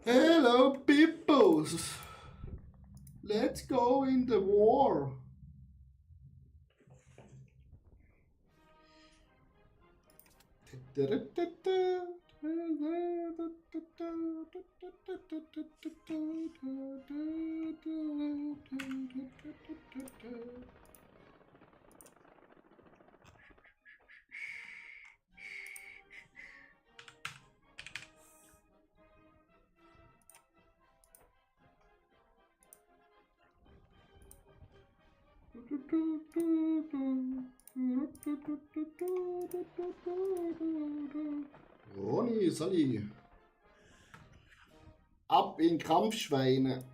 Hello, peoples! Let's go in the war! Ronny, Sally. Ab in Kampfschweine.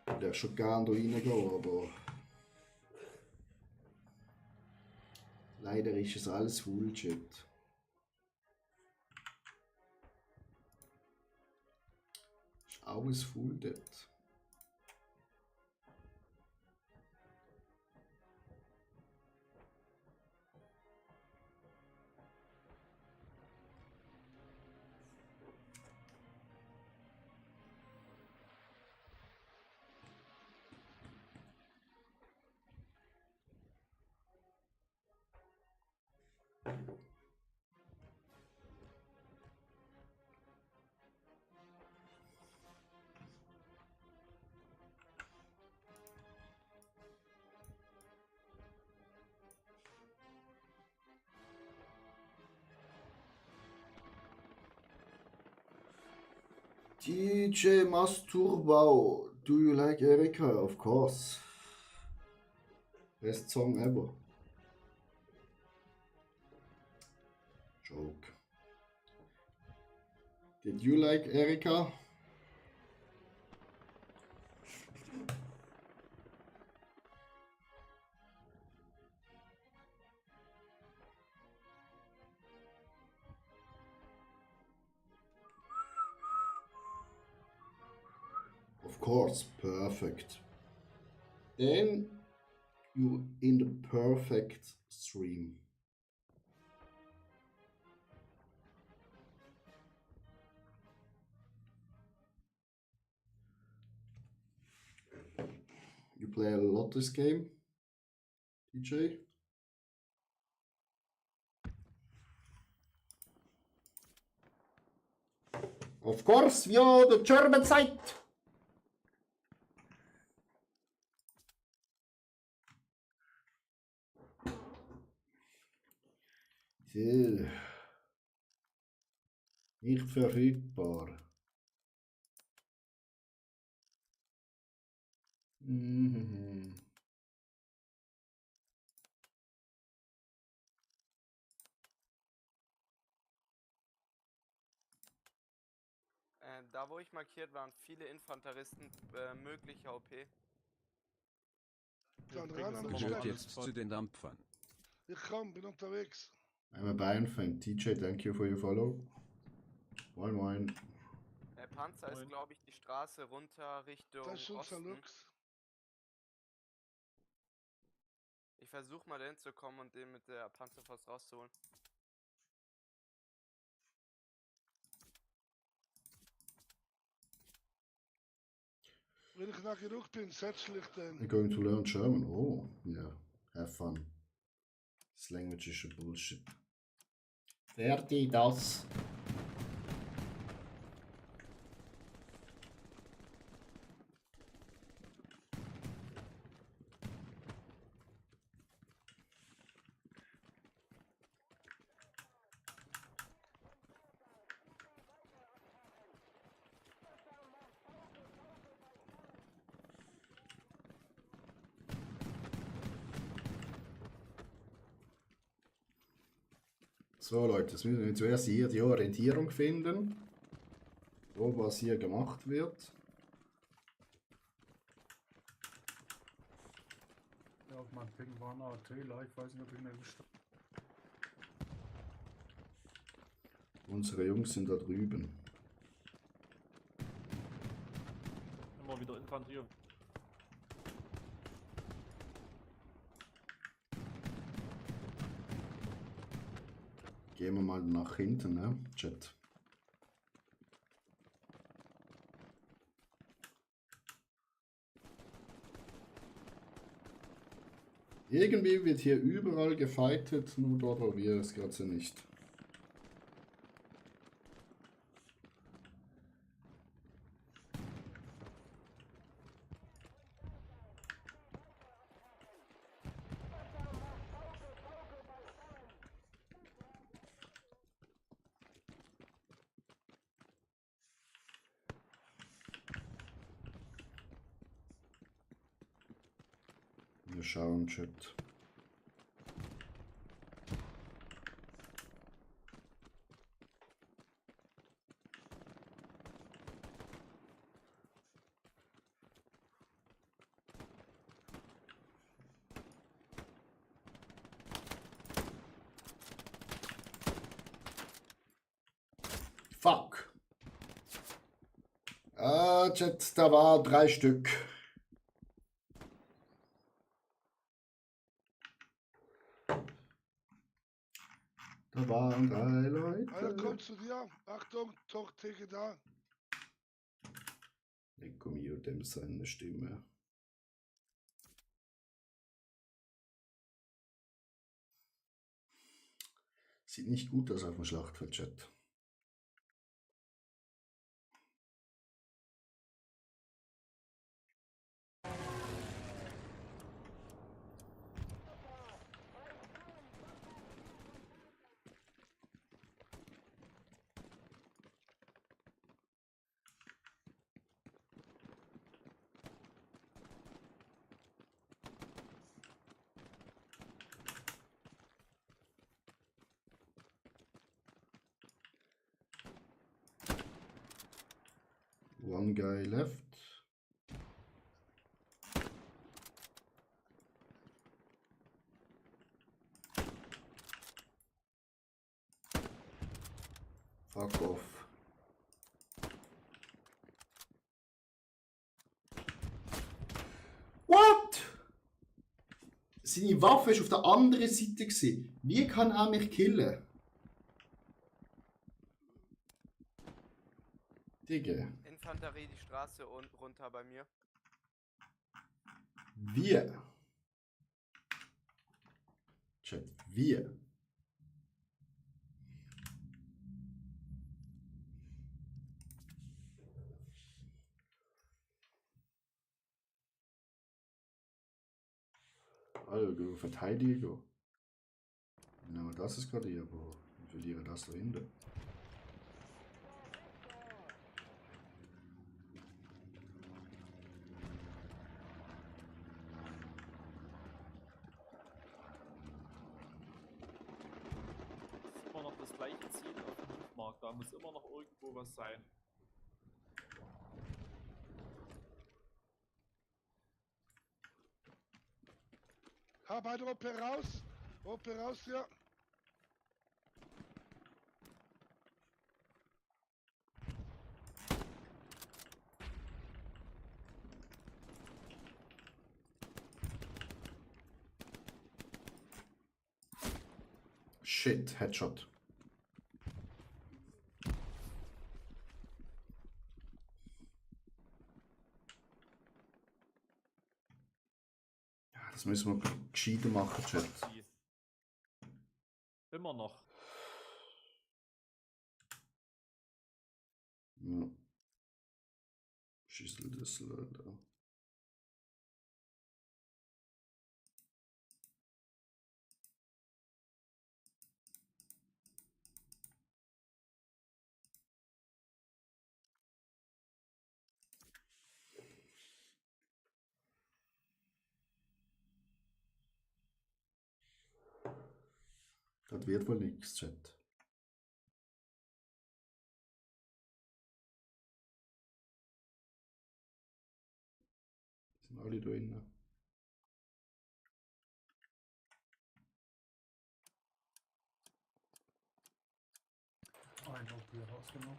Ich würde schon gerne da reingehen, aber leider ist es alles Bullshit. Ist alles full dort. DJ Masturbau, do you like Erika? Of course. Best song ever. Joke. Did you like Erika? Of course, perfect. Then you in the perfect stream. You play a lot this game, DJ? Of course, we are the German side. So. Nicht verfügbar. Mhm. Da wo ich markiert waren viele Infanteristen, mögliche OP. Gehört jetzt zu den Dampfern. Ich komm, bin unterwegs. I'm a Bayern-Fan. TJ, thank you for your follow. Moin moin. Der Panzer ist, glaube ich, die Straße runter Richtung Das ist unser Osten. Lux. Ich versuche mal dahin zu kommen und den mit der Panzerfaust rauszuholen. Wenn ich nach genug bin, setze ich den. I'm going to learn German. Oh, yeah. Have fun. This language is a bullshit. Fertig, das. So Leute, jetzt müssen wir zuerst hier die Orientierung finden, wo was hier gemacht wird. auf meinem Ping war eine Taylor, ich weiß nicht, ob ich ihn erwischt habe. Unsere Jungs sind da drüben. Immer wieder Infanterie. Gehen wir mal nach hinten, ne? Chat. Irgendwie wird hier überall gefightet, nur dort, wo wir es gerade sind, nicht. Wir schauen, Chat. Fuck. Ah, Chat, da war 3 Stück. Da waren 3 Einer Leute. kommt zu dir. Achtung, Tortheke da. Lecco mio, dem seine Stimme. Sieht nicht gut aus auf dem Schlachtfeld, Chat. One guy left. Fuck off. What? Seine Waffe ist auf der anderen Seite gewesen. Wie kann er mich killen? Digga. Infanterie die Straße und runter bei mir. Wir. Chat, wir. Also, du Verteidiger. Genau, das ist gerade hier, wo ich verliere das da hinten. Das ist immer noch das gleiche Ziel auf dem Hofmarkt. Da muss immer noch irgendwo was sein. Ha, beide Oppe raus. Oppe raus hier. Shit, Headshot. Ja, das müssen wir gescheiter machen, Chat. Sie. Immer noch. Ja. Schüssel das Alter. Das wird wohl nichts, Chat. Sind alle da drinnen. wieder rausgenommen.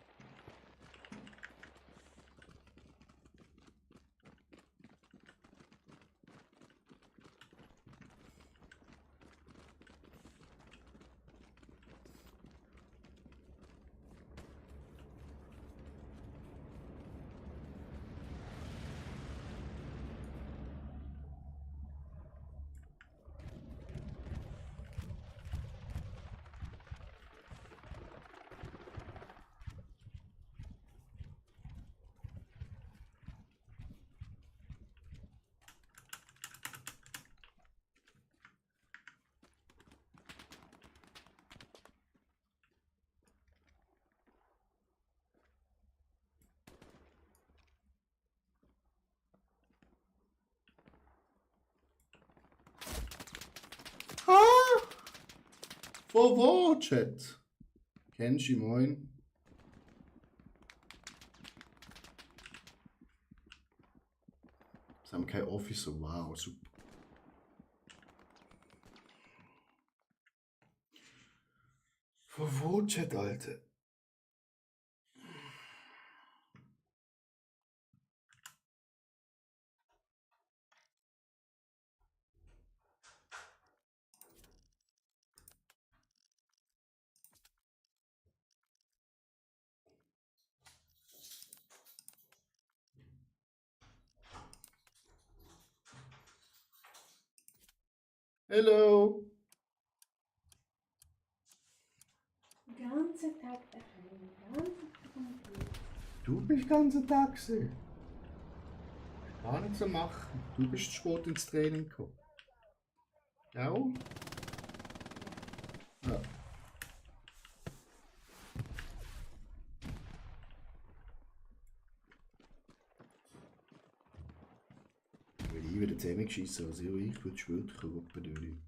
Ah! Von wo, Chat? Kenshi, moin. Sie haben kein Officer, wow, super. Von wo, Chat, Alter? Hello. Ganze Tag daheim, ganze Tag am Computer. Du bist den ganzen Tag gesehen. Gar nichts zu machen. Du bist zu spät ins Training gekommen. Ja? Ja. Weil ich wieder zusammengeschissen, also ich würde später kommen.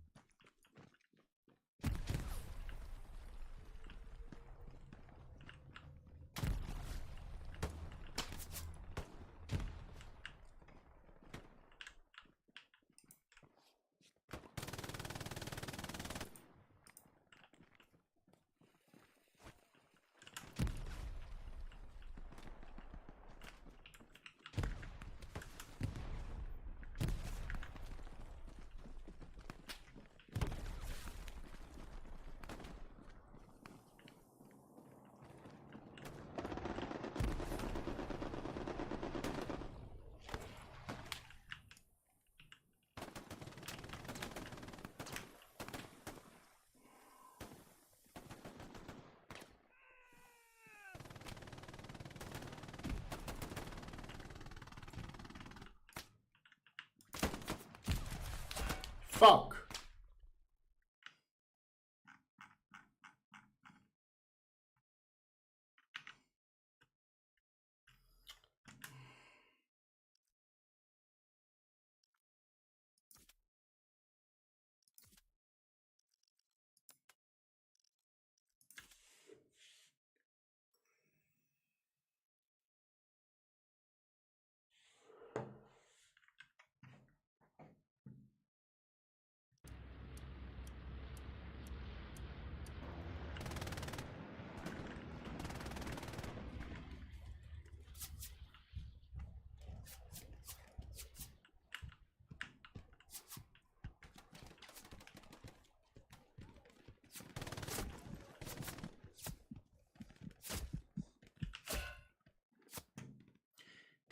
Fuck!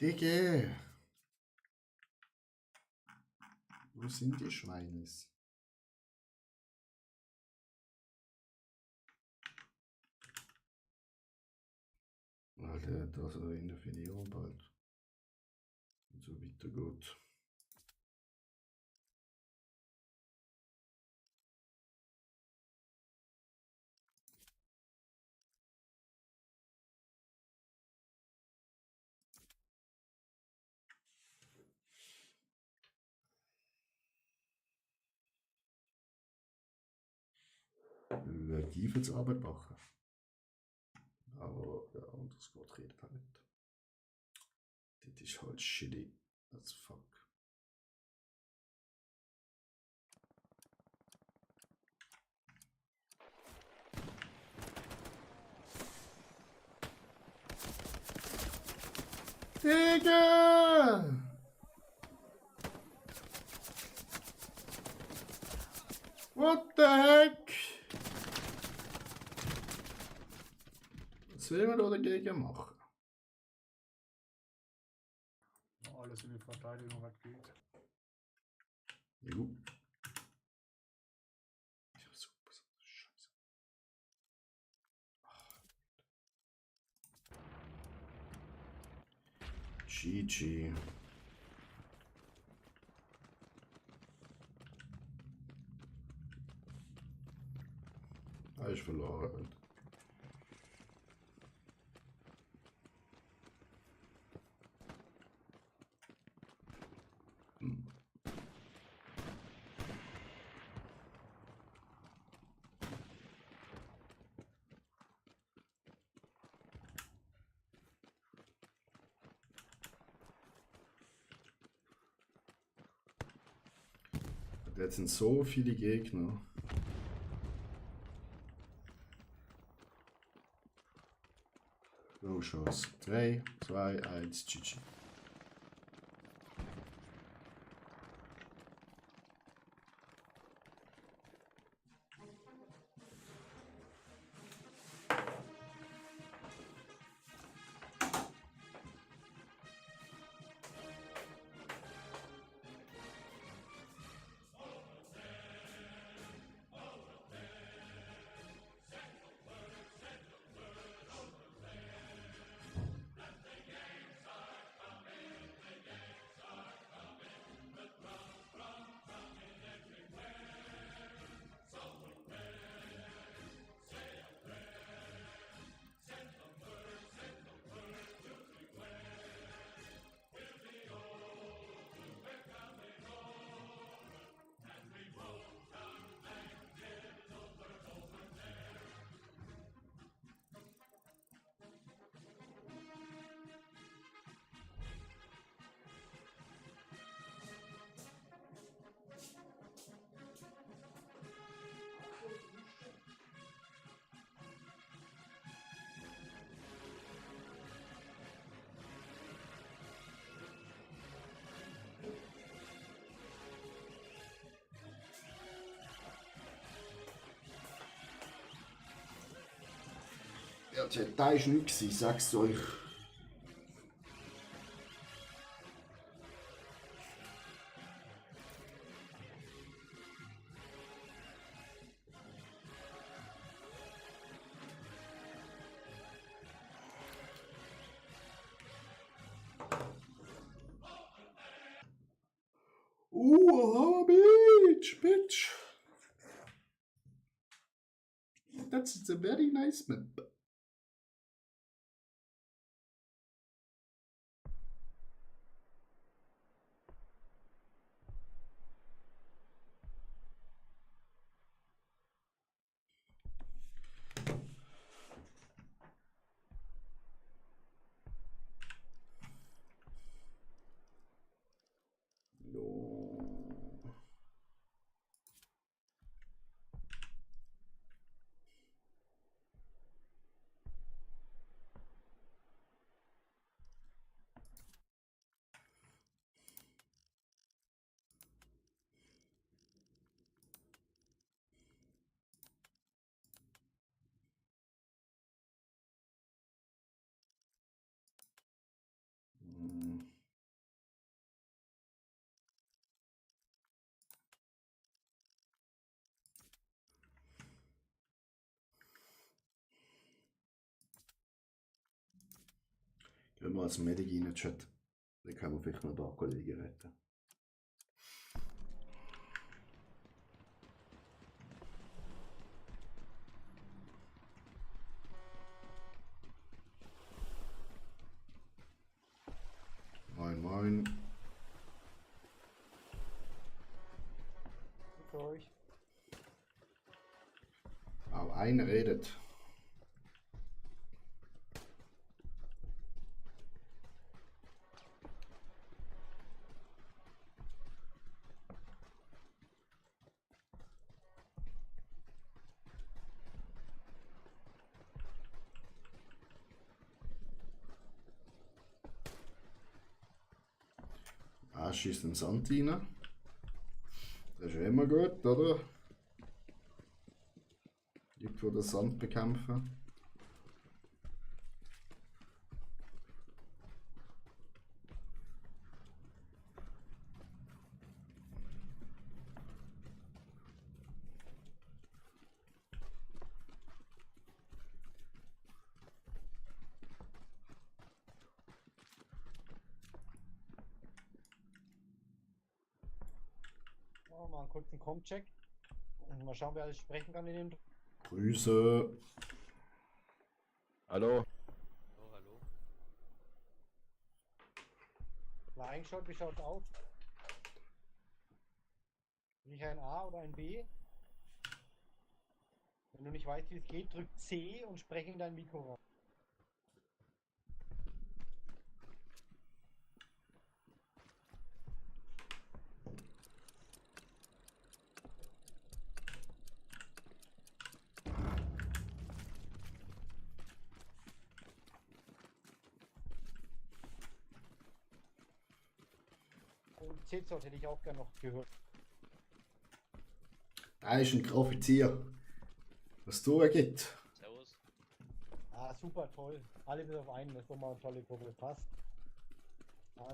Digga! Wo sind die Schweines? Alter, das in der Filiale bald. Und so weitergeht. Wir werden jeweils Arbeit machen. Aber ja, anders geht redet halt nicht. Das ist halt shitty as fuck. Digga! What the heck? Was will man da dagegen machen? Alles in die Verteidigung hat geht. Jo. Ja, super, Scheiße. GG. Ich verloren. Jetzt sind so viele Gegner. No Chance. 3, 2, 1, GG. Ja, Chat, da war nichts, ich sag's euch. Bitch. That's a very nice map. Gehen wir als Medic in den Chat. Dann können wir vielleicht noch ein paar Kollegen retten. Moin, moin. Für euch. Auch einer redet. Ah, schießt den Sand rein. Das ist ja immer gut, oder? Leute, die den Sand bekämpfen. Oh, mal einen kurzen Com-Check. Und mal schauen, wer alles sprechen kann in dem. Grüße. Hallo? Oh, hallo. Flying Shot, wie schaut's aus? Bin ich ein A oder ein B? Wenn du nicht weißt, wie es geht, drück C und spreche in dein Mikro rein. Und C-Zort hätte ich auch gerne noch gehört. Er ist ein Offizier. Was du gibt. Servus. Ah, super, toll. Alle bis auf einen, das ist doch mal eine tolle Gruppe. Passt.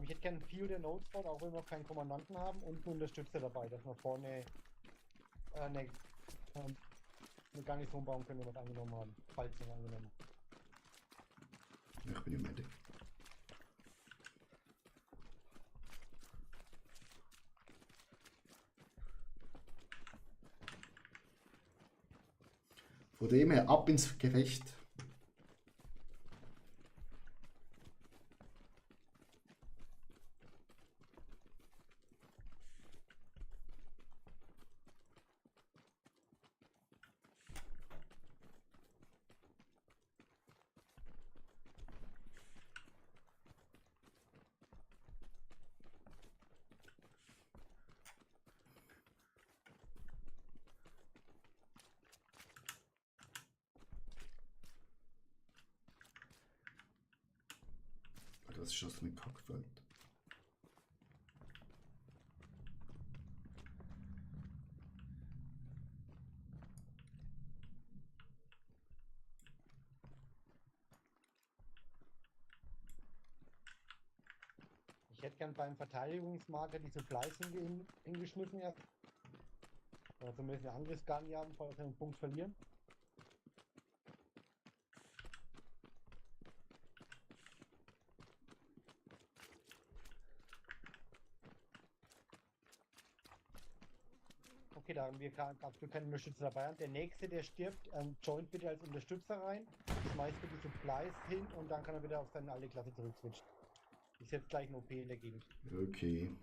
Ich hätte gerne viel der Notespot, auch wenn wir noch keinen Kommandanten haben und einen Unterstützer dabei, dass wir vorne eine Garnison bauen können, wenn wir es angenommen haben. Falls wir es angenommen haben. Ich bin im Medic. Von dem her ab ins Gefecht. Das ist schon so ein Kackfeld. Ich hätte gern beim Verteidigungsmarker die Supplies hingeschmissen erst. Oder zumindest eine Angriffsgarni haben, falls wir einen Punkt verlieren. Okay, da haben wir absolut keinen Unterstützer dabei. Der nächste, der stirbt, joint bitte als Unterstützer rein, schmeißt bitte die Supplies hin und dann kann er wieder auf seine alte Klasse zurückswitchen. Ist jetzt gleich ein OP in der Gegend. Okay.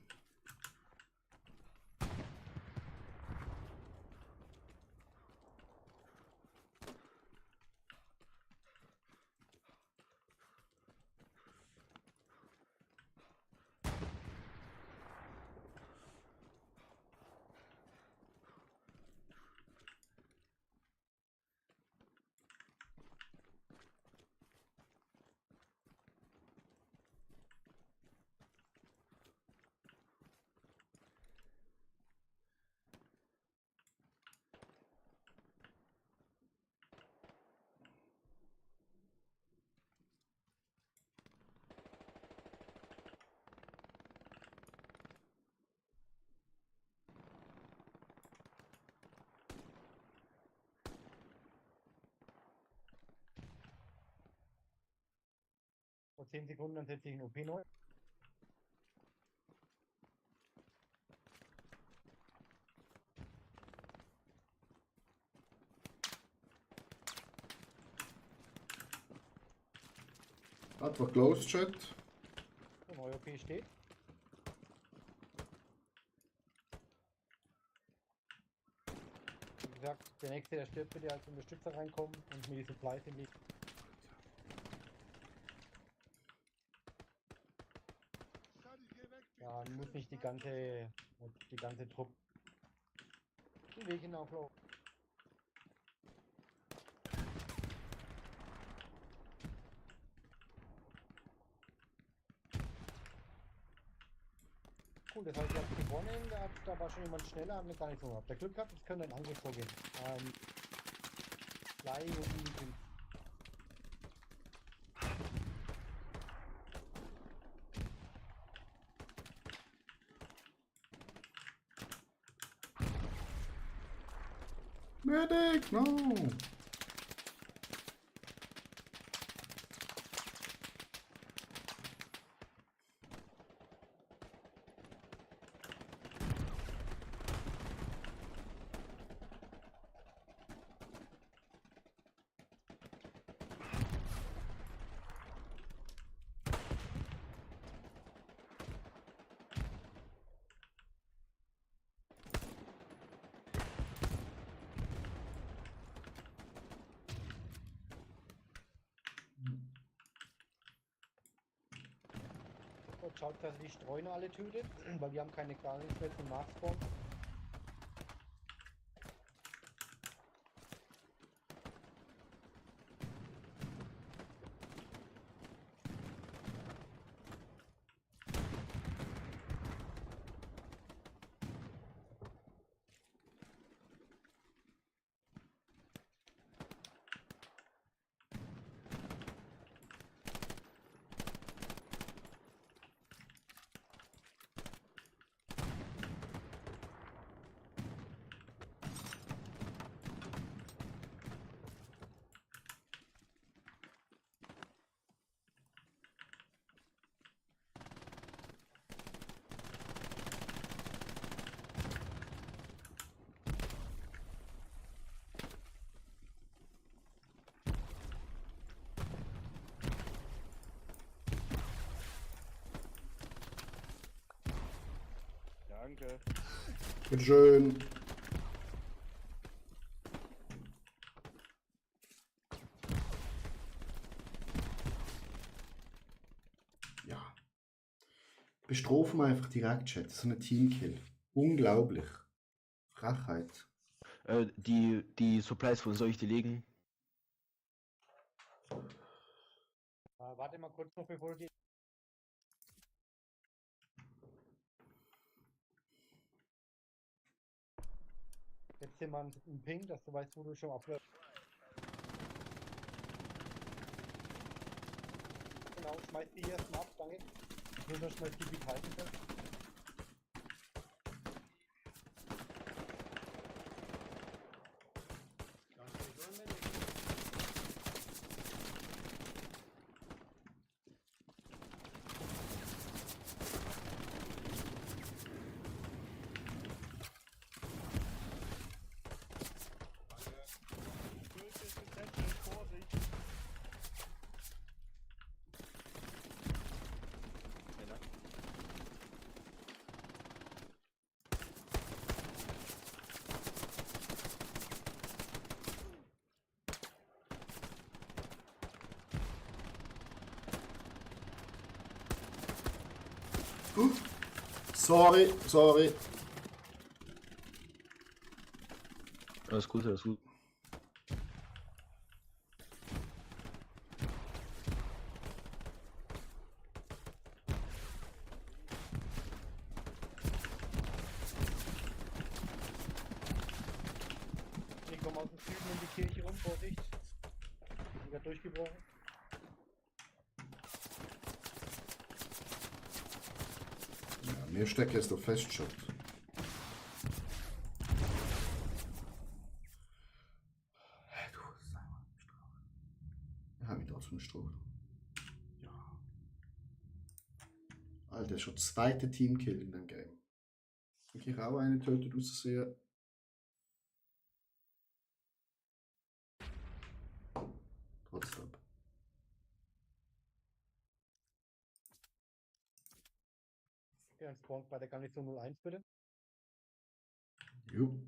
Vor 10 Sekunden, dann setze ich einen OP neu. Einfach Close Chat. Der neue OP steht. Wie gesagt, der nächste, der stirbt, bitte als Unterstützer reinkommen und mir die Supplies hinlegen. Ja, muss nicht die ganze Truppe den Weg hinauflaufen. cool. Das heißt, ihr habt gewonnen, da war schon jemand schneller, haben wir gar nicht so gehabt. Der Glück gehabt, das können dann Angriff vorgehen. Fly und sind. Medic, no! Und schaut, dass ihr die Streuner alle tötet, weil die haben keine gar nichts mehr zum Nachspawn. Danke. Bitteschön. Ja. Bestrafen wir einfach direkt, Chat. So ein Teamkill. Unglaublich. Frechheit. Die Supplies, wo soll ich die legen? Warte mal kurz noch, bevor du die. Jetzt hier mal einen Ping, dass du weißt, wo du schon aufhörst. Genau, schmeiß die hier erstmal ab, danke. Ich will nur schnell die Beat halten können. Sorry, sorry. Alles gut, alles gut. Ich komme aus dem Süden in die Kirche rum, Vorsicht. Wieder durchgebrochen. Ja, mir steckt jetzt auf Festschutz. Ja, mich trotzdem gestraft. Ja. Alter, schon zweite Teamkill in dem Game. Ich auch eine tötet aussehen. Trotzdem. Ja, ein Spawn bei der Garnison 01 bitte. Jo.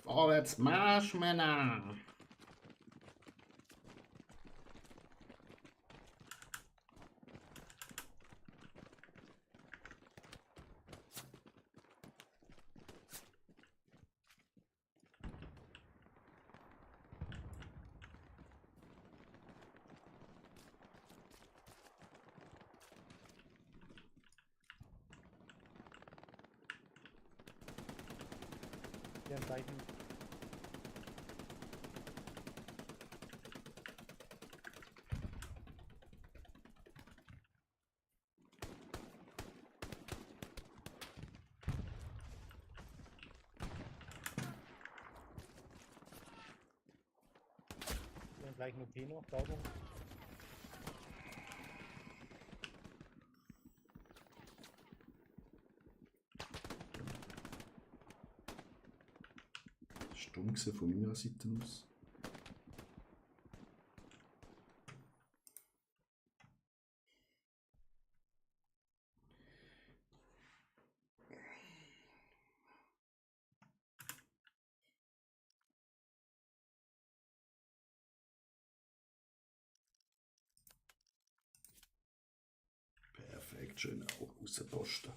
Vorwärts Marsch, Männer! Hier im gleichen. Hier im gleichen OP noch, sauber. Stumm gewesen von meiner Seite aus. Perfekt, schön auch rausposten.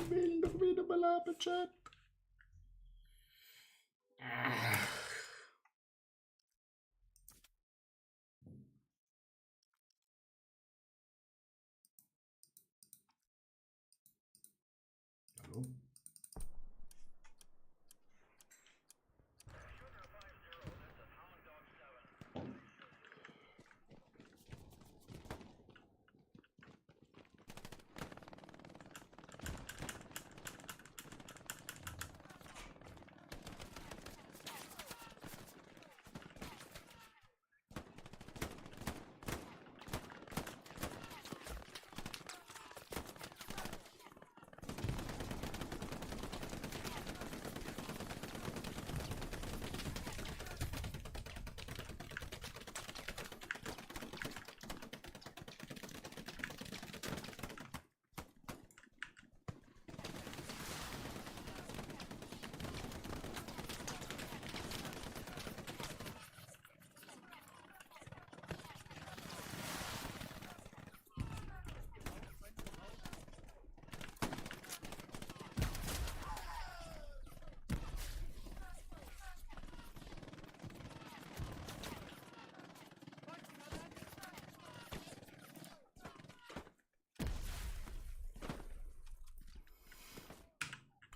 Will doch wieder belaben, Chat. Hallo?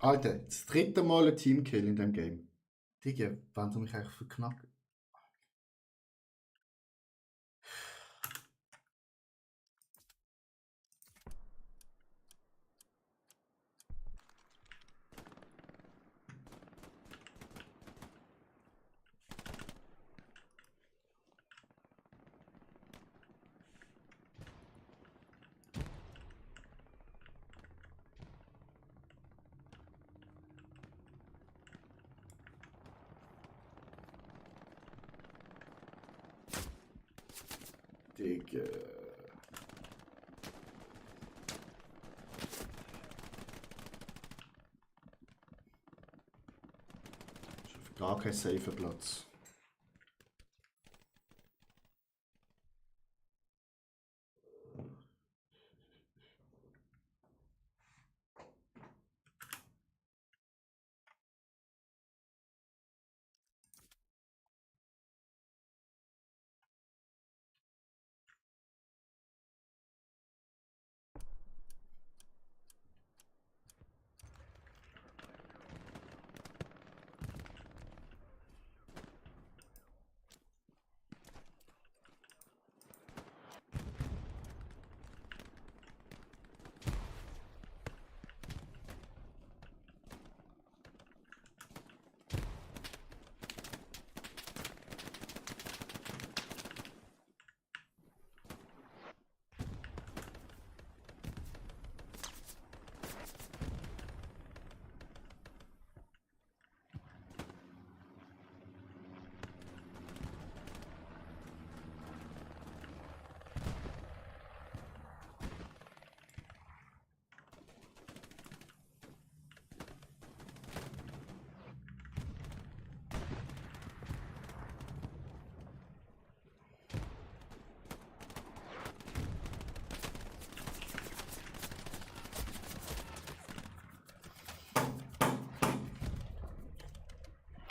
Alter, das dritte Mal ein Teamkill in dem Game. Digga, wollen sie mich eigentlich verknacken? Digga. Gar kein safer Platz.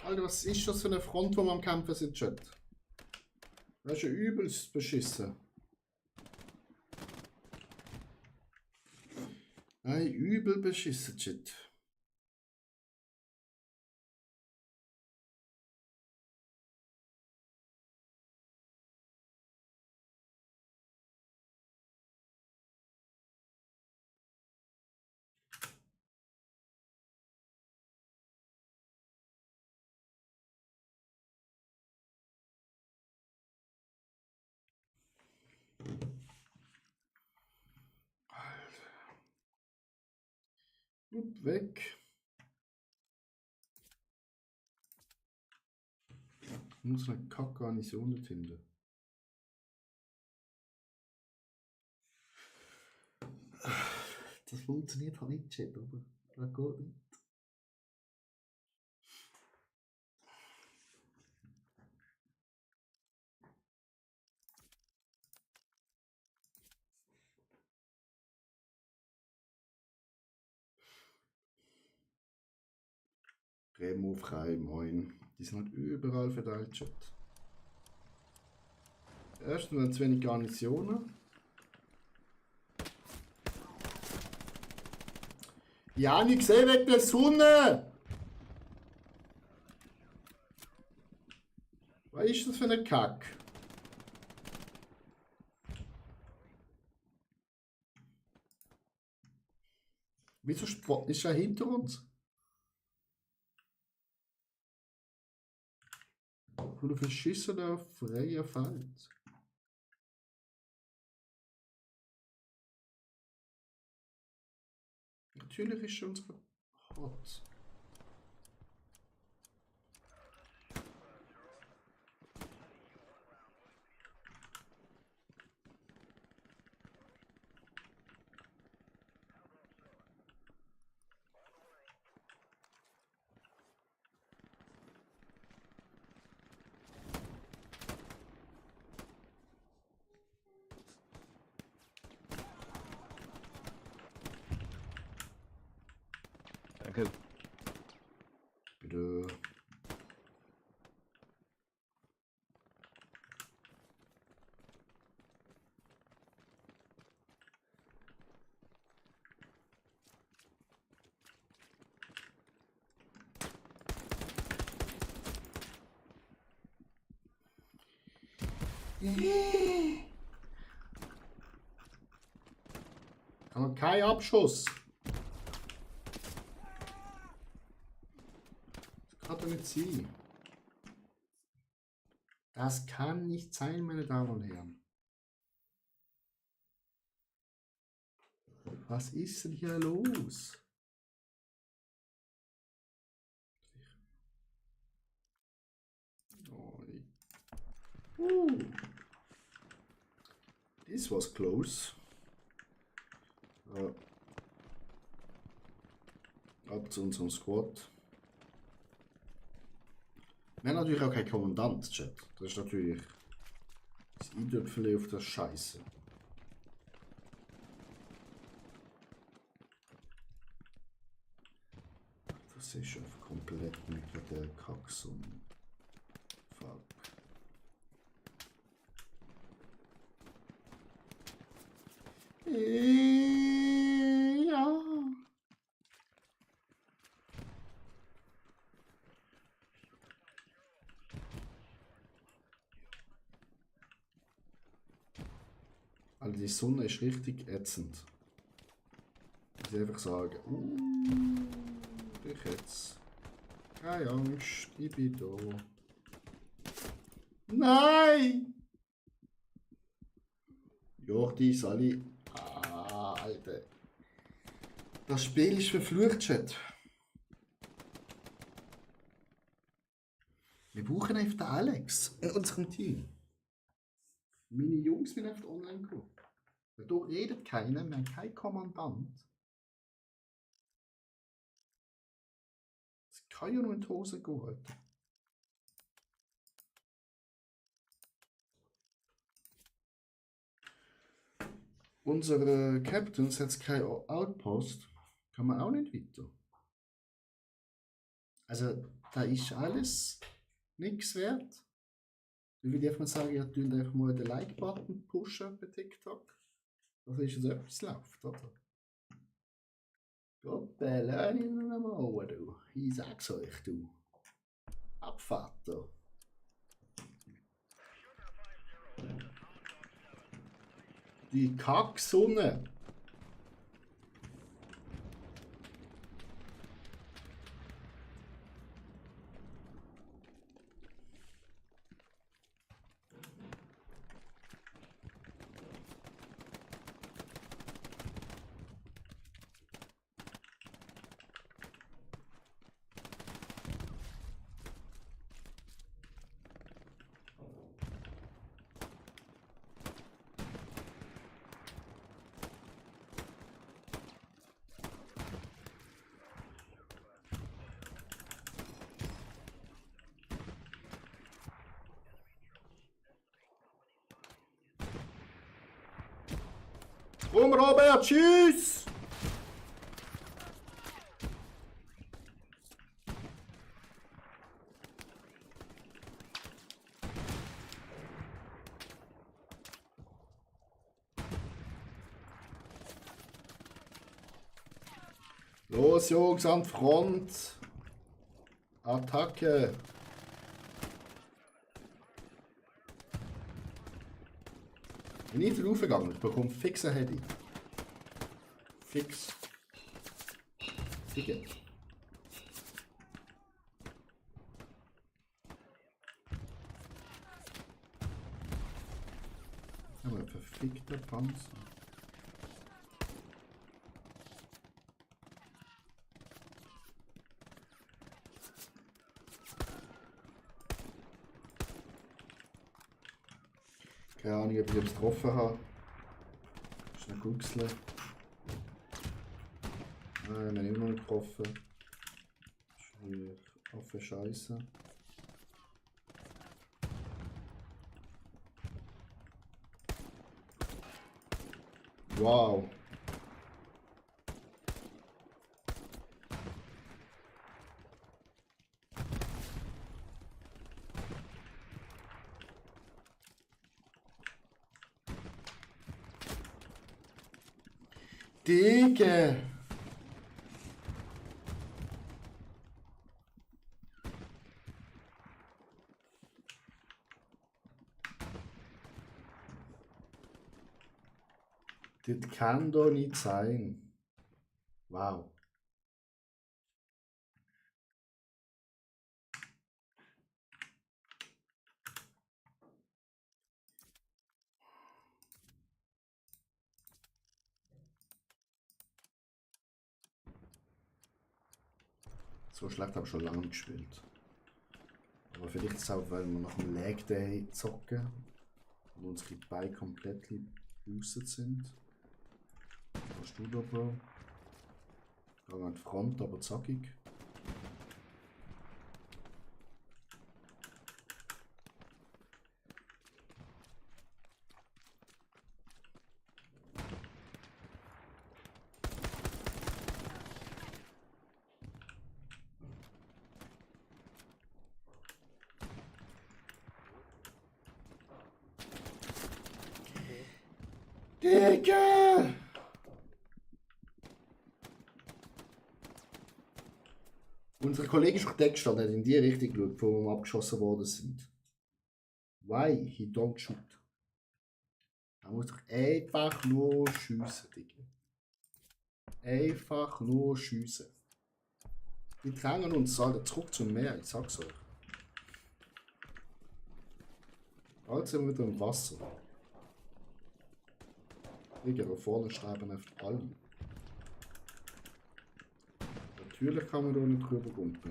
Alter, was ist das für eine Front, wo wir am Kämpfen sind, Chat? Das ist ja übelst beschissen. Nein, übel beschissen, Chat. Gut, weg. Muss eine Kack-Garnison dort hinten. Das funktioniert halt nicht, Chat, aber das geht nicht. Remo frei, moin. Die sind halt überall verteilt, Chat. Erstens haben zu wenig Garnisonen. Ja, ich sehe wegen der Sonne! Was ist das für ein Kack? Wieso ist er hinter uns? Oder verschissener freier Feld. Natürlich ist er unsere Hot. Danke. Bitte. Aber kein Abschuss. Das kann doch nicht sein. Das kann nicht sein, meine Damen und Herren. Was ist denn hier los? This was close. Ab zu unserem Squad. Wir haben natürlich auch keinen Kommandant, Chat. Das ist natürlich das i-Tüpfchen auf der Scheiße. Das ist einfach komplett mit der Kackson. Fuck. Ja. Also die Sonne ist richtig ätzend. Ich muss einfach sagen, ich jetzt. Keine Angst, ich bin da. Nein! Ja, die Sally. Ah, Alter. Das Spiel ist verflucht, Chat. Wir brauchen einfach den Alex in unserem Team. Meine Jungs sind einfach online gekommen. Da redet keiner, wir haben keinen Kommandant. Das kann ja nur in die Hose gehen, Alter. Unsere Captains hat kein Outpost, kann man auch nicht weiter. Also, da ist alles nichts wert. Ich würde einfach mal sagen, ihr tut einfach mal den Like-Button pushen bei TikTok. Das ist jetzt etwas läuft, oder? Gott, lerne ich noch mal, du. Ich sag's euch, du. Abvater. Die Kacksonne. Komm, Robert, tschüss! Los, Jungs, an die Front! Attacke! Wenn ich drauf gegangen, ich bekomme fix ein Heady. Fix. Dicke. Aber ein verfickter Panzer. Keine Ahnung, ob ich es getroffen habe. Schnell guckseln. Nein, wir haben immer noch nicht getroffen. Schwierig. Affe Scheiße. Wow. Digga! Das kann doch nicht sein. Wow. So schlecht habe ich schon lange gespielt. Aber vielleicht ist es auch, weil wir nach dem Lag Day zocken und unsere Beine komplett boosted sind. Was du da, Bro? Gang an die Front, aber zackig. Digga! Unser Kollege ist auf Deck gestanden, hat in die Richtung geschaut, wo wir abgeschossen worden sind. Why he don't shoot? Er muss doch einfach nur schiessen, Digga. Einfach nur schiessen. Wir drängen uns alle zurück zum Meer, ich sag's euch. Bald sind wir wieder im Wasser. Digga, da vorne sterben einfach alle. Natürlich kann man da nicht drüber runter.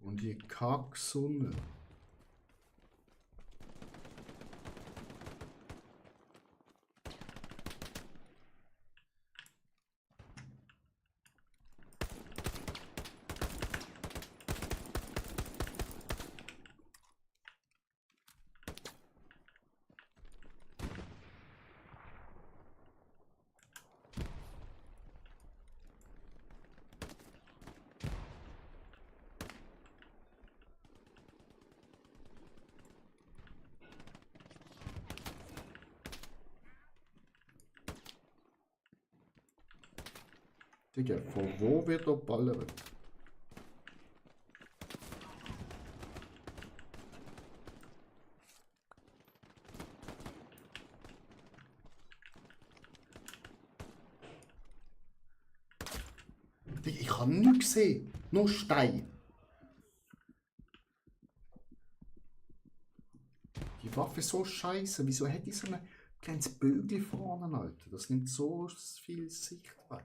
Und die Kacksonne. Digga, von wo wird er ballern? Digga, ich habe nichts gesehen. Nur Stein. Die Waffe ist so scheiße. Wieso hätte ich so ein kleines Bögel vorne, Alter? Das nimmt so viel Sicht weg.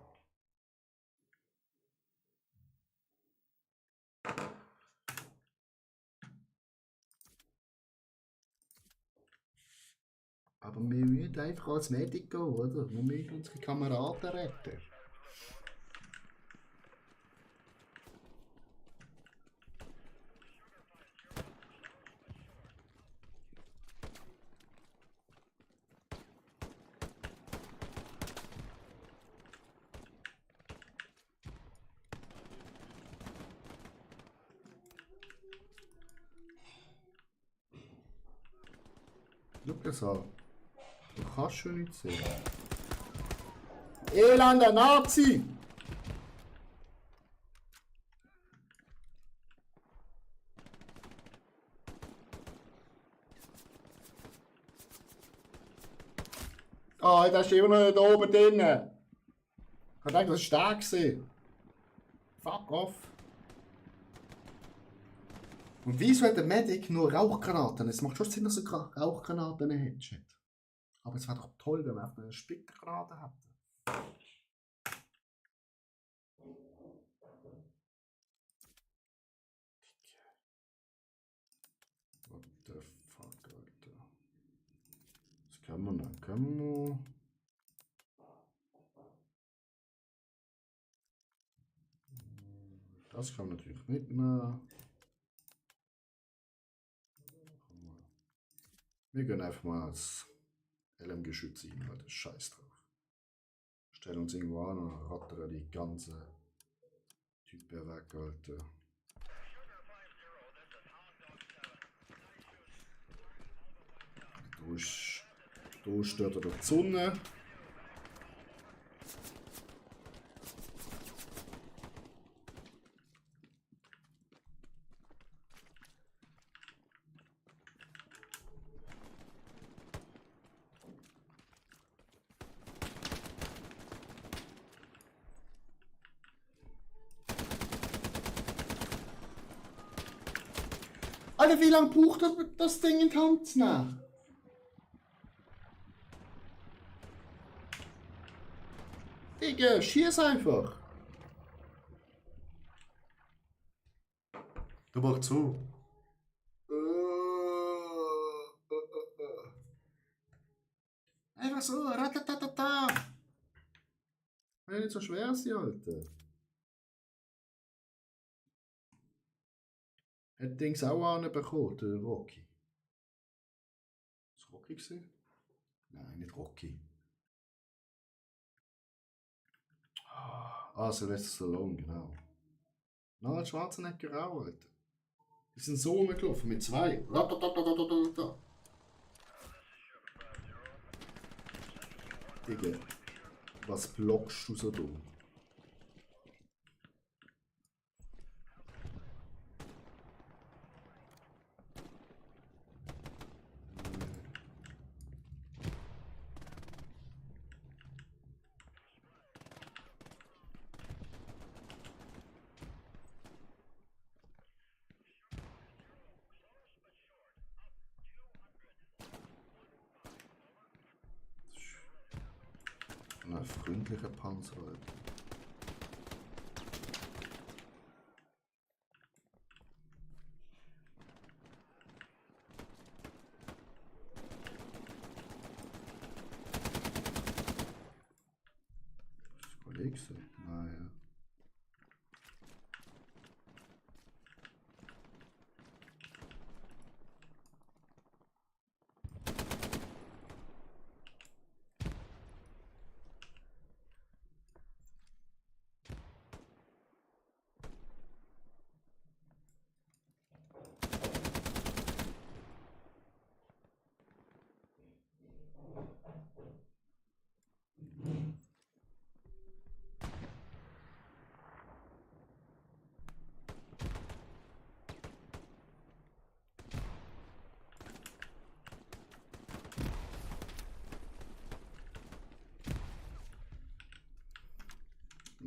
Aber wir müssen einfach als Medic gehen, oder? Wir müssen unsere Kameraden retten. Schau das an. Du kannst schon nicht sehen. Elender Nazi! Ah, der ist immer noch nicht oben drin. Ich dachte, das war stark. Fuck off. Und wieso hat der Medic nur Rauchgranaten? Es macht schon Sinn, dass er Rauchgranaten hat. Aber es wäre doch toll, wenn wir einfach eine Splittergranate hätten. What the fuck, Alter. Was können wir noch? Können wir... Das kann man natürlich mitnehmen. Wir gehen einfach mal als LM-Geschütz hin, Alter. Scheiß drauf. Stellen uns irgendwo an und rattern die ganzen Typen weg, Alter. Da stört er doch die Sonne. Alter, wie lange braucht er, das Ding in die Hand zu nehmen? Digga, schieß einfach! Du machst zu. Einfach so, ratatatata. Will nicht so schwer sein, Alter. Hat Dings auch anbekommen, der Rocky. Ist Rocky gesehen? Nein, nicht Rocky. Ah, Sylvester Stallone, genau. Na, ein Schwarzenegger auch, Alter. Die sind so rumgelaufen mit zwei. Ratatatatatatatata. Digga, was blockst du so dumm? Ein freundlicher Panzer, Alter. Ist das Kollege gewesen? Naja.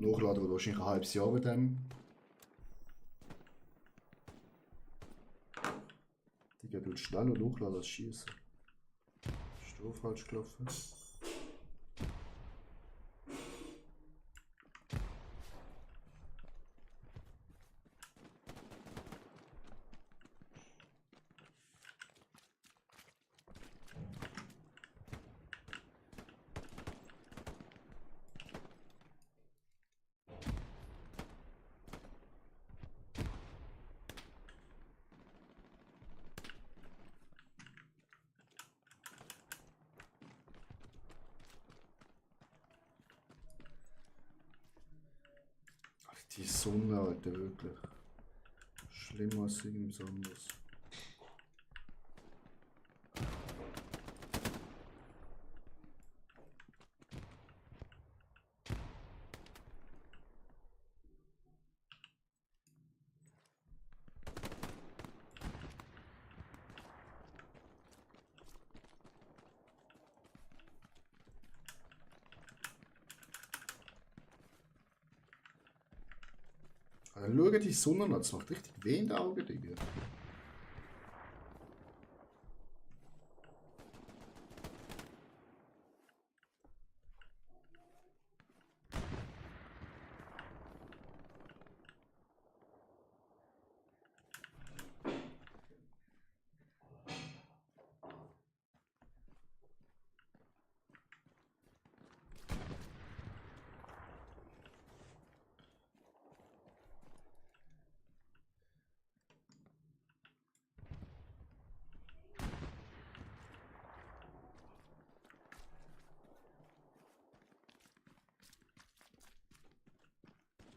Nachladen wird wahrscheinlich ein halbes Jahr bei dem. Die geht schneller nachladen als schießen. Ist du falsch gelaufen? Die Sonne, Alter, wirklich. Schlimmer als irgendwas anderes. Also, schau die Sonne an, das macht richtig weh in den Augen, Digga.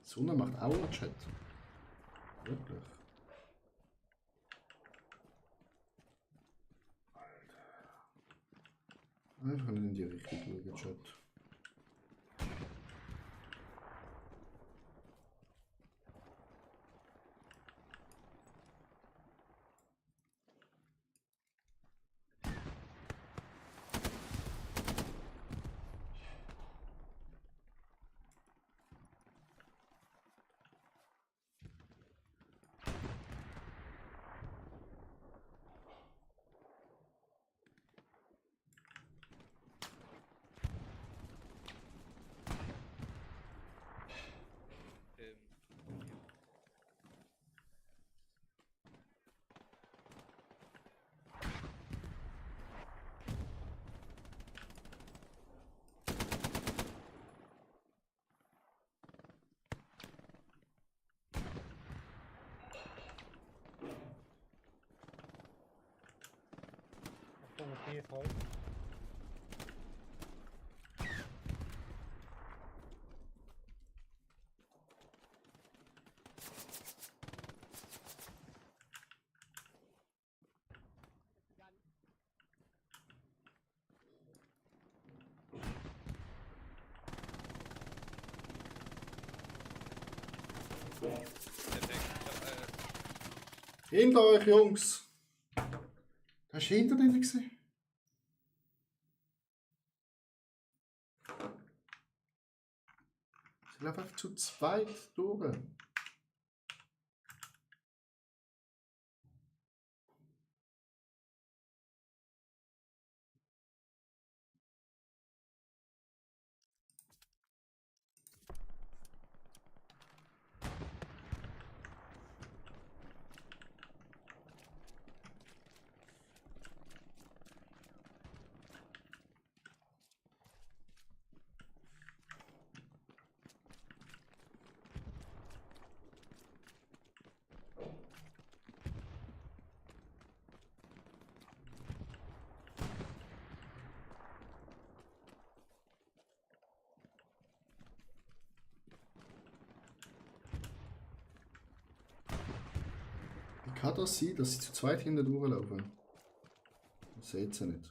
Sonne macht auch einen Chat. Wirklich. Alter. Einfach nicht in die Richtung schauen, Chat. Achtung, okay, ist Holz. Perfekt. Hinter euch, Jungs! Hast du hinter denen gesehen? Sie laufen einfach zu zweit durch. Wie kann das sein, dass sie zu zweit hinten durchlaufen? Das seht ihr nicht.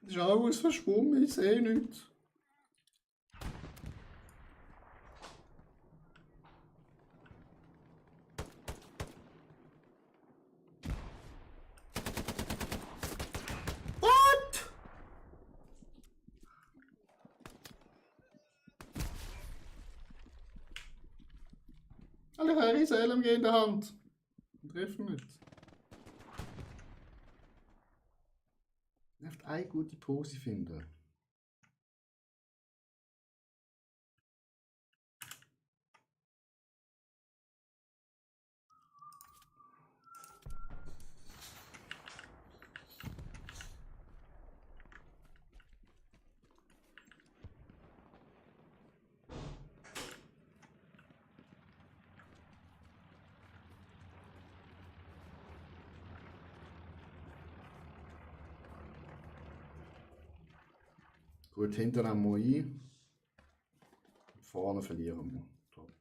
Das ist alles verschwommen, ich sehe nichts. What? Alle haben riesen LMG in der Hand. Und treffen nicht. Nervt eine gute Pose finden. Gut, hinten haben wir ein. Vorne verlieren wir. Top.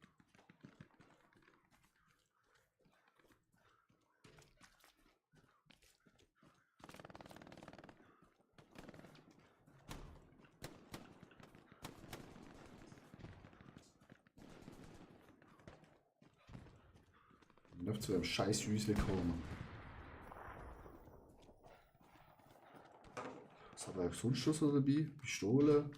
Ich darf zu einem scheiß Hüsli kommen. Was hat er sonst noch so dabei? Pistole.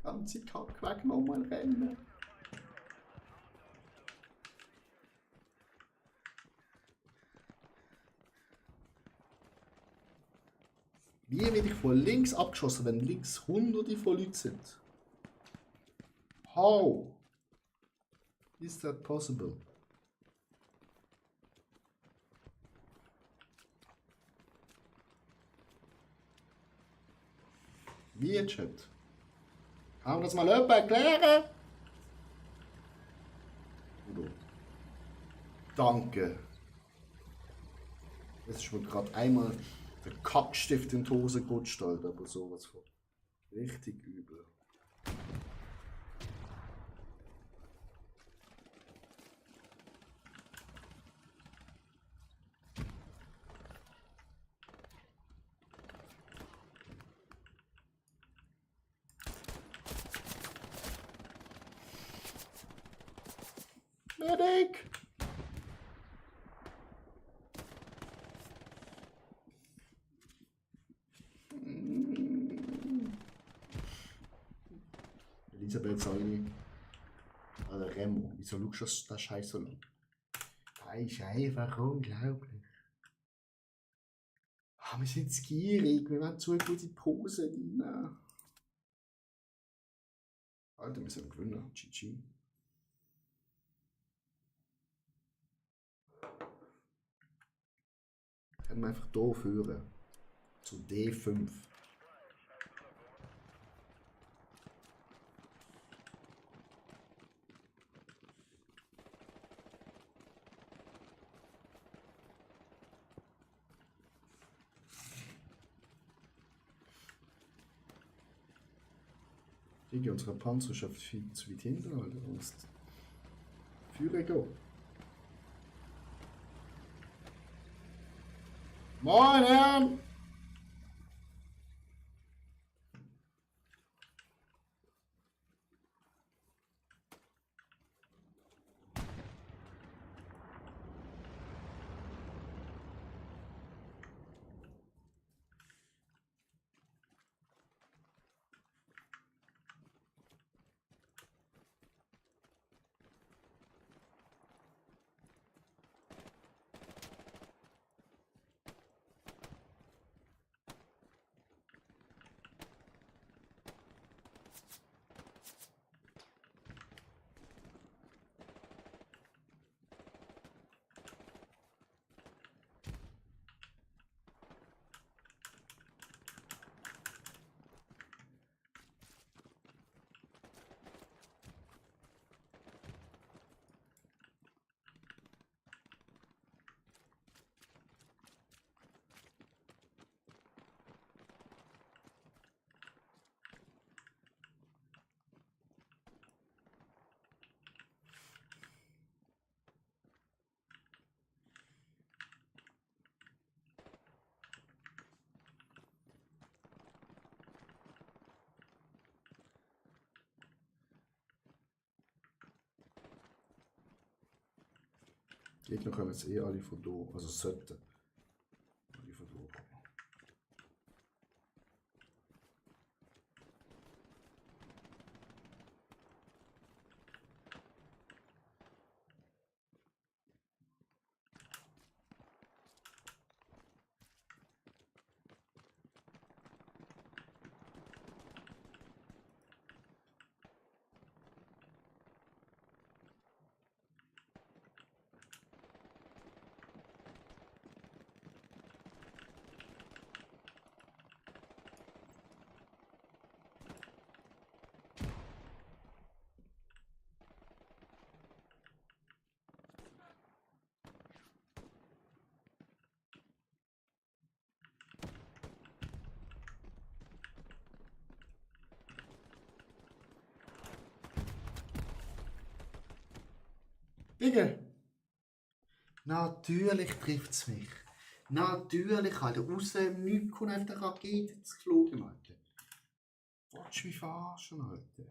Ganze Kackwagen nochmal rennen. Wie werde ich von links abgeschossen, wenn links hunderte von Leuten sind? How is that possible? Wie, Chat? Kann man das mal jemand erklären? Oder? Danke. Jetzt ist mir gerade einmal der Kackstift in die Hose gerutscht, Alter, aber sowas von. Richtig übel. Medic! Elisabeth Salini. Also Remo, wieso schaust du das Scheiß so lang? Das ist einfach unglaublich. Ah, wir sind zu gierig, wir wollen zu gute Pose rein. Alter, wir sind gewinnen. GG. Können wir einfach hier führen. Zu D5. Kriege unsere Panzerschaft viel zu weit hinten, Alter. Du musst führen gehen. Moin, Herren! Gegner kommen jetzt eh alle von hier, also sollten alle von hier kommen. Digga! Natürlich trifft es mich. Natürlich, Alter. Aus dem Nichts kommt einfach eine Rakete geflogen, Alter. Wolltest du mich verarschen, Alter?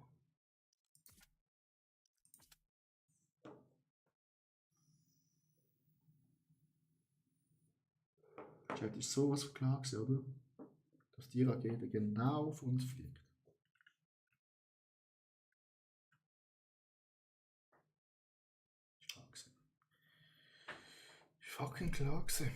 Das ist sowas von klar gewesen, oder? Dass die Rakete genau auf uns fliegt. Klar gewesen. Fucking klar gewesen.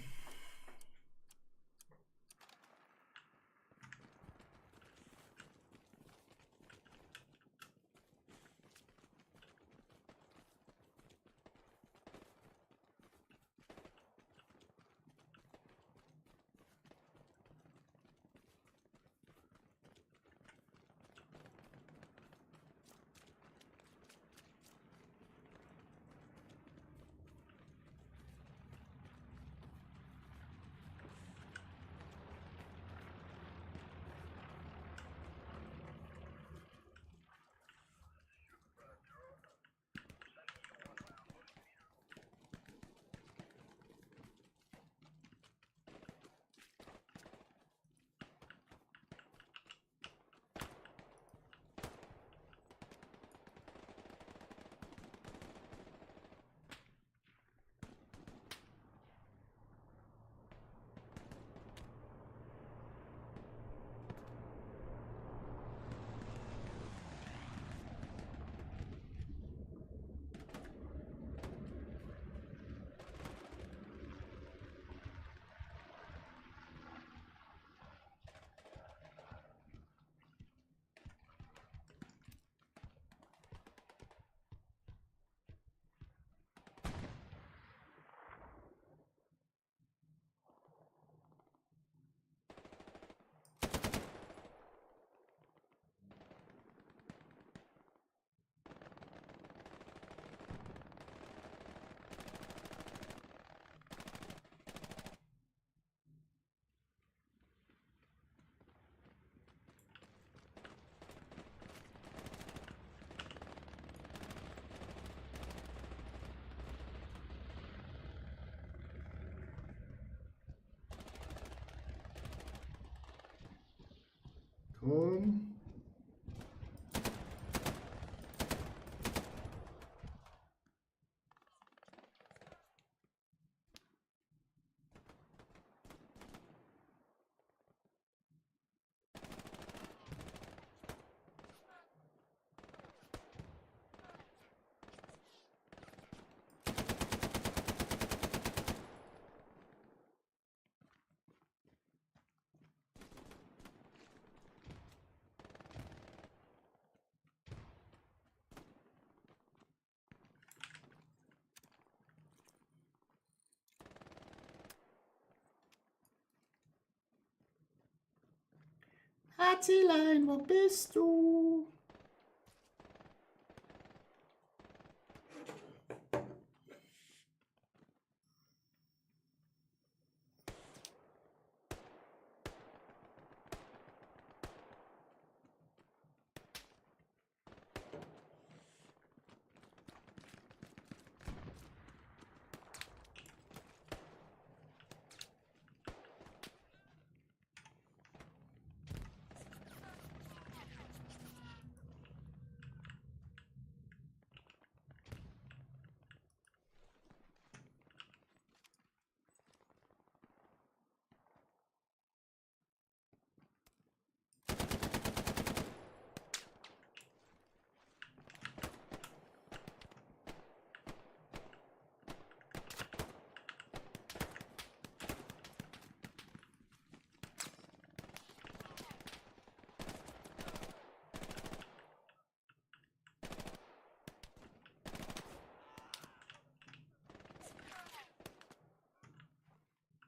Hatzilein, wo bist du?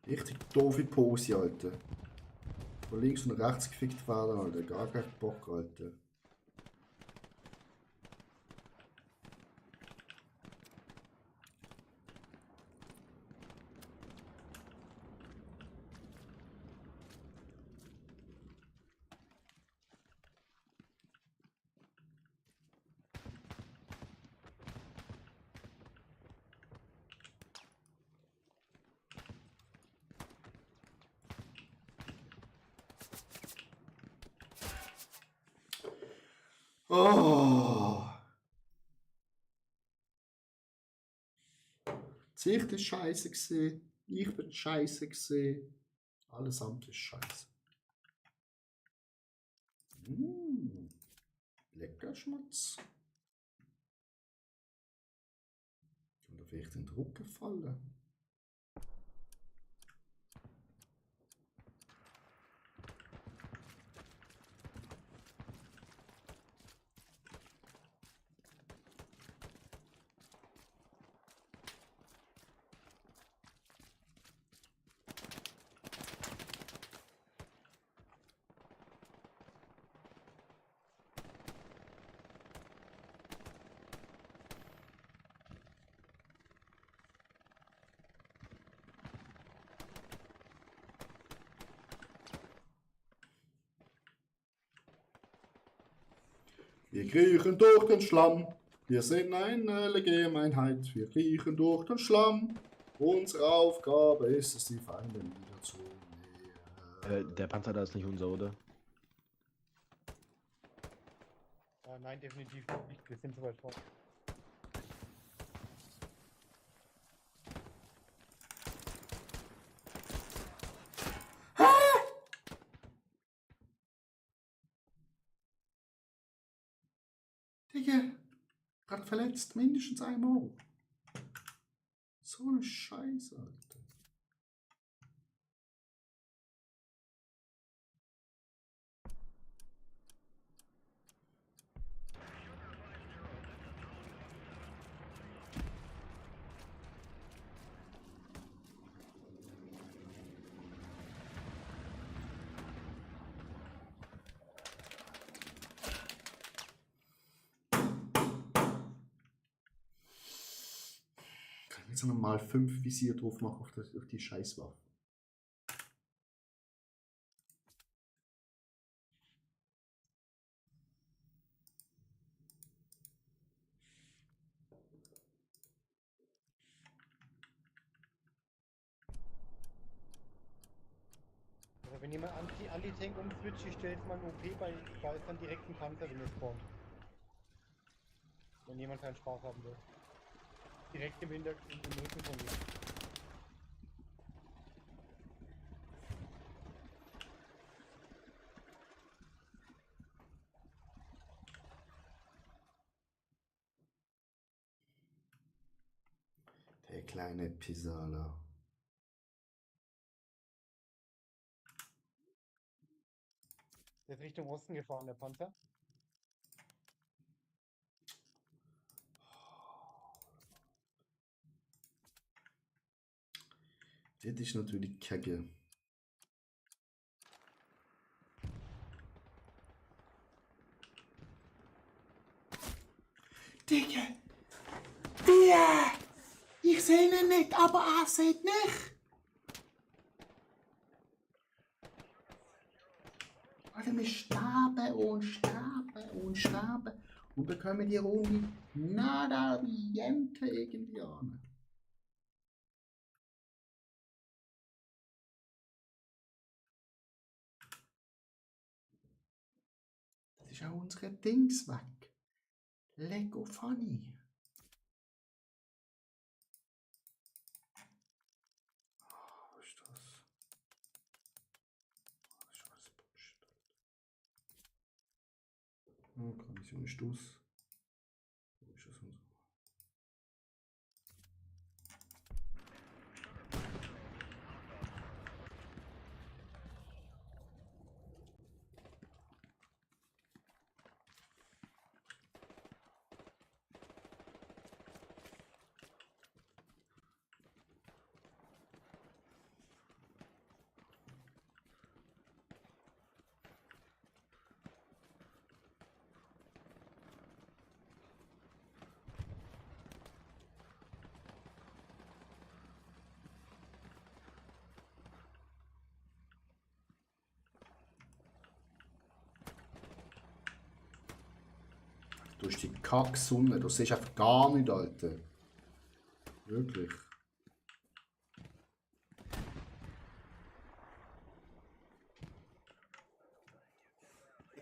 Richtig doofe Pose, Alter. Von links und rechts gefickt werden, Alter. Gar kein Bock, Alter. Oh! Die Sicht ist scheiße gewesen. Ich bin scheiße gewesen. Allesamt ist scheiße. Lecker Schmutz. Oder vielleicht in den Rücken fallen. Wir kriechen durch den Schlamm. Wir sind eine Gemeinheit. Wir kriechen durch den Schlamm. Unsere Aufgabe ist es, die Feinde niederzunehmen. Der Panzer da ist nicht unser, oder? Nein, definitiv nicht. Wir sind so weit vor. Digga, gerade verletzt, mindestens einmal. So eine Scheiße, Alter. Kann ich jetzt nochmal 5 Visier drauf machen auf die Scheißwaffe? Also wenn jemand Anti-Tank umswitcht, ich stelle jetzt mal ein OP bei ist dann direkt ein Panzer, wenn ihr spawnt. Wenn jemand keinen Spaß haben will. Direkt im Rücken von mir. Der kleine Pisala. Der ist Richtung Osten gefahren, der Panzer. Das ist natürlich kacke. sehe ihn nicht, aber er sieht mich. Also wir sterben und sterben und sterben und bekommen die Runde nada viente irgendwie an. Das ist auch unsere Dings weg. Lego Funny. Was ist das? Das ist alles Bullshit. Oh, Kommission Stuss. Wo ist das und so? Du hast die Kacksonne, du siehst einfach gar nicht, Alter. Wirklich.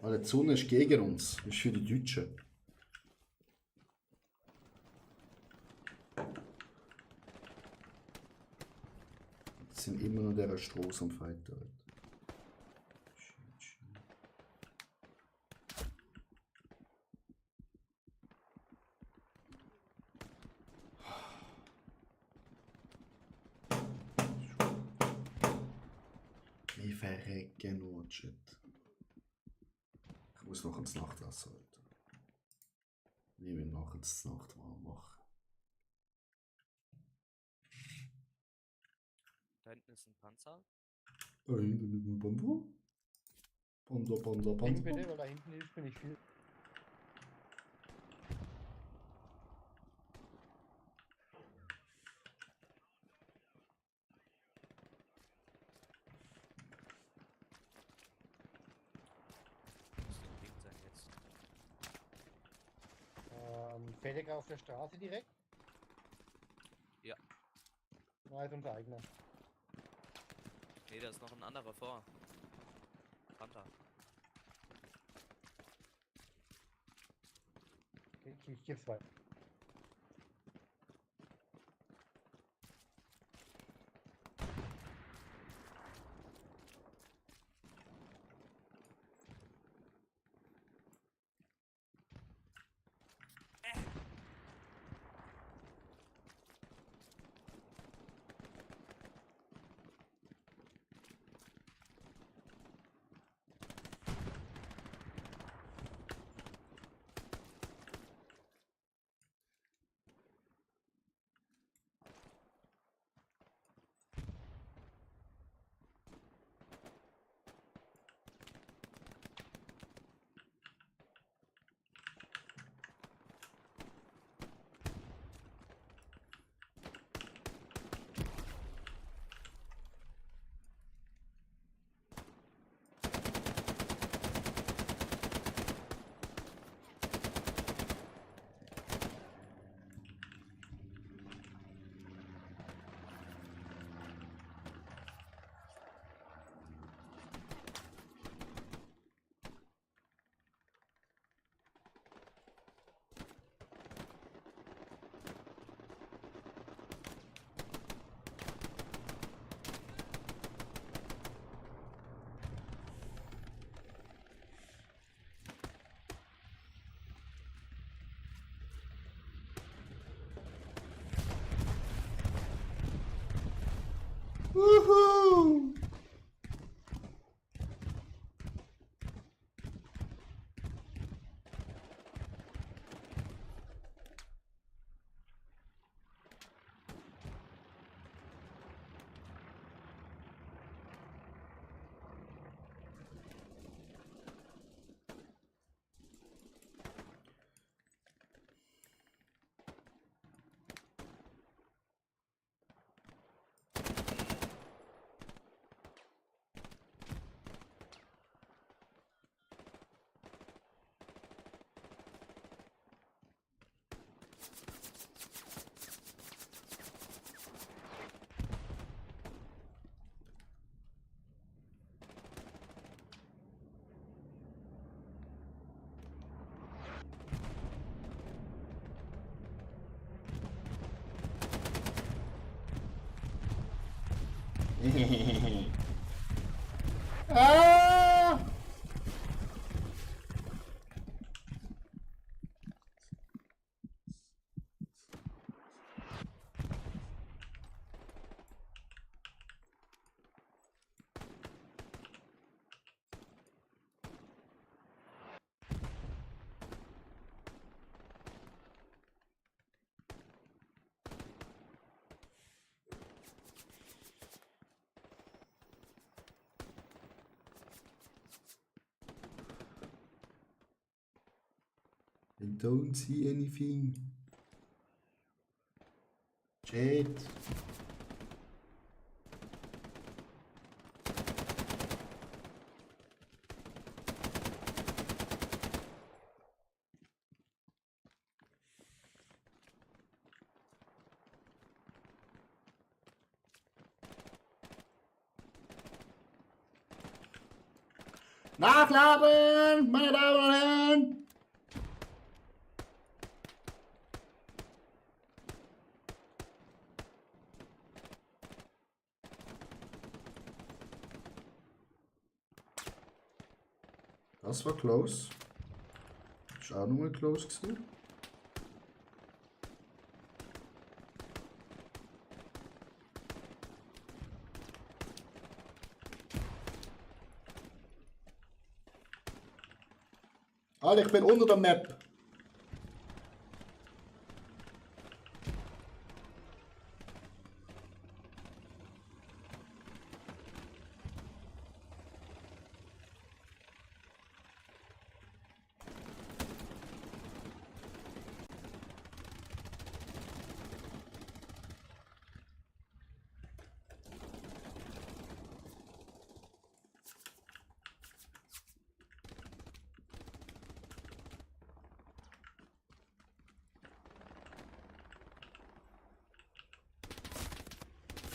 Alter, die Sonne ist gegen uns, das ist für die Deutschen. Die sind immer noch der Straße am Fighten, Alter. Wir verrecken nur Shit. Ich muss noch ins Nachtwasser, Alter. Ich will noch ins Nacht warm machen. Da hinten ist ein Panzer. Da hinten ist ein Panzer. Panzer, Ding Panzer. bitte, weil da hinten hilft mir nicht viel. Muss doch Ding sein jetzt. Felix auf der Straße direkt? Ja. Na, ist unser eigener. Nee, da ist noch ein anderer vor. Panther. Okay, ich geb's weiter. Woohoo! Ah! And don't see anything. Chat. Nachladen, meine Damen und Herren! Das war close. Ist auch nochmal close gewesen. Alter, ich bin unter der Map.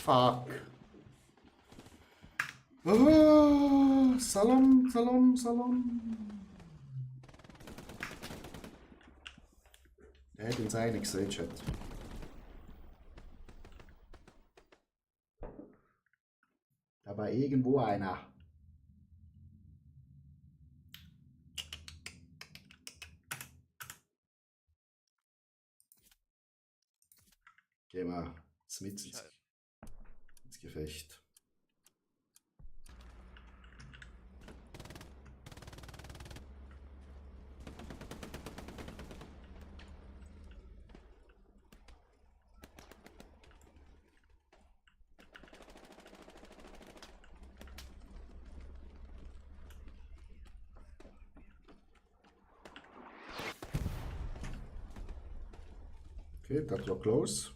Fuck. Oh, Salam, Salam, Salam. Er hat uns einen gesehen, Chat. Da war irgendwo einer. Gehen wir mit ins Gefecht. Okay, that was close.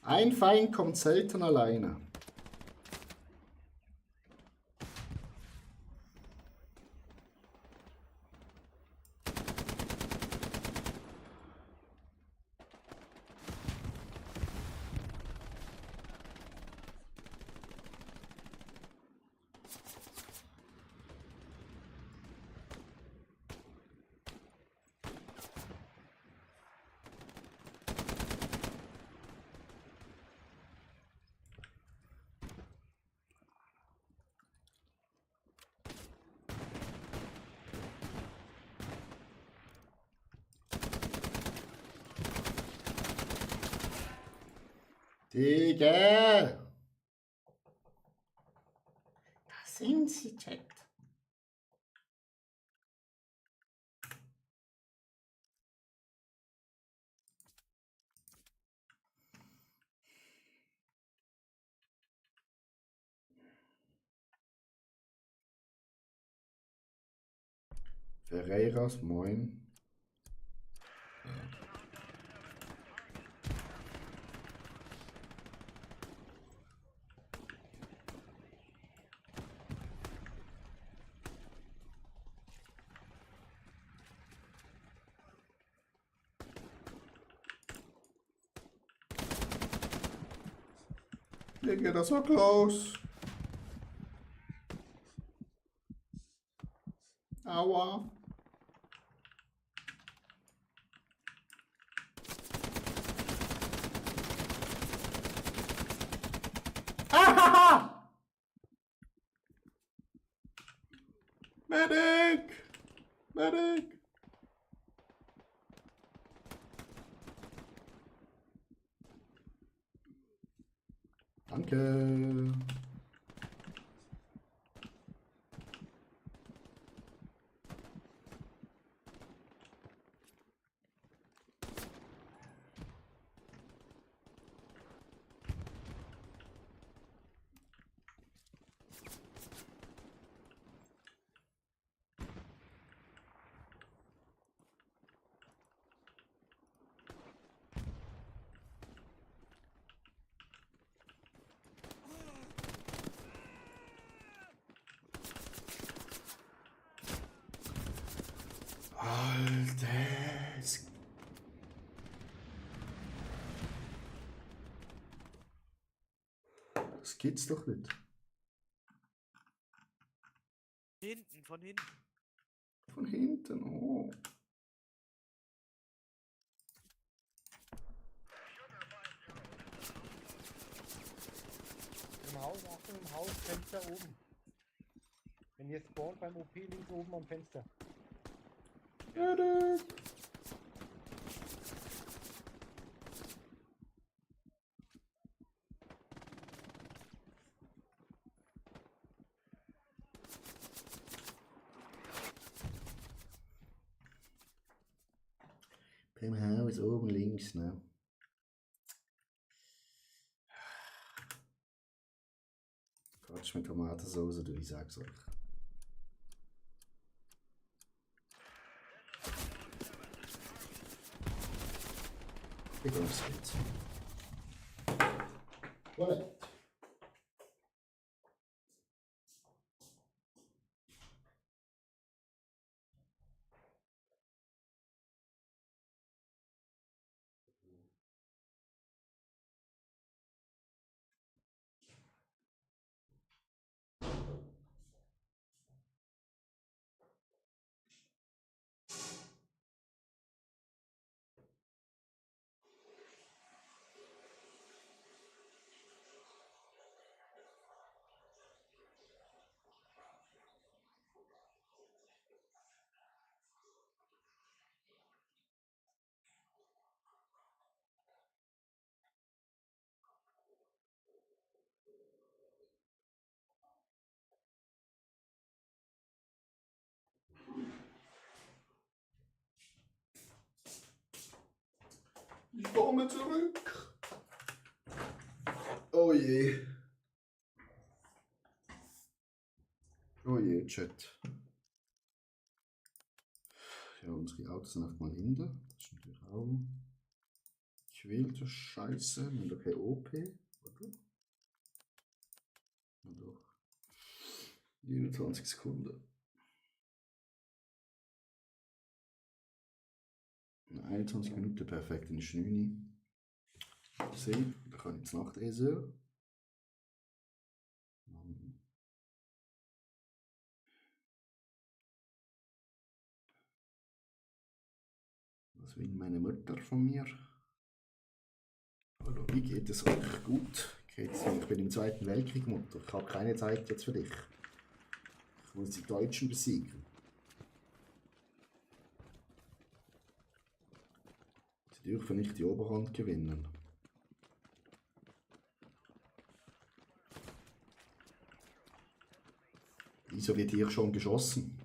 Ein Feind kommt selten alleine. Digga! Da sind sie, Chat. Ferreiras, moin. Digga, das war close. Aua. Ahaha! Medic! Medic! Danke. Alter. Das gibt's doch nicht. Hinten, von hinten. Von hinten, oh. Im Haus, Achtung, im Haus, Fenster oben. Wenn ihr spawnt beim OP links oben am Fenster. Medic! Beim Haus oben links, ne? Quatsch mit Tomatensauce, du, ich sag's euch. Ich gehe aufs Bett. Toilette. Ich komme zurück. Oh je. Oh je, Chat. Ja, unsere Autos sind auf mal hinten. Das ist natürlich auch gewählte Scheiße. Wir haben doch keine OP, oder? Ja, doch. 29 Sekunden. 21 Minuten perfekt in Schnüni. Sehen, da kann ich jetzt Nacht so. Was will meine Mutter von mir? Hallo, wie geht es euch? Gut. Geht's mir? Ich bin im Zweiten Weltkrieg, Mutter. Ich habe keine Zeit jetzt für dich. Ich muss die Deutschen besiegen. Sie dürfen nicht die Oberhand gewinnen. Wieso wird hier schon geschossen?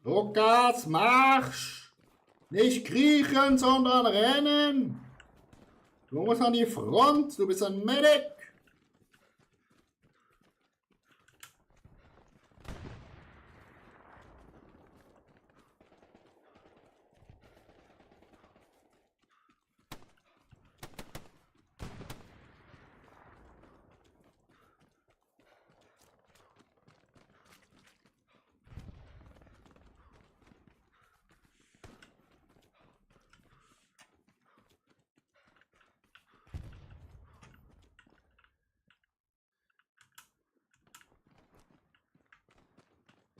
Lukas, Marsch! Nicht kriechen, sondern rennen! Du musst an die Front, du bist ein Medic!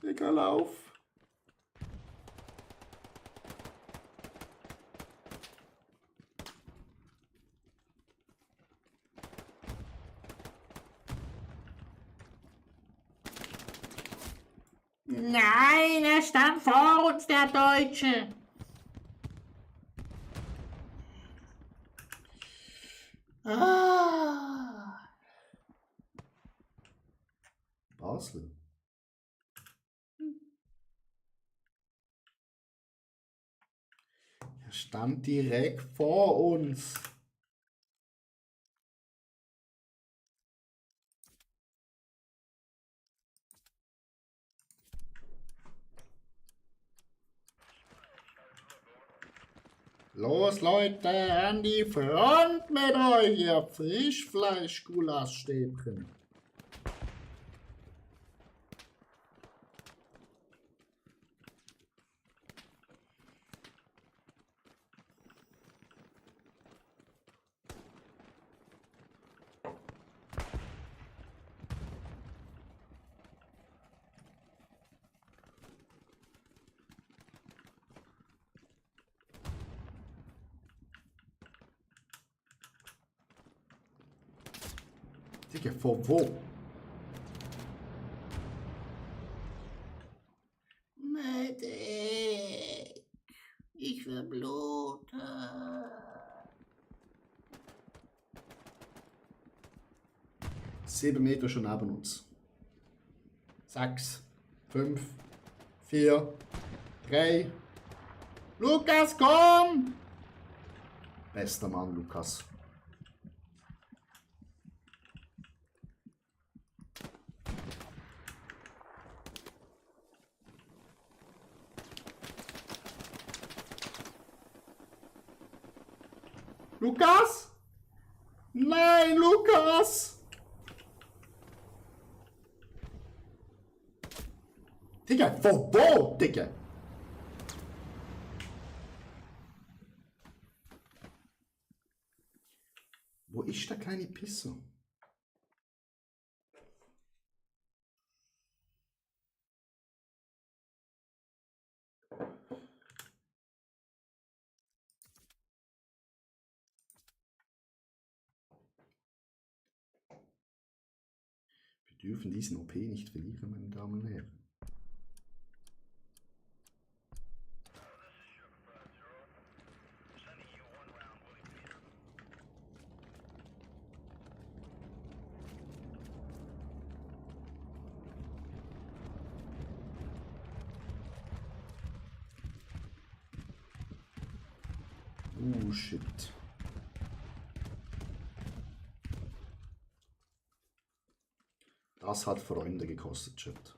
Digga, lauf! Nein, er stand vor uns, der Deutsche. Basel. Er stand direkt vor uns. Los Leute, an die Front mit euch, ihr Frischfleisch-Gulaschstäbchen. Digga, von wo? Medic, ich verblute. 7 Meter schon neben uns. 6, 5, 4, 3. Lukas, komm! Bester Mann, Lukas. Lukas? Nein, Lukas! Digga, von wo, Digga? Wo ist der kleine Pisser? Wir dürfen diesen OP nicht verlieren, meine Damen und Herren. Oh shit. Das hat Freunde gekostet, Chat.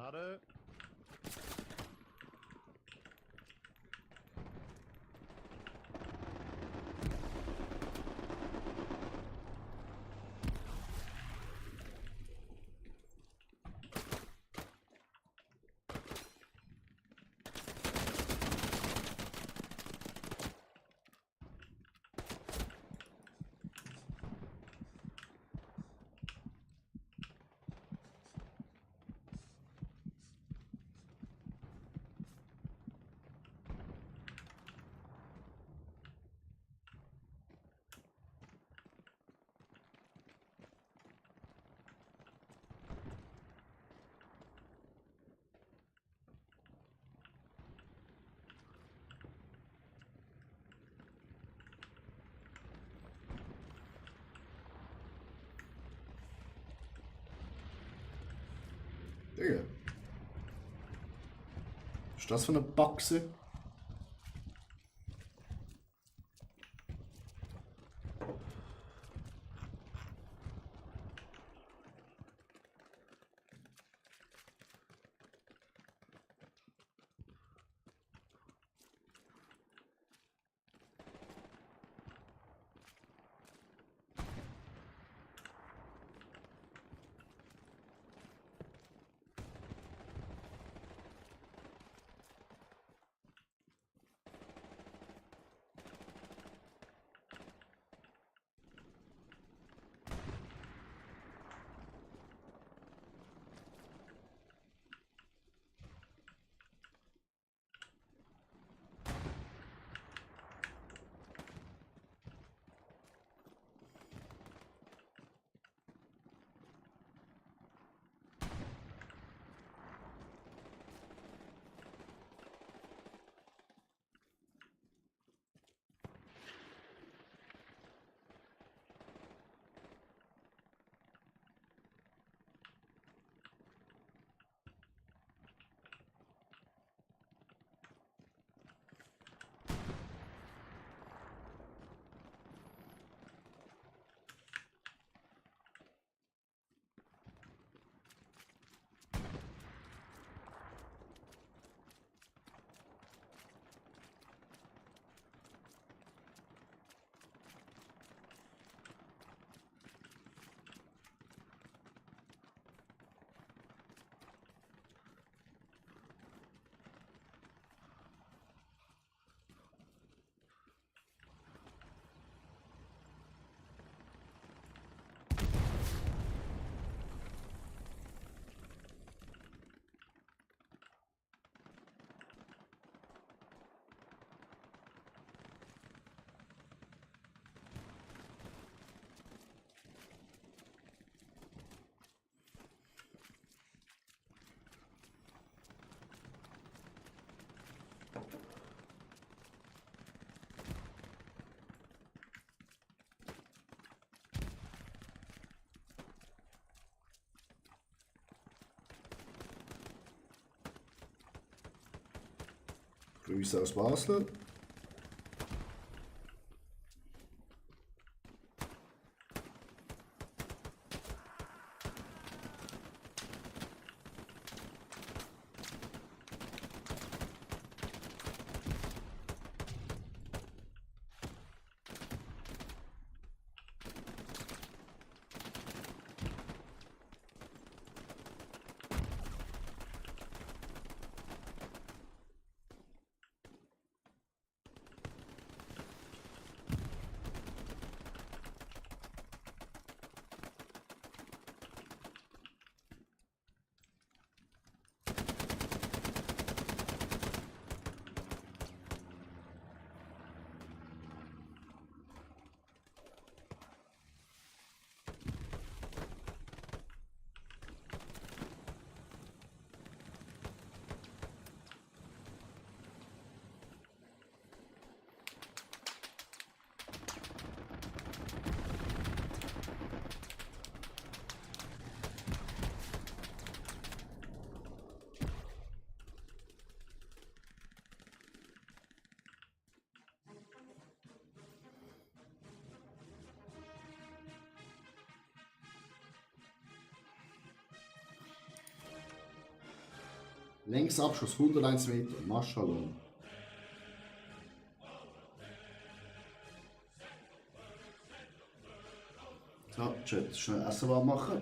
Granate. Digga. Was ist das für eine Boxe? Grüße aus Basel. Längsabschuss 101 Meter. Maschallah. So, Chat, schnell Essen warm machen.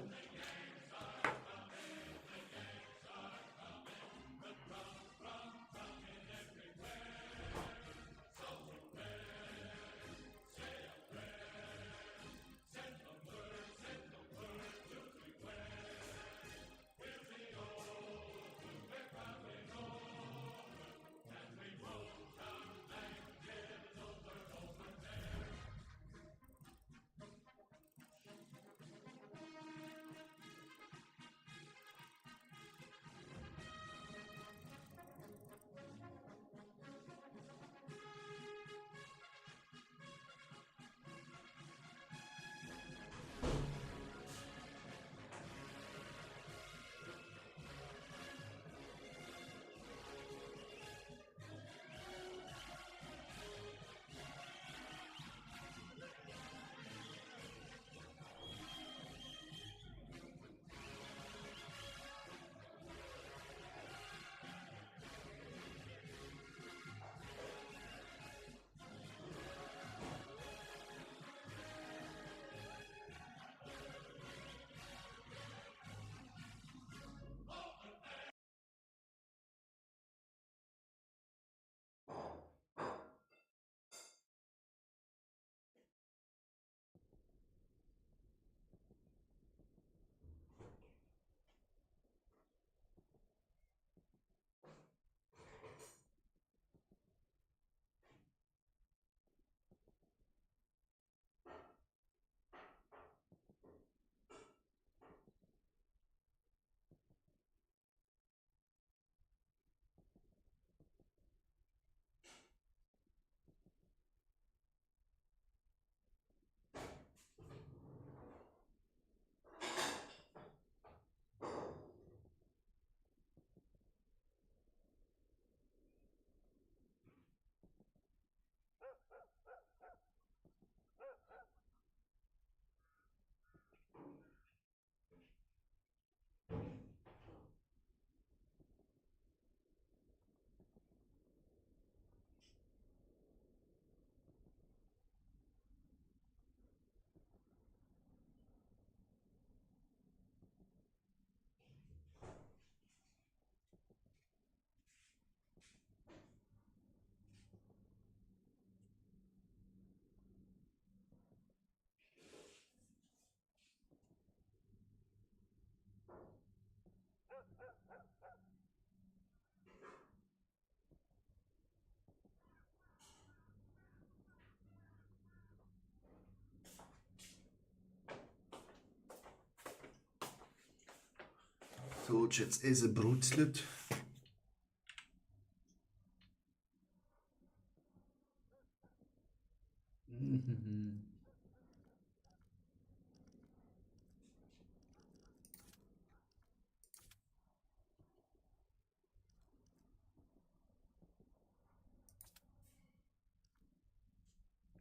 So, jetzt ist er brutzelt.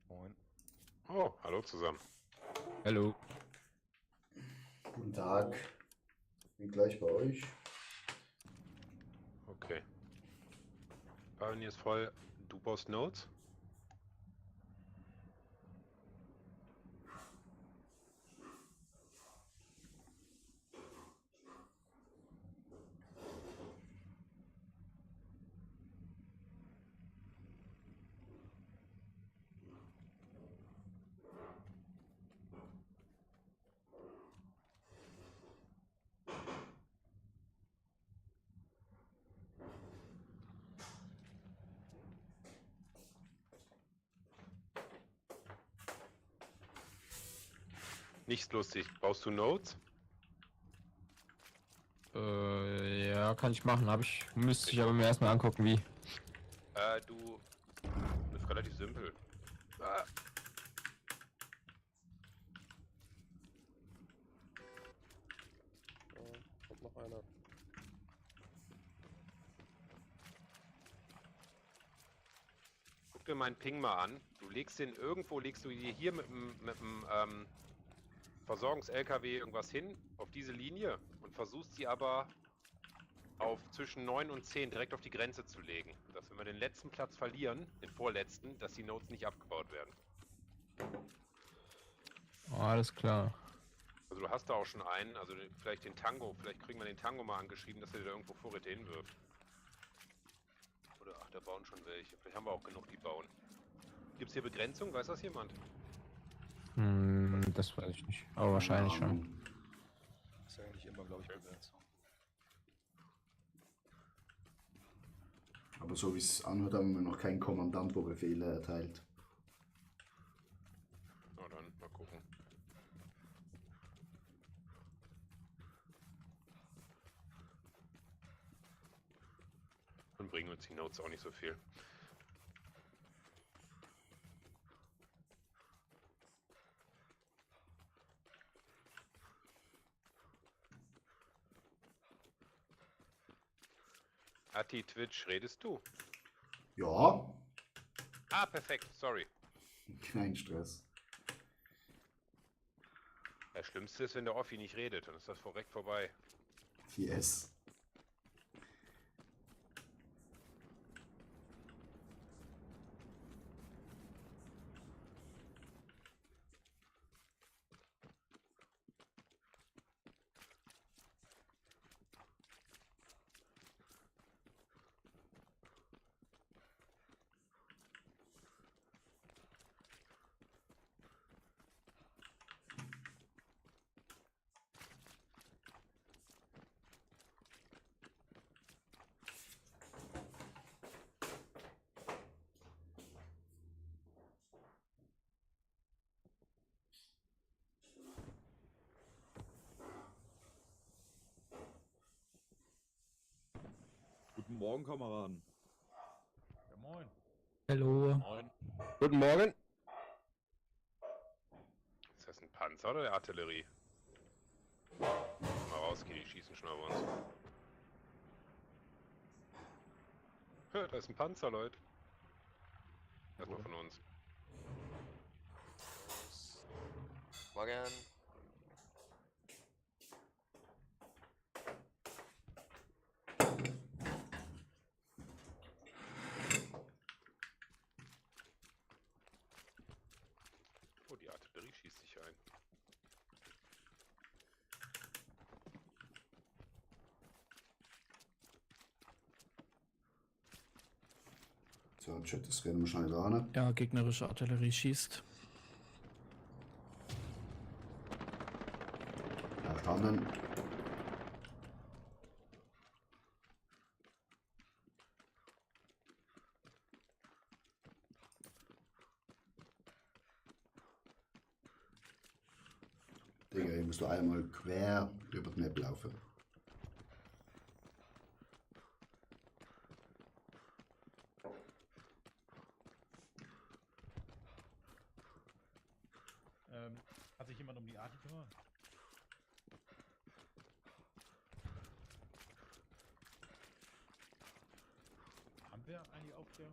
Moin. Oh, hallo zusammen. Hallo. Guten Tag. Bin gleich bei euch. Okay. Pioneer ist voll. Du baust Nodes? Nichts lustig. Baust du Nodes? Ja, kann ich machen. Müsste ich aber mir erstmal angucken, wie. Du. Das ist relativ simpel. Kommt noch einer. Guck dir meinen Ping mal an. Du legst den irgendwo, legst du hier mit dem Versorgungs-LKW irgendwas hin, auf diese Linie und versuchst sie aber auf zwischen 9 und 10 direkt auf die Grenze zu legen. Dass wenn wir den letzten Platz verlieren, den vorletzten, dass die Nodes nicht abgebaut werden. Oh, alles klar. Also du hast da auch schon einen, also vielleicht den Tango, vielleicht kriegen wir den Tango mal angeschrieben, dass er da irgendwo Vorräte hinwirft. Oder ach, da bauen schon welche. Vielleicht haben wir auch genug, die bauen. Gibt es hier Begrenzung? Weiß das jemand? Das weiß ich nicht. Aber wahrscheinlich schon. Das ist eigentlich immer, glaube ich, Begrenzung. Aber so wie es anhört, haben wir noch keinen Kommandant, wo Befehle erteilt. Na dann, mal gucken. Dann bringen uns die Notes auch nicht so viel. Atti, Twitch, redest du? Ja, Ah, perfekt, sorry. kein Stress. Das Schlimmste ist, wenn der Offi nicht redet, dann ist das direkt vorbei. Yes. Guten Morgen, Kameraden. Ja, moin. Hallo. Moin. Guten Morgen. Ist das ein Panzer oder Artillerie? Mal rausgehen, die schießen schon auf uns. Ja, da ist ein Panzer, Leute. Erstmal von uns. Morgen. Oh, die Artillerie schießt sich ein. So, Chat, das rennen wir schnell ran. Ja, gegnerische Artillerie schießt. Verstanden. Digga, hier musst du einmal quer über die Map laufen. Hat sich jemand um die Arti gekümmert? Haben wir eigentlich Aufklärung?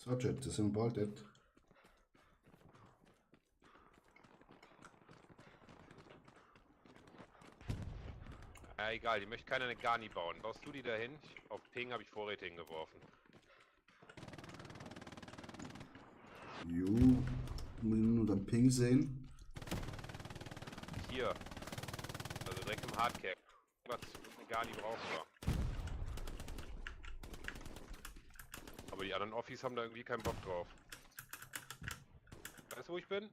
So, Chat, das sind wir bald dort. Ja, egal, die möchte keiner eine Garni bauen. Baust du die dahin? Auf Ping habe ich Vorräte hingeworfen. Jo, muss ich nur den Ping sehen. Hier. Also direkt im Hardcap. Was eine Garni brauchen wir. Aber die anderen Offis haben da irgendwie keinen Bock drauf. Weißt du, wo ich bin?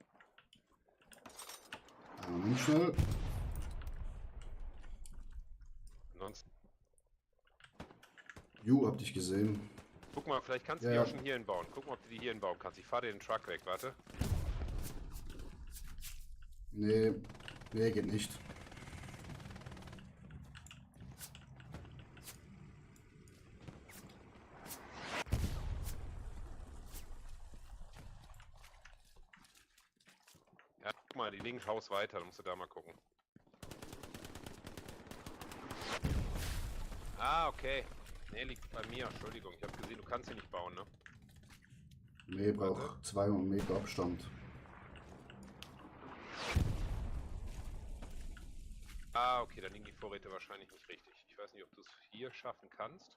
Moment schnell. Ansonsten. Ju, hab dich gesehen. Guck mal, vielleicht kannst du Ja, die ja. auch schon hier hinbauen. Guck mal, ob du die hier hinbauen kannst. Ich fahr dir den Truck weg, warte. Nee, nee, geht nicht. Ja, guck mal, die liegen Haus weiter, dann musst du da mal gucken. Ah, okay. Nee, liegt bei mir, Entschuldigung. Ich habe gesehen, du kannst hier nicht bauen, ne? Nee, braucht 200 Meter Abstand. Ah, okay, dann liegen die Vorräte wahrscheinlich nicht richtig. Ich weiß nicht, ob du es hier schaffen kannst.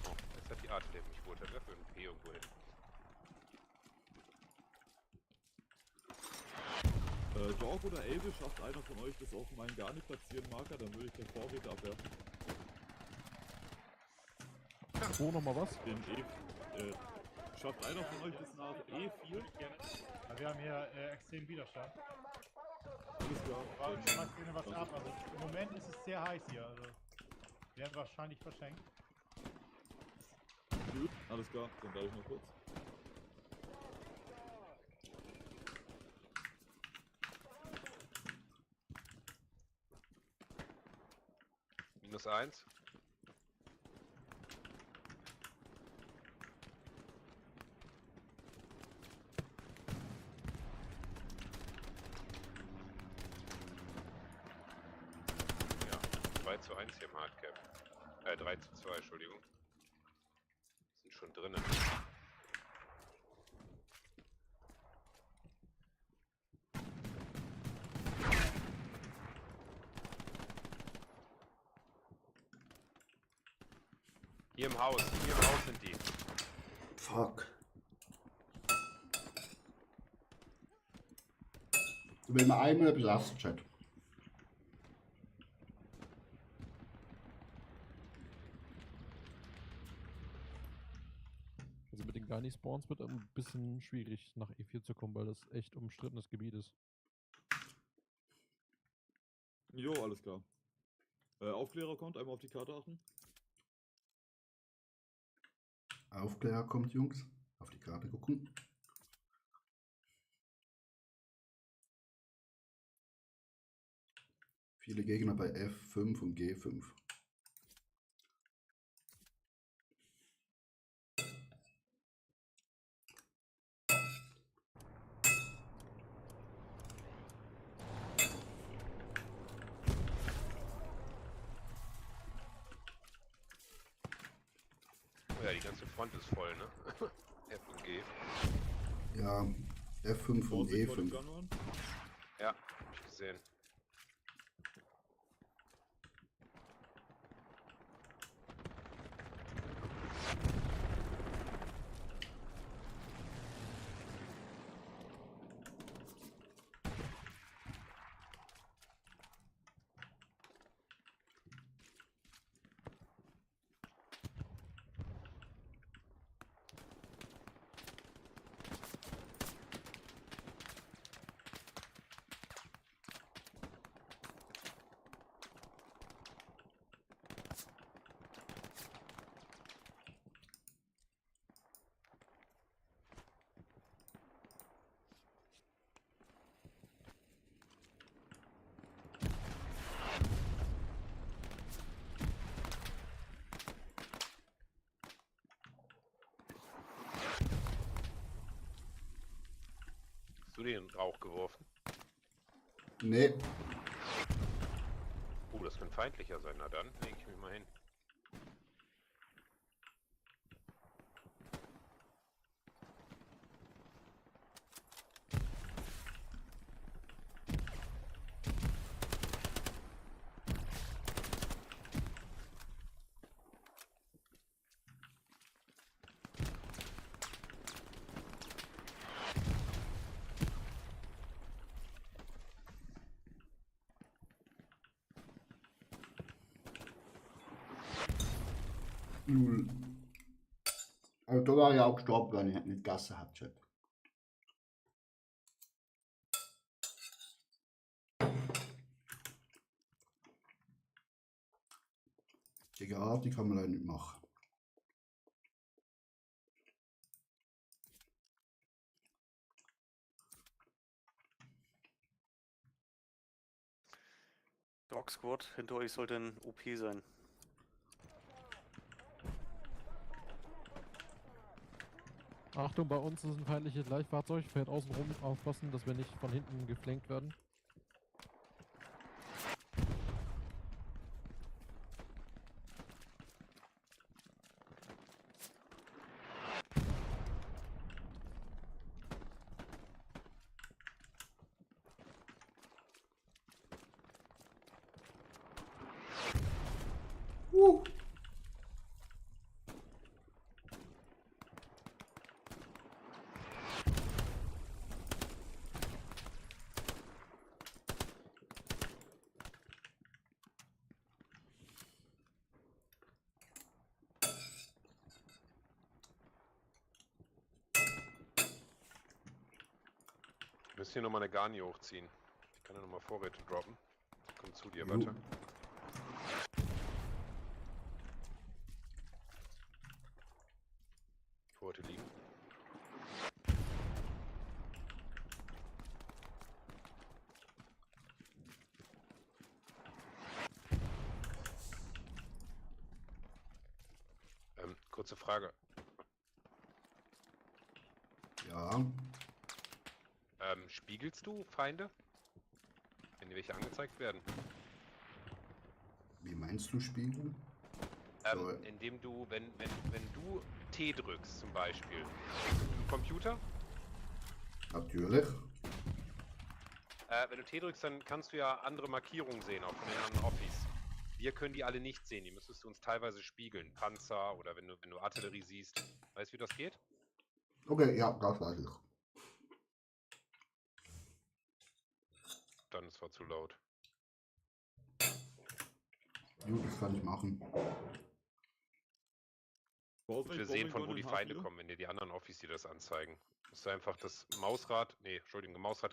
Oh, jetzt hat die Artillerie mich wohl für ein P irgendwo hin. Dog oder Elbe, schafft einer von euch das auf meinen gar nicht platzieren Marker, dann würde ich den Vorräte abwerfen. Wo nochmal was? Den schafft einer von euch das nach E4? Wir haben hier extrem Widerstand. Alles klar. Schmeißt denen was ab. Also im Moment ist es sehr heiß hier. Also werden wahrscheinlich verschenkt. Gut, alles klar, dann darf ich noch kurz. -1. Ja, 3:1 hier im Hardcap. 3:2, Entschuldigung. Sind schon drinnen. Hier im Haus sind die. Fuck. Du willst mal einmal etwas Chat. Also mit den Garni-Spawns wird ein bisschen schwierig nach E4 zu kommen, weil das echt umstrittenes Gebiet ist. Jo, alles klar. Aufklärer kommt, einmal auf die Karte achten. Aufklärer kommt, Jungs. Auf die Karte gucken. Viele Gegner bei F5 und G5. Oh ja, die ganze Front ist voll, ne? F und G. Ja, F5 und E5. Ja, hab ich gesehen. Hast du den Rauch geworfen? Nee. Das könnte feindlicher sein. Na dann, lege ich mich mal hin. Also da war ich auch gestorben, weil ich nicht Gasse hat, Chat. Gegen Arti kann man leider nicht machen. Dog Squad, hinter euch sollte ein OP sein. Achtung, bei uns ist ein feindliches Leichtfahrzeug, fährt außen rum, aufpassen, dass wir nicht von hinten geflankt werden. Wir müssen hier nochmal eine Garni hochziehen. Ich kann ja nochmal Vorräte droppen. Komm zu dir, Jo. warte. Vorräte liegen. Kurze Frage. Ja. Spiegelst du Feinde? Wenn dir welche angezeigt werden? Wie meinst du spiegeln? So, Indem du, wenn du T drückst zum Beispiel, im Computer, natürlich. wenn du T drückst, dann kannst du ja andere Markierungen sehen, auch von den anderen Offis. Wir können die alle nicht sehen, die müsstest du uns teilweise spiegeln. Panzer oder wenn du Artillerie siehst. Weißt du, wie das geht? Okay, ja, das weiß ich. Dann ist es zu laut. Gut, das kann ich machen. Und wir sehen, von wo die Feinde kommen, wenn dir die anderen Offis dir das anzeigen. Musst du einfach das Mausrad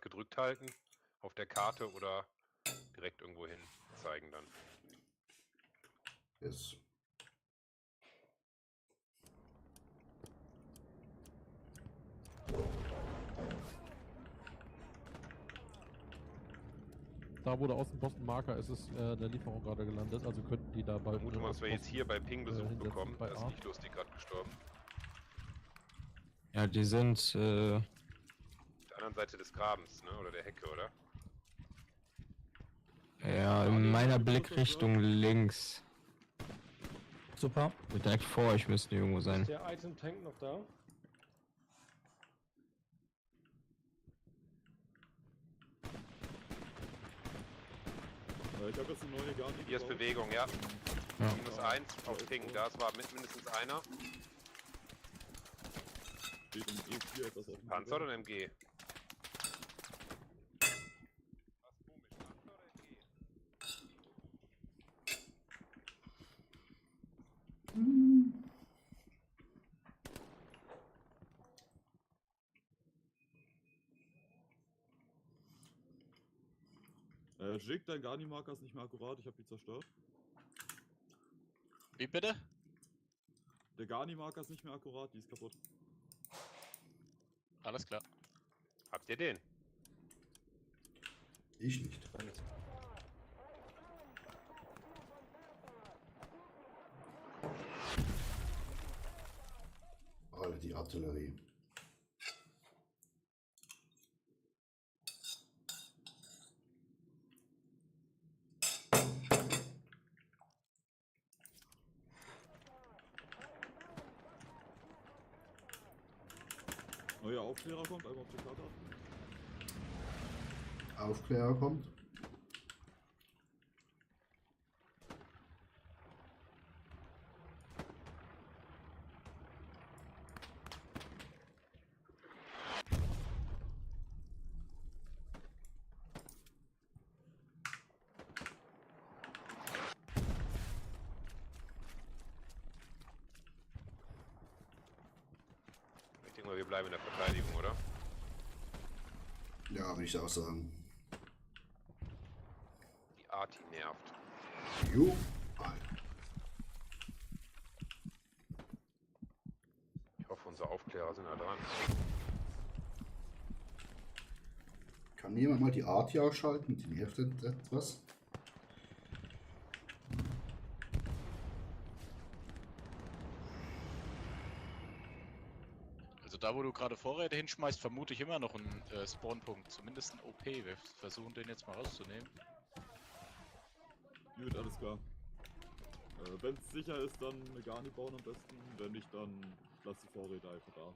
gedrückt halten auf der Karte oder direkt irgendwo hin zeigen dann. Yes. Da, wo der Außenpostenmarker ist, ist eine Lieferung gerade gelandet, also könnten die da bald... Ich vermute mal, dass wir jetzt hier bei Ping Besuch bekommen. bei Da ist A. nicht lustig gerade gestorben. Ja, die sind, Auf der anderen Seite des Grabens, ne? Oder der Hecke, oder? ja, in meiner Blickrichtung links. Super. Direkt vor euch müssten die irgendwo sein. Ist der Item Tank noch da? Ich habe jetzt eine neue Garni. Hier ist Bewegung, ja. Ja. -1 auf Ping, da war mindestens einer. Steht im E4 etwas auf dem Panzer oder ein MG? Jig, dein Garni-Marker ist nicht mehr akkurat, ich habe die zerstört. Wie bitte? Der Garni-Marker ist nicht mehr akkurat, die ist kaputt. Alles klar. Habt ihr den? Ich nicht. Alle die Artillerie. Neuer Aufklärer kommt, einmal auf die Karte achten. Aufklärer kommt. Ich denke mal, wir bleiben in der Verteidigung, oder? Ja, würde ich auch sagen. Die Arti nervt. Jo. Kann jemand mal die Arti ausschalten? Die nervt etwas. Also da, wo du gerade Vorräte hinschmeißt, vermute ich immer noch einen Spawnpunkt. Zumindest ein OP. Wir versuchen den jetzt mal rauszunehmen. Gut, alles klar. Wenn es sicher ist, dann eine Garni bauen am besten. Wenn nicht, dann lass die Vorräte einfach da.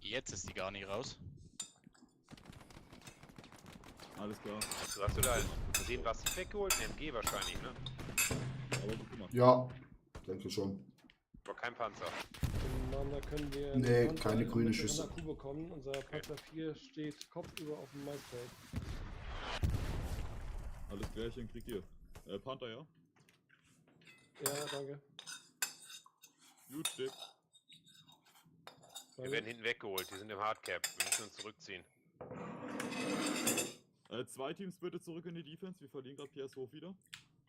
Jetzt ist die gar nicht raus. Alles klar. Hast du da gesehen, was ich weggeholt? Ein MG wahrscheinlich, ne? Aber gut gemacht. Ja, denke schon. Aber kein Panzer. Da können wir Nee, Panzer keine grüne mit Schüsse. 100 Kuh bekommen. Unser Panzer 4 steht kopfüber auf dem Maisfeld. Alles Klärchen, kriegt ihr. Panther, ja? Ja, danke. Gut, steht. Wir werden hinten weggeholt, die sind im Hardcap. Wir müssen uns zurückziehen. 2 Teams bitte zurück in die Defense. Wir verlieren gerade PS Hof wieder.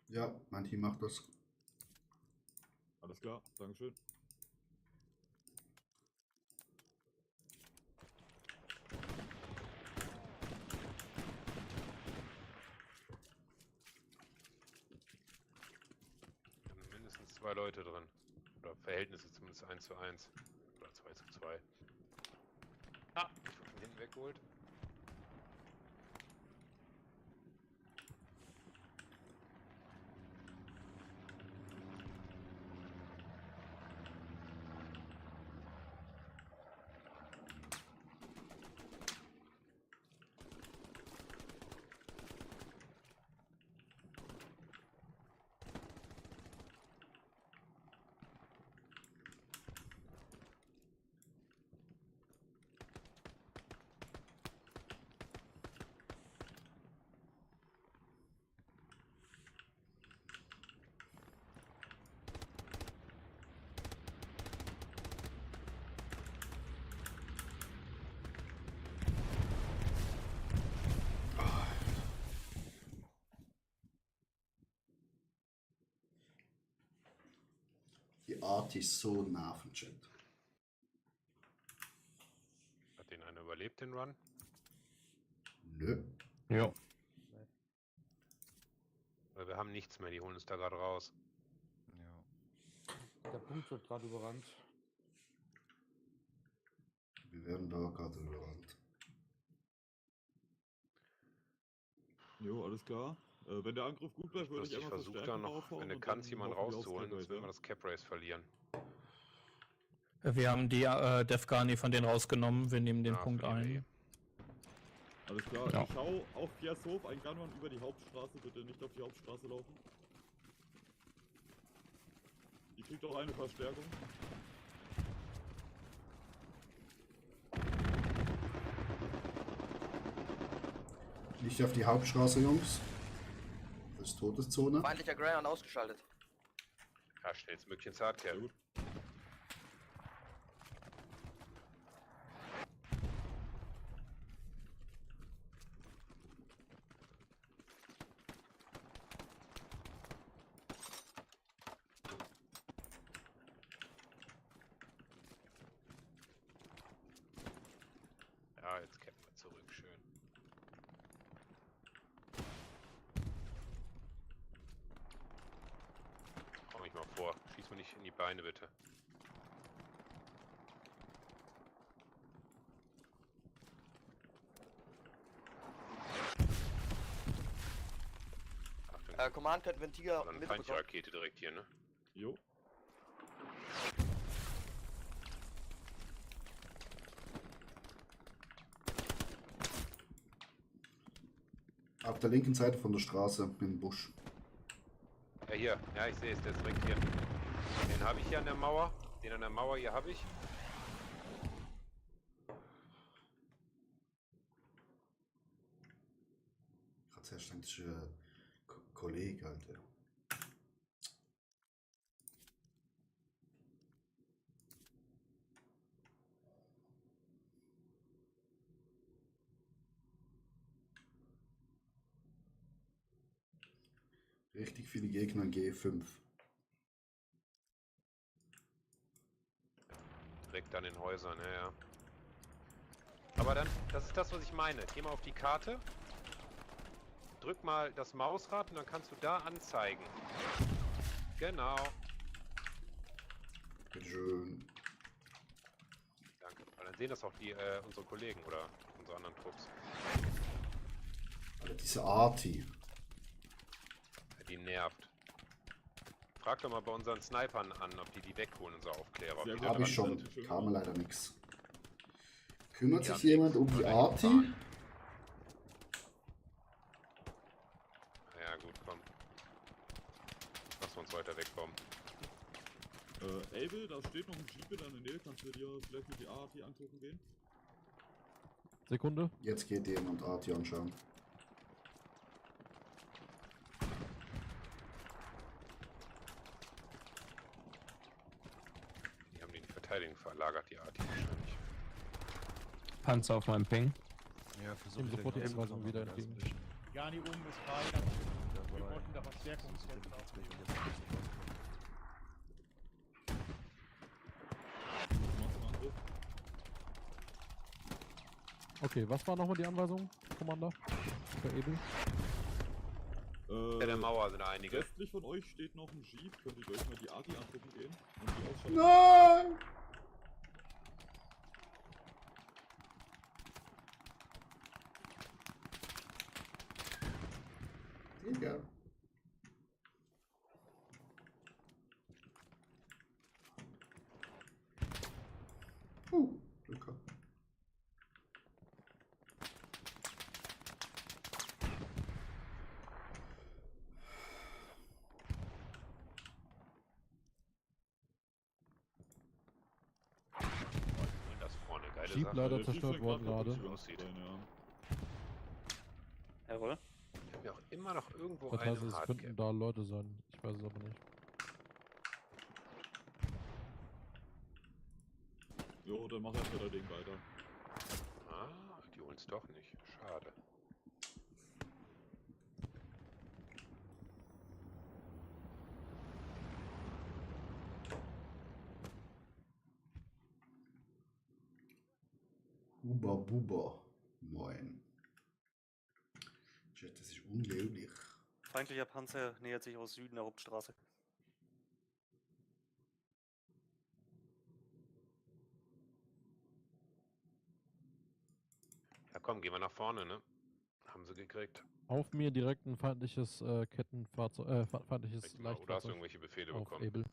Ja, mein Team macht das. Alles klar, Dankeschön. Da sind mindestens 2 Leute drin. Oder Verhältnisse zumindest 1:1. Oder 2:2. Ah, ich wurde von hinten weggeholt. Die Art ist so nervenchat. Hat den einer überlebt, den Run? Nö. Ja. Weil wir haben nichts mehr, die holen uns da gerade raus. Der Punkt wird gerade überrannt. Wir werden da gerade überrannt. Jo, alles klar. Wenn der Angriff gut bleibt, würde ich einfach versuche da Verstärkung noch, draufhauen wenn du und kannst, dann jemanden hoffen wir aufs rauszuholen, Cap sonst Race, werden wir ja? das Cap Race verlieren. Wir haben die Defgani von denen rausgenommen. Wir nehmen den Ja, Punkt verlieren wir ein. Alles klar, Ja. ich schau auf Piershof, ein Gunrun über die Hauptstraße, bitte nicht auf die Hauptstraße laufen. Die kriegt auch eine Verstärkung. Nicht auf die Hauptstraße, Jungs. Das ist Todeszone. Feindlicher Greyhound ausgeschaltet. Ja, schnellstmöglich ins Hardcap. Gut. Ja, jetzt cappen wir zurück, schön. Komm ich mal vor, schieß mir nicht in die Beine, bitte. Achtung, Command könnten wir einen Tiger eine feindliche mitbekommen. Rakete direkt hier, ne? Jo. Auf der linken Seite von der Straße im Busch. Ja, hier. Ja, ich sehe es, der ist direkt hier. Den habe ich hier an der Mauer. Den an der Mauer hier habe ich. Gerade selbstständiger Kollege, Alter. Richtig viele Gegner in G5. Direkt an den Häusern, ja. Aber dann, das ist das, was ich meine. Geh mal auf die Karte. Drück mal das Mausrad und dann kannst du da anzeigen. Genau. Bitteschön. Danke. Und dann sehen das auch die, unsere Kollegen oder unsere anderen Trupps. Alter, diese Arti. Die nervt. Frag doch mal bei unseren Snipern an, ob die wegholen, unsere Aufklärer. Sehr Ob die gut. da Habe ich dran schon. sind. Kam leider nichts. Kümmert Die sich haben jemand nichts. um die Oder Arti? hinfahren. Ja gut, komm. Lass uns weiter wegbauen. Abel, da steht noch ein Jeep in deiner Nähe. Kannst du dir vielleicht mit die ART angucken gehen? Sekunde. Jetzt geht jemand Arti anschauen. Die haben die in die Verteidigung verlagert, die AT wahrscheinlich. Panzer auf meinem Ping. Ja, Nimm sofort die Anweisung wieder entgegen. Gani oben ist frei, ganz gut. Wir wollten da Verstärkungskräfte aufnehmen. Okay, was war nochmal die Anweisung, Commander? Für Ebel? Bei der Mauer sind einige. Westlich von euch steht noch ein Jeep. Könnt ihr euch mal die ART angucken gehen? Und die Ausstattung. Nein! Digga. Glück gehabt. Und das vorne, geile Jeep Sache. leider Der zerstört Jeep worden fängt gerade. grad Aussieht. sein, ja. Jawohl. Ich hab ja auch immer noch irgendwo Das heißt, einen es Hardcap. könnten da Leute sein. Ich weiß es aber nicht. Jo, dann mach erst mal Ding weiter. Ah, die holen's doch nicht. Schade. Huba Buba. Moin. Shit, das ist unglaublich. Feindlicher Panzer nähert sich aus Süden der Hauptstraße. Ja komm, gehen wir nach vorne, ne? Haben sie gekriegt. Auf mir direkt ein feindliches Kettenfahrzeug, feindliches Oder hast du Leichtfahrzeug irgendwelche Befehle auf bekommen? Ebel.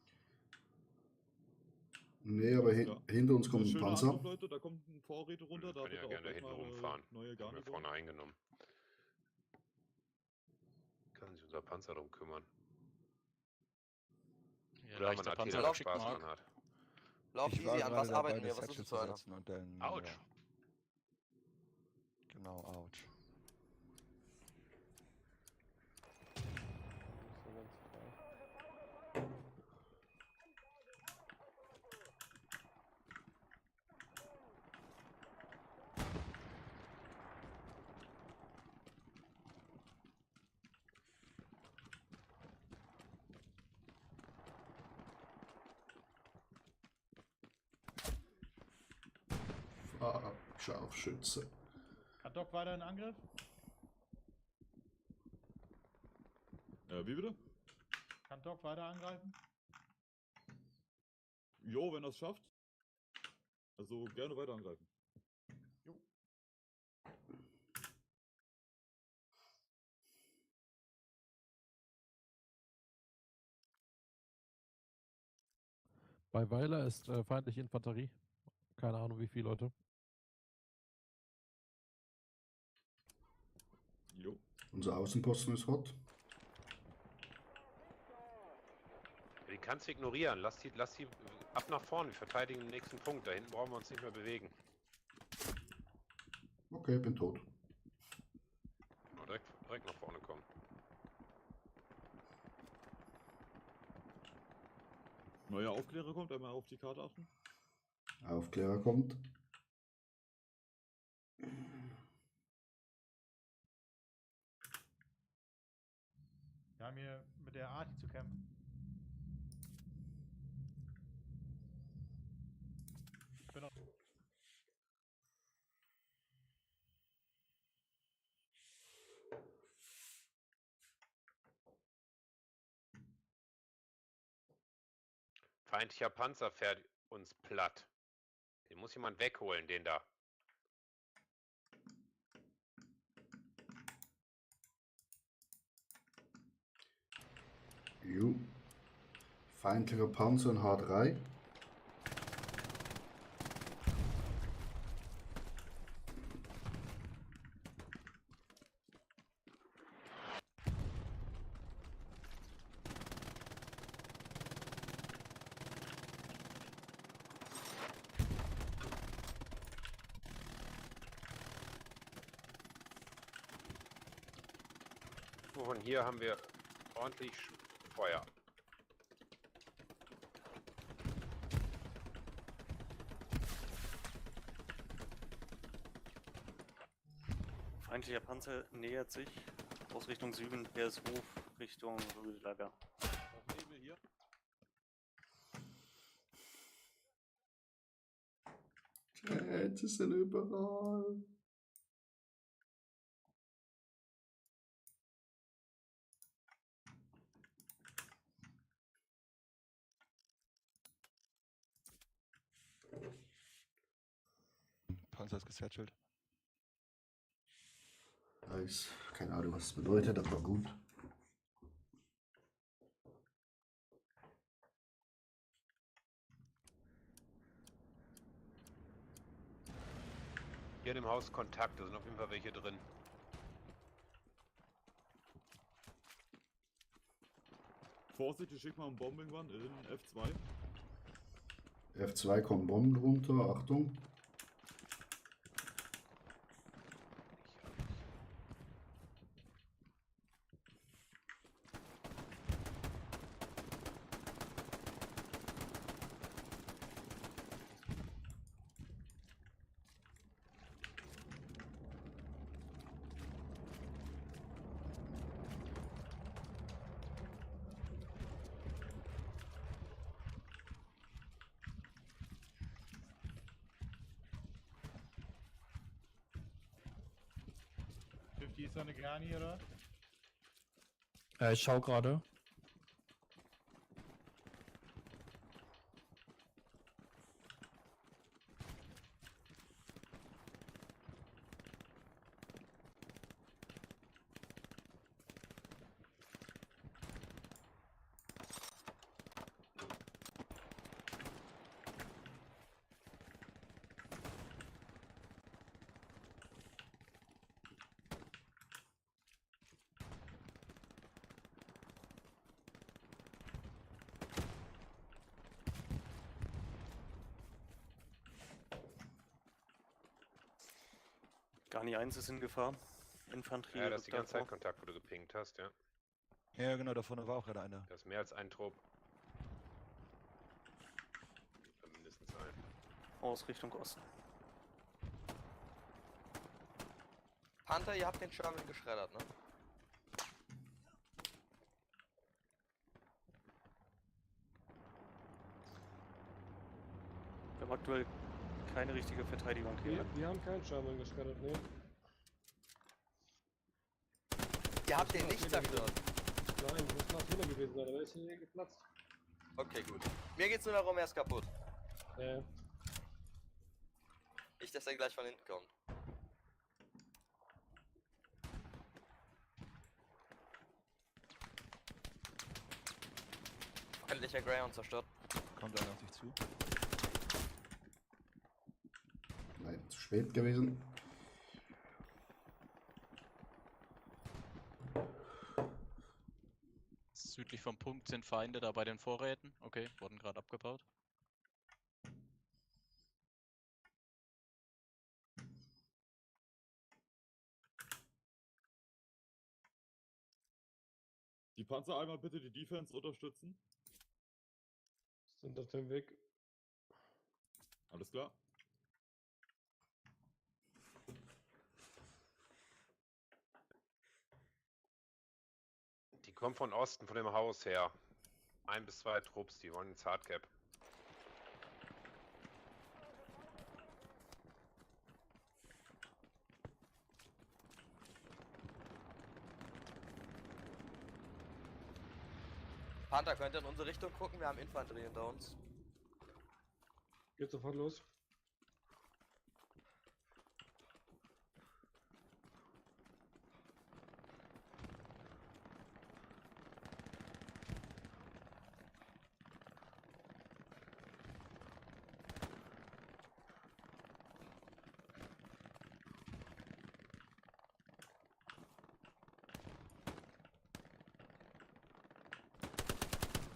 Nee, aber hinter uns kommt ein Schöner Panzer. Angriff, Leute, da kommt ein Vorräte runter. Da Können ja bitte auch gerne gleich hinten mal rumfahren. neue Haben wir Garni vorne eingenommen. Kann sich unser Panzer drum kümmern. Ja, Oder haben wir leichter einen Panzer AT, der geschickt, Spaß Mark. dran hat. Lauf Ich war easy an, was gerade dabei, arbeiten wir? das Was ist Satchel das zu für einer? setzen und dann... Autsch! Ja. Genau, ouch. Ah, Scharfschütze. Hat Doc weiter einen Angriff? Wie bitte? Kann Doc weiter angreifen? Jo, wenn das schafft. Also gerne weiter angreifen. Jo. Bei Weiler ist feindliche Infanterie. Keine Ahnung wie viele Leute. Jo. Unser Außenposten ist hot. Ja, die kannst du ignorieren. Lass die ab nach vorne. Wir verteidigen den nächsten Punkt. Da hinten brauchen wir uns nicht mehr bewegen. Okay, bin tot. Nur direkt nach vorne kommen. Neuer Aufklärer kommt, einmal auf die Karte achten. Aufklärer kommt. Ja, haben hier mit der Arti zu kämpfen. Ich bin auch Feindlicher Panzer fährt uns platt. Den muss jemand wegholen, den da. Jo. Feindlicher Panzer in H3. Von hier haben wir ordentlich Feuer. Feindlicher Panzer nähert sich aus Richtung Süden, der ist Ruf Richtung Rüdelager. Hier. Jets sind überall. Panzer ist gesettelt. Nice. Keine Ahnung, was das bedeutet, aber gut. Hier in dem Haus Kontakt, da sind auf jeden Fall welche drin. Vorsicht, ich schick mal einen Bombing-Run in F2. F2 kommen Bomben drunter, Achtung. Ist da eine Garni, oder? Ich schau gerade. Garni 1 ist in Gefahr. Infanterie. Ja, das ist die ganze Zeit davor. Kontakt, wo du gepinkt hast, ja. Ja, genau, da vorne war auch gerade einer. Da ist mehr als ein Trupp. Mindestens ein. Aus Richtung Osten. Panther, ihr habt den Sherman geschreddert, ne? Wir haben aktuell keine richtige Verteidigung hier. Wir haben keinen Sherman geschreddert, ne? Ihr habt den nicht zerstört. Nein, das muss nach drüber gewesen sein, aber ist hier geplatzt. Okay, gut. Mir geht's nur darum, er ist kaputt. Nicht, dass er gleich von hinten kommt. Feindlicher Greyhound zerstört. Kommt einer auf dich zu? Nein, zu spät gewesen. Südlich vom Punkt sind Feinde da bei den Vorräten. Okay, wurden gerade abgebaut. Die Panzer einmal bitte die Defense unterstützen. Sind auf dem Weg. Alles klar. kommen von Osten, von dem Haus her. 1 bis 2 Trupps, die wollen ins Hardcap. Panther, könnt ihr in unsere Richtung gucken? Wir haben Infanterie hinter uns. Geht sofort los.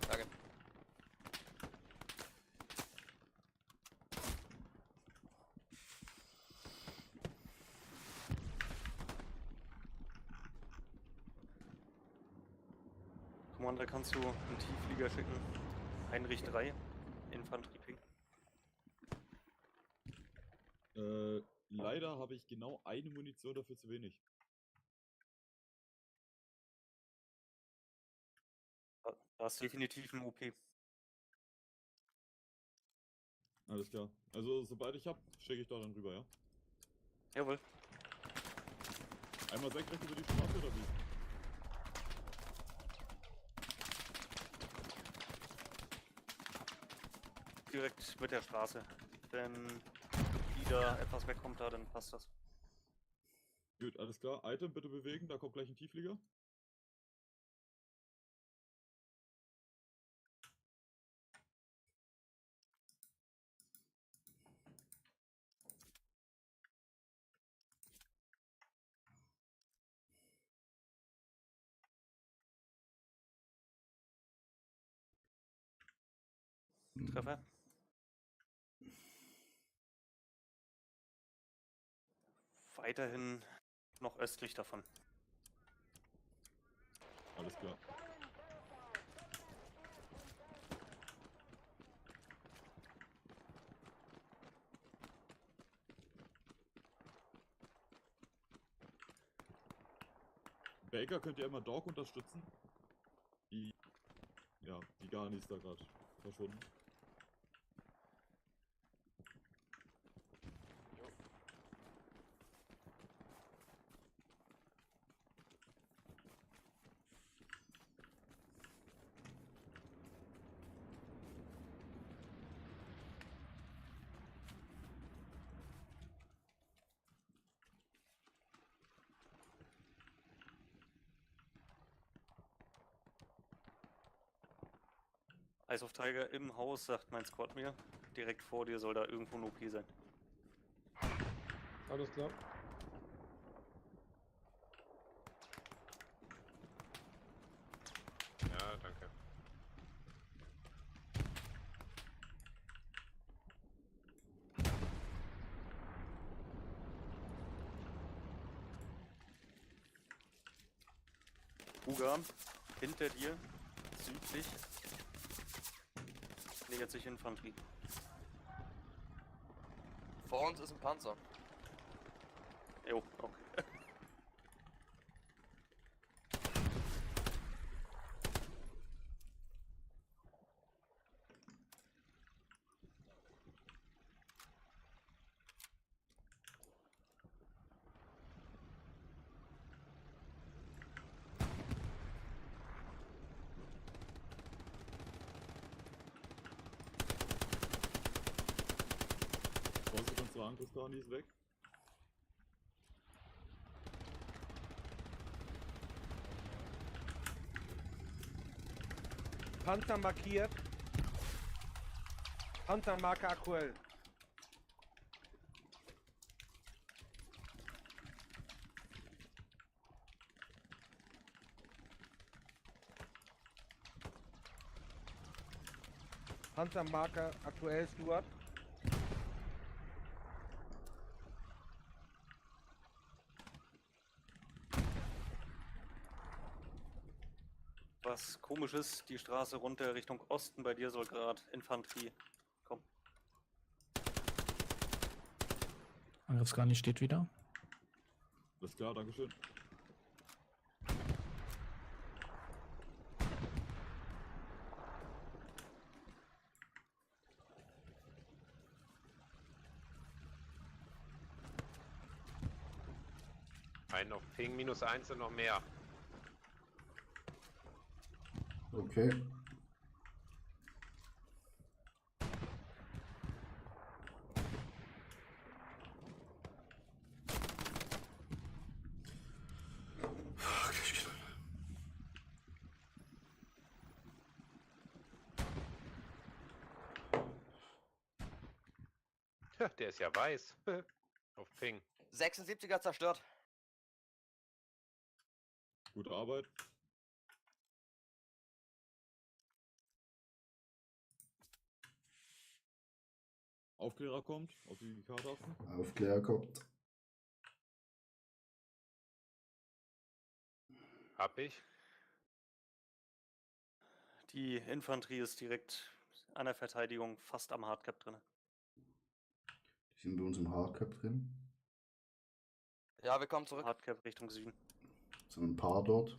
Danke. Commander, kannst du einen Tiefflieger schicken? Heinrich 3, Infanterie Ping. Leider habe ich genau eine Munition dafür zu wenig. Da ist definitiv ein OP. Alles klar. Also, sobald ich hab, schicke ich da dann rüber, ja? Jawohl. Einmal senkrecht über die Straße oder wie? Direkt mit der Straße. Wenn wieder etwas wegkommt da, dann passt das. Gut, alles klar. Item bitte bewegen, da kommt gleich ein Tiefflieger. Treffer. Weiterhin noch östlich davon. Alles klar. Baker, könnt ihr immer Dog unterstützen? Die Garni ist da gerade verschwunden. Eyes of Tiger im Haus, sagt mein Squad mir. Direkt vor dir soll da irgendwo ein OP sein. Alles klar. Ja, danke. Uga, hinter dir, südlich, nähert sich Infanterie. Vor uns ist ein Panzer. Jo, okay. Unsere Angriffsgarni ist weg. Panzer markiert. Panzermarke aktuell. Panzermarke aktuell, Stuart. Was komisch ist, die Straße runter Richtung Osten, bei dir soll gerade Infanterie kommen. Angriffsgarni steht wieder. Alles klar, dankeschön. Einen auf Ping, -1 und noch mehr. Okay. Ja, der ist ja weiß. Auf Ping. 76er zerstört. Gute Arbeit. Aufklärer kommt, auf die Karte achten. Aufklärer kommt. Hab ich. Die Infanterie ist direkt an der Verteidigung fast am Hardcap drin. Die sind bei uns im Hardcap drin. Ja, wir kommen zurück. Hardcap Richtung Süden. Sind ein paar dort.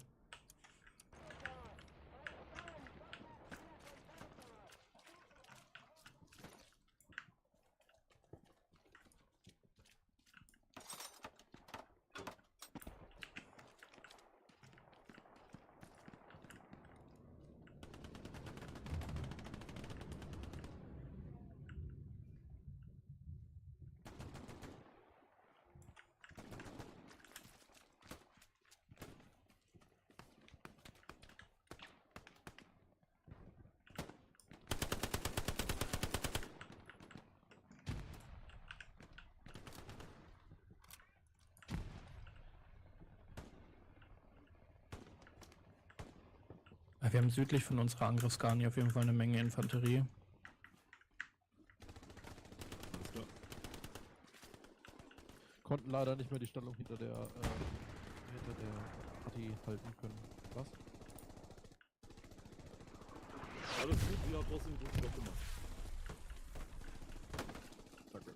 Wir haben südlich von unserer Angriffsgarni auf jeden Fall eine Menge Infanterie. Alles klar. Konnten leider nicht mehr die Stellung hinter der Party halten können. Was? Alles gut, ihr habt trotzdem einen guten Job gemacht. Danke.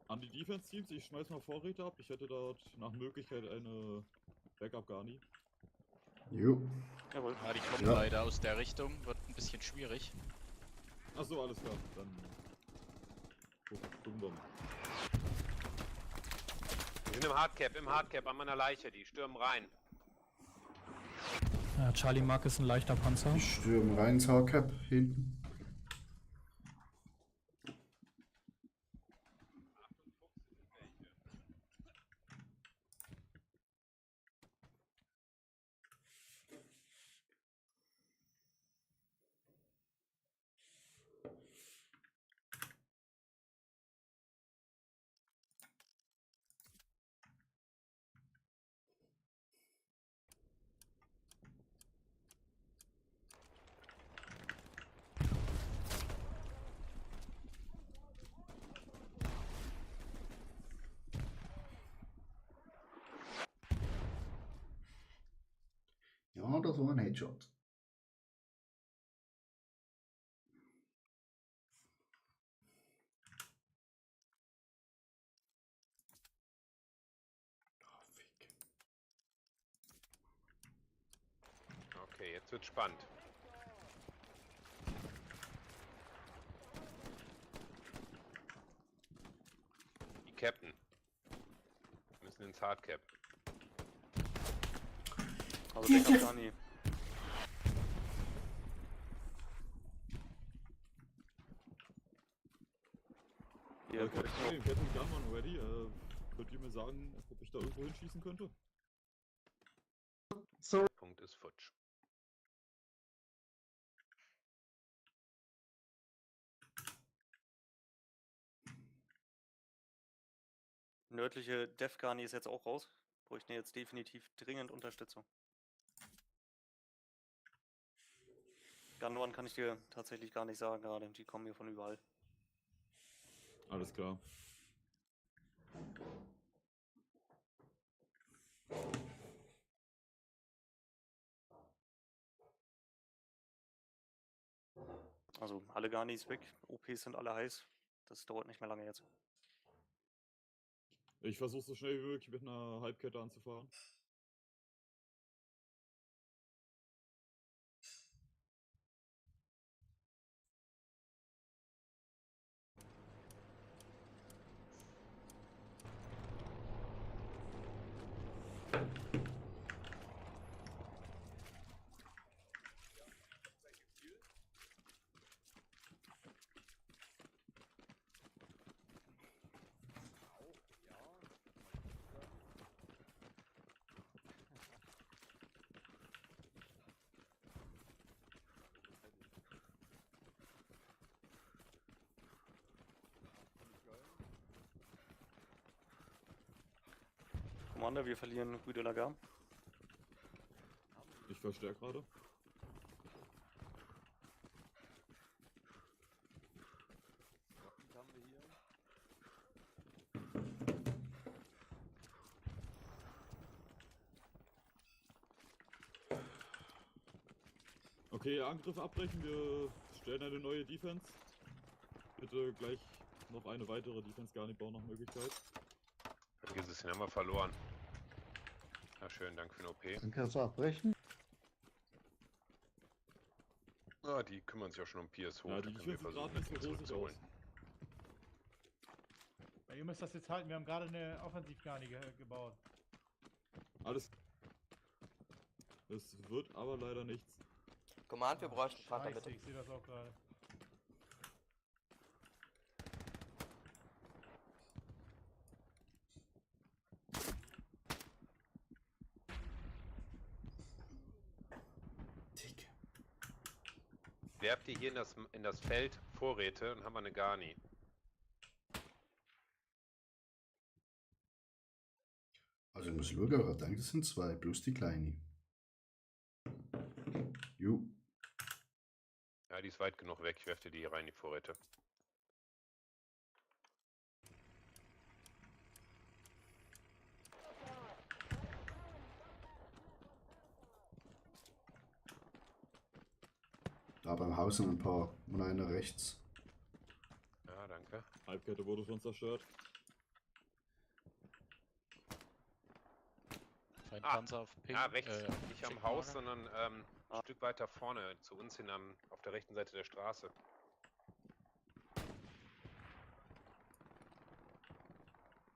An die Defense-Teams, ich schmeiß mal Vorräte ab. Ich hätte dort nach Möglichkeit eine Backup-Garni. Jo. Jawohl. Ja, die kommen Ja. leider aus der Richtung, wird ein bisschen schwierig. Achso, alles klar. Dann gucken wir mal. Die sind im Hardcap an meiner Leiche. Die stürmen rein. Charlie Mark ist ein leichter Panzer. Die stürmen rein ins Hardcap hinten. Ja, das war ein Headshot. Okay, jetzt wird's spannend. Die Captain müssen ins Hardcap. Also Backup Garni. Hier, Captain Gunman ready. Könnt ihr mir sagen, ob ich da irgendwo hinschießen könnte? Punkt ist futsch. Nördliche Defgarni ist jetzt auch raus. Bräuchten jetzt definitiv dringend Unterstützung. Gunman kann ich dir tatsächlich gar nicht sagen gerade. Die kommen hier von überall. Alles klar. Also alle Garnis weg. OPs sind alle heiß. Das dauert nicht mehr lange jetzt. Ich versuche so schnell wie möglich mit einer Halbkette anzufahren. Commander, wir verlieren Rue de la Gare. Ich verstärke gerade. Okay, Angriff abbrechen, wir stellen eine neue Defense. Bitte gleich noch eine weitere Defense-Garni bauen nach Möglichkeit. Vergiss es, den haben wir verloren. Ja, schönen Dank für den OP. Dann kannst du abbrechen. Ah, die kümmern sich auch schon um Piers hoch. Ja, da die können wir Defense versuchen, gerade das nicht so rosig zurückzuholen. Ja, ihr müsst das jetzt halten, wir haben gerade eine Offensivgarni gebaut. Alles. Es wird aber leider nichts. Command, wir bräuchten Panther Scheiße, bitte. ich sehe das auch gerade. Tick. Werft ihr hier in das Feld Vorräte und haben wir eine Garni. Also ich muss schauen, aber ich denke, das sind 2 plus die kleine. Jo. Ja, die ist weit genug weg. Ich werfe dir die hier rein, die Vorräte. Da beim Haus sind ein paar und einer rechts. Ja, danke. Halbkette wurde schon zerstört. Feindpanzer auf Ping. Ja, rechts. Nicht am Checkmarker. Haus, sondern ein Stück weiter vorne, zu uns hin auf der rechten Seite der Straße.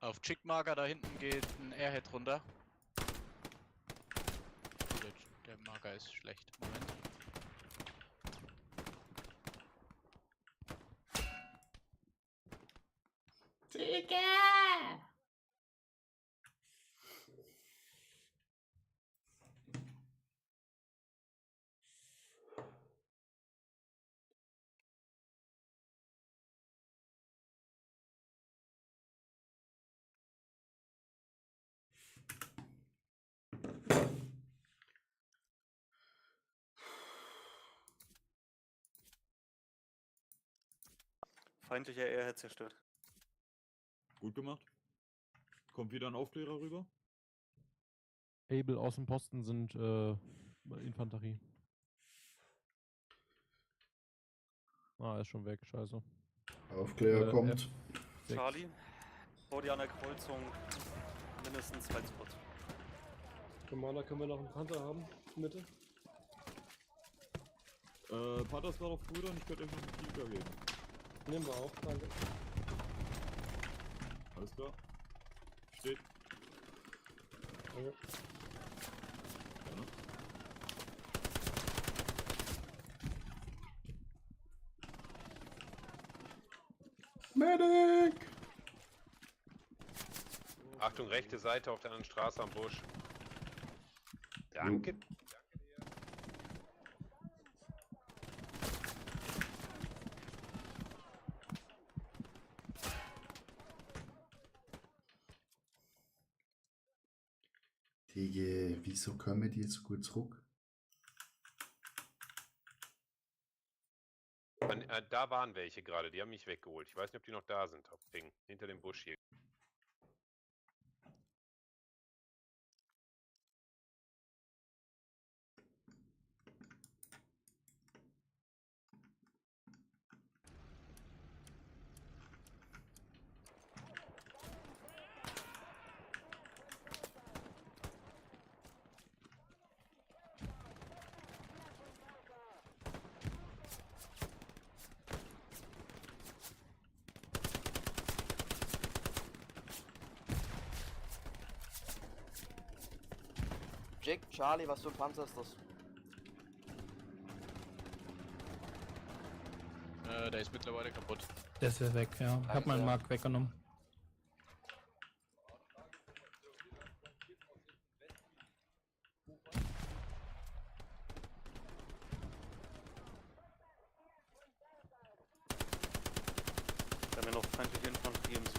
Auf Chickmarker da hinten geht ein Airhead runter. Der Marker ist schlecht. Moment. Züge! Feindlicher Airhead zerstört. Gut gemacht. Kommt wieder ein Aufklärer rüber. Able Außenposten sind Infanterie. Ah, ist schon weg, scheiße. Aufklärer kommt. F6. Charlie, vor dir an der Kreuzung mindestens 2 Spots. Commander, können wir noch einen Panther haben? Mitte? Panther ist gerade auf Brüdern, ich könnte euch noch einen Kieker geben. Nehmen wir auch, danke. Alles klar. Steht. Danke. Gerne. Medic! Achtung, rechte Seite auf der anderen Straße am Busch. Danke. Wieso kommen die jetzt so gut zurück? Da waren welche gerade, die haben mich weggeholt. Ich weiß nicht, ob die noch da sind, auf Ping, hinter dem Busch hier. Jack, Charlie, was für ein Panzer ist das? Der ist mittlerweile kaputt. Der ist ja weg, ja. Hab meinen Mark weggenommen. Da haben wir noch feindliche Infanterie im Süden.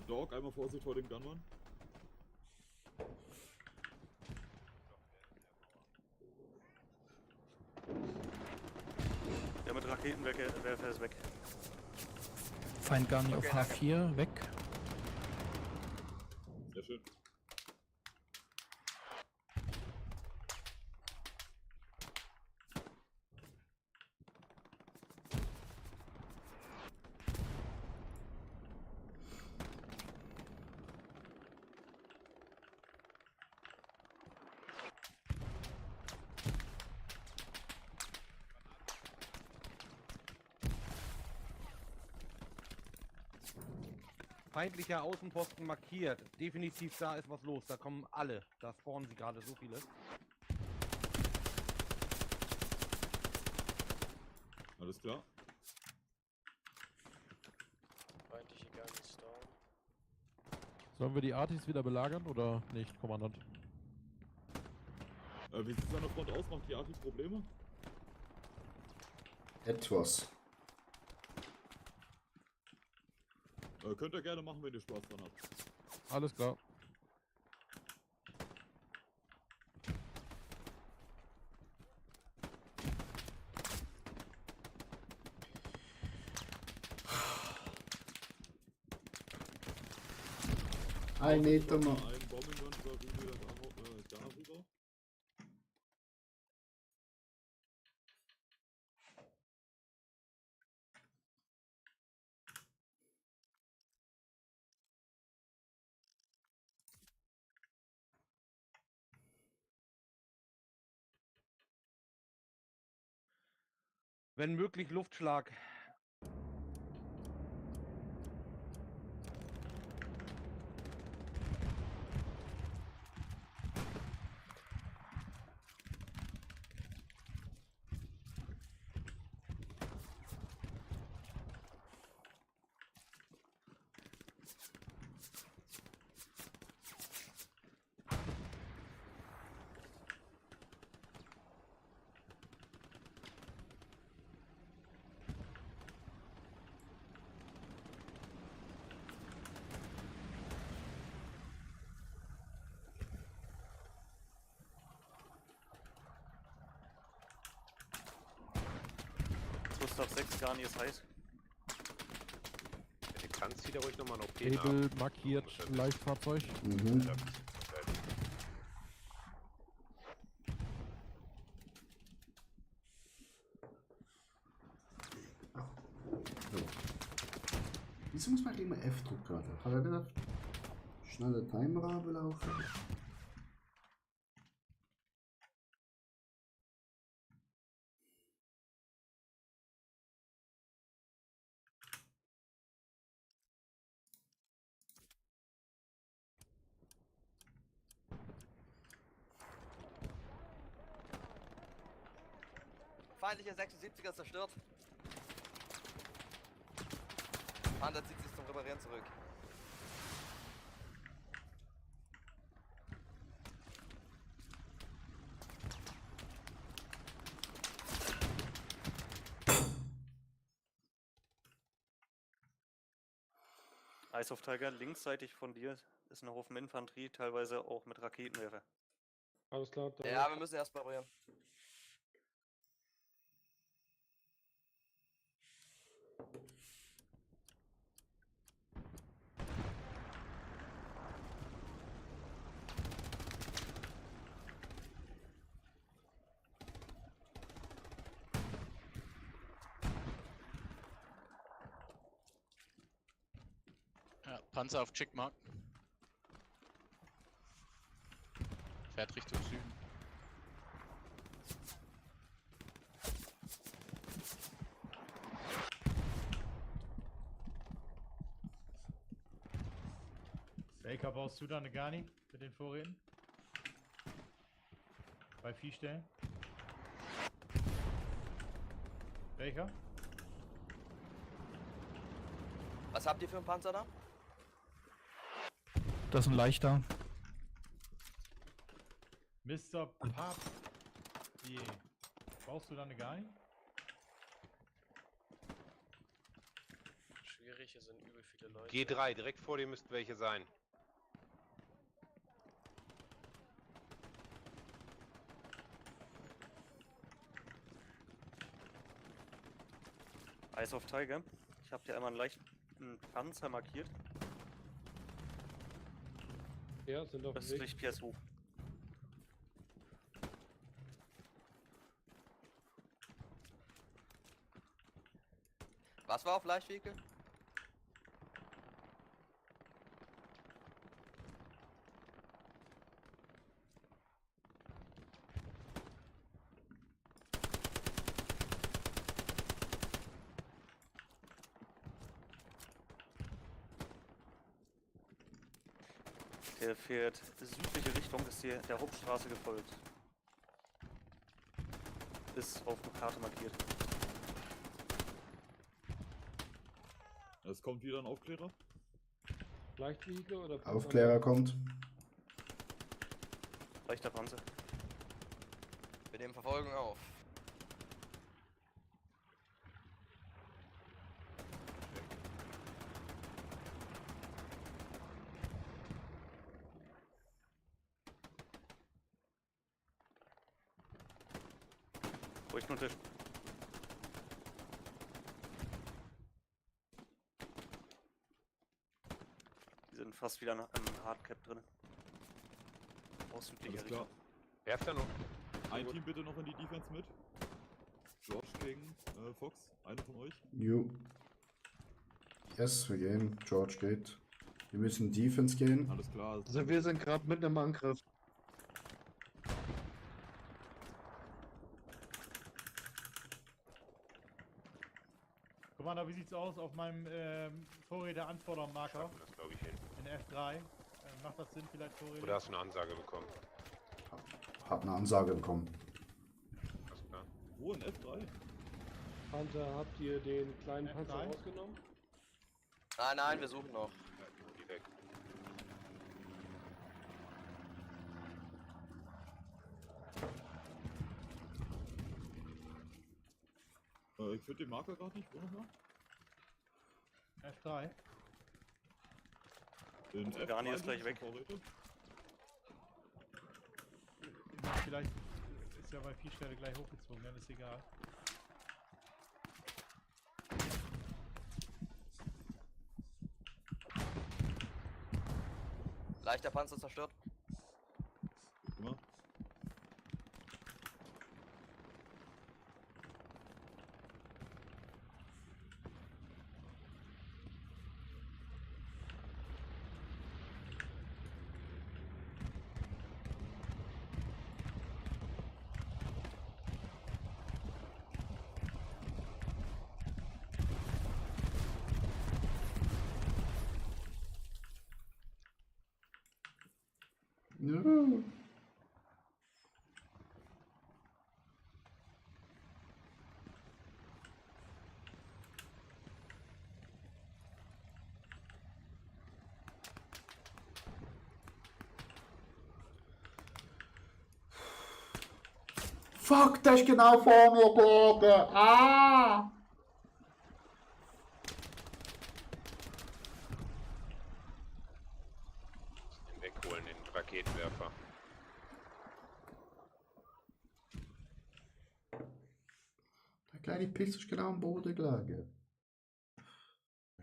Dog, einmal Vorsicht vor dem Gunman. Der mit Raketenwerfer ist weg. Feind Garni auf H4, weg. Sehr schön. Feindlicher Außenposten markiert. Definitiv da ist was los. Da kommen alle. Da spawnen sie gerade so viele. Alles klar. Feindliche Gun ist down. Sollen wir die Artis wieder belagern oder nicht, Kommandant? Wie sieht es an der Front aus? Macht die Artis Probleme? Etwas. Könnt ihr gerne machen, wenn ihr Spaß dran habt. Alles klar. Ein Meter noch. Ein Bombing-Gun darüber. Wenn möglich Luftschlag. Gustav 6, Garni ist heiß. Wenn du kannst, zieh da ruhig nochmal ein OP Hebel markiert, Leichtfahrzeug. Mhm. Wieso muss man immer F drücken gerade? Kann er nicht schnell den Timer ablaufen? Feindlicher 76er zerstört. Panther zieht sich zum Reparieren zurück. Eyes of Tiger, linksseitig von dir ist ein Haufen Infanterie, teilweise auch mit Raketenwerfer. Alles klar. Ja, wir müssen erst parieren. Ja, Panzer auf Checkmark. Fährt Richtung Süden. Baker, baust du da eine Garni mit den Vorräten? Bei Viehstellen? Baker? Was habt ihr für einen Panzer da? Das ist ein leichter. Mr. Pap. Baust du da eine Garni? Schwierig, hier sind übel viele Leute. G3, direkt vor dir müssten welche sein. Eyes of Tiger, ich habe dir einmal einen leichten Panzer markiert. Ja, sind auf dem Weg. Östlich Piers Hof. Was war auf Leichtvehikel? Der fährt südliche Richtung, ist hier der Hauptstraße gefolgt. Ist auf der Karte markiert. Es kommt wieder ein Aufklärer. Leichtvehikel oder Panzer? Aufklärer kommt. Leichter Panzer. Wir nehmen Verfolgung auf. Ruhig nur Tisch. Die sind fast wieder am Hardcap drin. Aus südlicher Alles klar. Richtung. Wer ist da noch? Ein Team bitte noch in die Defense mit. George gegen Fox, einer von euch. Jo. Yes, wir gehen. George geht. Wir müssen Defense gehen. Alles klar. Also wir sind gerade mitten im Angriff. Commander, wie sieht's aus auf meinem Vorräte-Anfordermarker Das glaube ich hin. in F3? Macht das Sinn, vielleicht Vorräte? Oder hast du eine Ansage bekommen? Hab eine Ansage bekommen. Alles klar. Wo in F3? Panther, habt ihr den kleinen F3? Panzer rausgenommen? Nein, nein, wir suchen noch. Die weg. Ich finde den Marker gerade nicht. Wo nochmal? F3. In Der Garni ist gleich weg. Vorräte. Vielleicht ist ja bei Viehstelle gleich hochgezogen, dann ist egal. Leichter Panzer zerstört. Immer. No. Fuck, der ist genau vor mir gelegen. Ah! Kleine Pisse ist genau am Boden gelegen.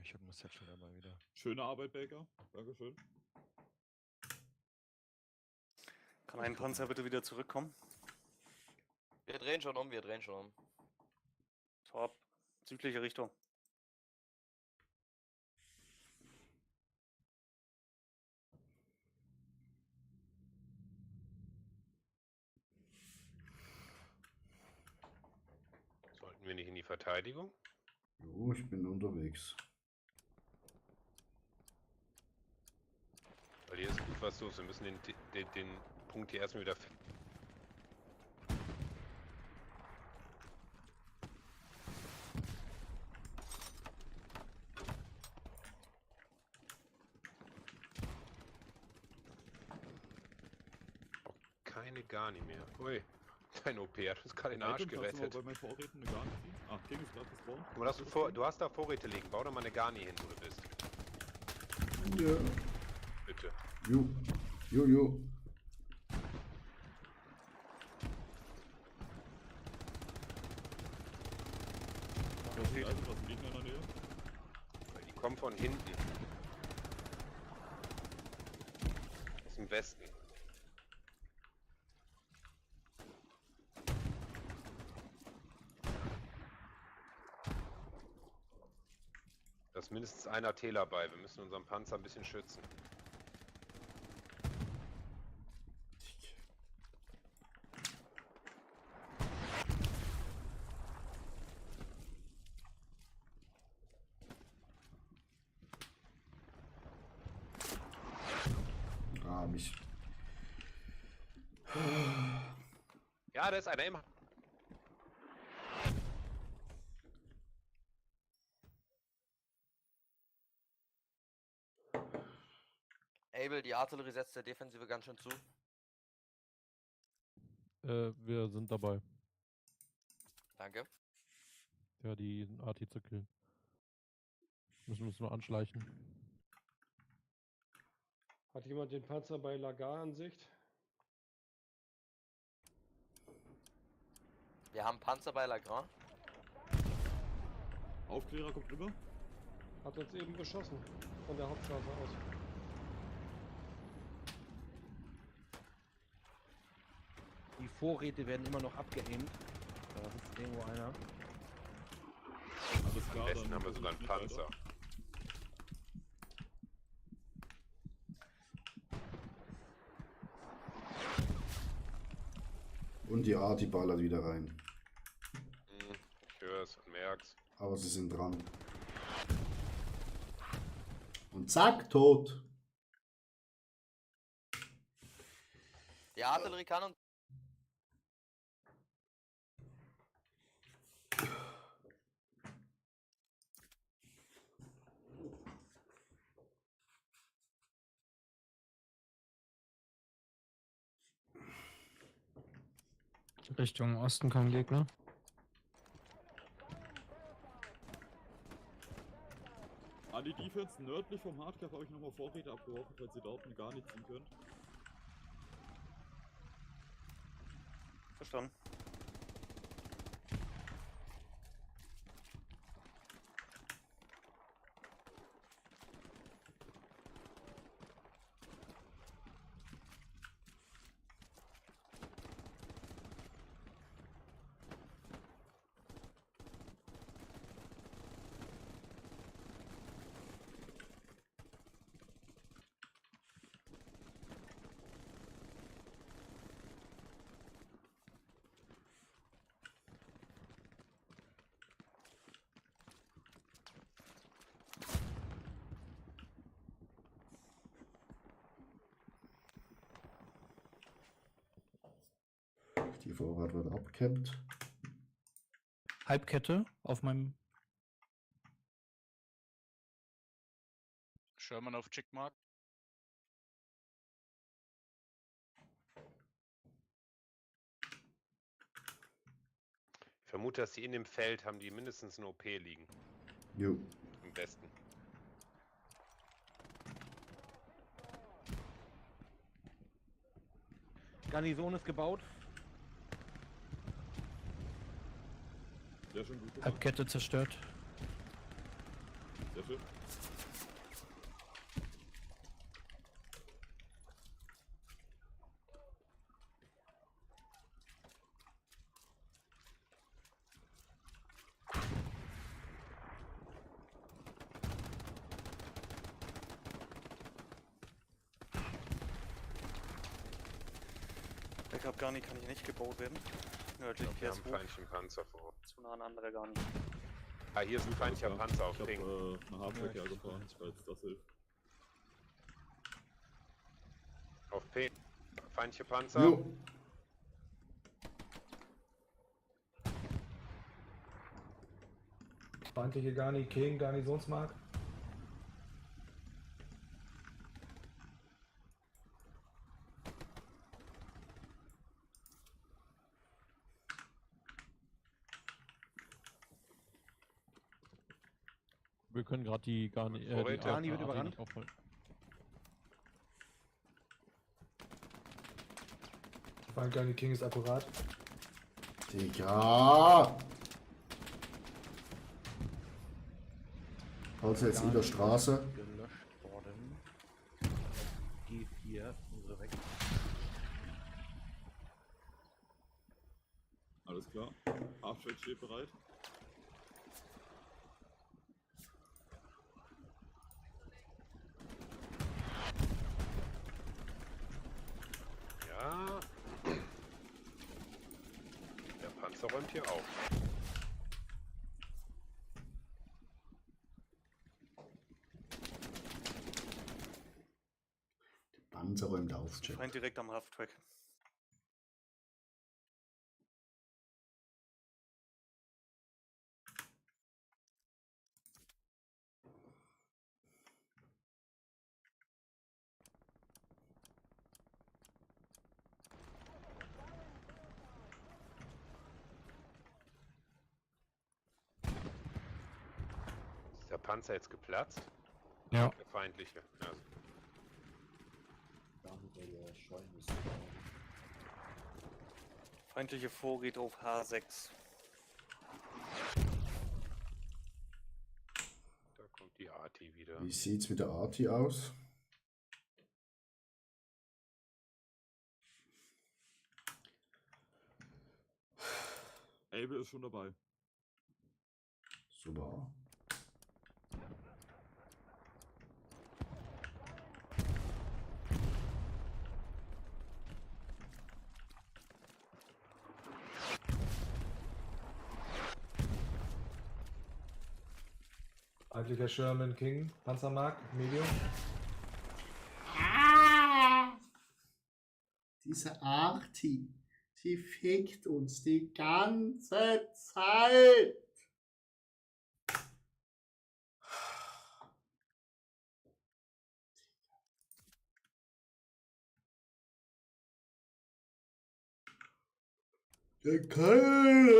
Ich habe das jetzt schon einmal wieder. Schöne Arbeit, Baker. Dankeschön. Kann ein Panzer bitte wieder zurückkommen? Wir drehen schon um, wir drehen schon um. Top. Südliche Richtung. Sollten wir nicht in die Verteidigung? Jo, ich bin unterwegs. Weil hier ist gut was los. Wir müssen den Punkt hier erstmal wieder finden. Keine Garni mehr. Ui, dein OP hat uns gerade den Arsch gerettet. Bei meinen Vorräten eine Garni ziehen? Ah, King ist gerade gespawnt. Guck mal, du hast da Vorräte liegen. Bau doch mal eine Garni hin, wo du bist. Ja. Bitte. Jo. Jo, jo. Was Gegner in der Nähe? Die kommen von hinten. Aus dem Westen. Da ist mindestens einer Täler bei. Wir müssen unseren Panzer ein bisschen schützen. Ah, mich. Ja, da ist einer im. Abel, die Artillerie setzt der Defensive ganz schön zu. Wir sind dabei. Danke. Ja, die AT zu killen. Müssen uns nur anschleichen. Hat jemand den Panzer bei Lagar in Sicht? Wir haben Panzer bei Lagrand. Aufklärer kommt rüber. Hat uns eben beschossen. Von der Hauptstraße aus. Die Vorräte werden immer noch abgeaimt. Da ist irgendwo einer. Alles klar, Am besten dann haben wir sogar einen Panzer. Und die Arti ballert wieder rein. Ich hör's und merk's. Aber sie sind dran. Und zack, tot. Die Artillerie kann uns. Richtung Osten kommen Gegner. An die Defense nördlich vom Hardcap habe ich nochmal Vorräte abgeworfen, falls ihr dort eine gar nicht ziehen könnt. Verstanden. Die Vorrat wird abgekämmt. Halbkette auf meinem. Sherman auf Checkmark. Ich vermute, dass die in dem Feld haben, die mindestens ein OP liegen. Jo. Im Westen. Garnison ist gebaut. Sehr schön, gut gemacht. Halbkette zerstört. Sehr schön. Backup Garni kann hier nicht gebaut werden. Nördlich Wir haben PS einen feindlichen Panzer vor. Zu nah an andere Garni. Ah, hier ist ein feindlicher Panzer auf Ich hab Ping. eine Hardware gefahren, falls das hilft. Auf Ping. Feindliche Panzer. Jo. Feindliche Garni, King, Garnisonsmark. Wir können gerade die Garni, Vorräte. Garni wird AT überrannt. nicht aufholen. Feind Garni King ist akkurat. Digga! Also jetzt in der Straße. Gelöscht worden. G4, unsere weg. Alles klar. Halftrack steht bereit. Ja. Der Panzer räumt hier auf. Panzer räumt auf, Chat. Feind direkt am Halftrack. Ist der Panzer jetzt geplatzt? Ja. Der feindliche. Ja. Feindliche Vorräte auf H6. Da kommt die AT wieder. Wie sieht's mit der AT aus? Able ist schon dabei. Super. Feindlicher Sherman King, Panzermark, Medium. Ah! Diese Arti, sie fickt uns die ganze Zeit. Der kann.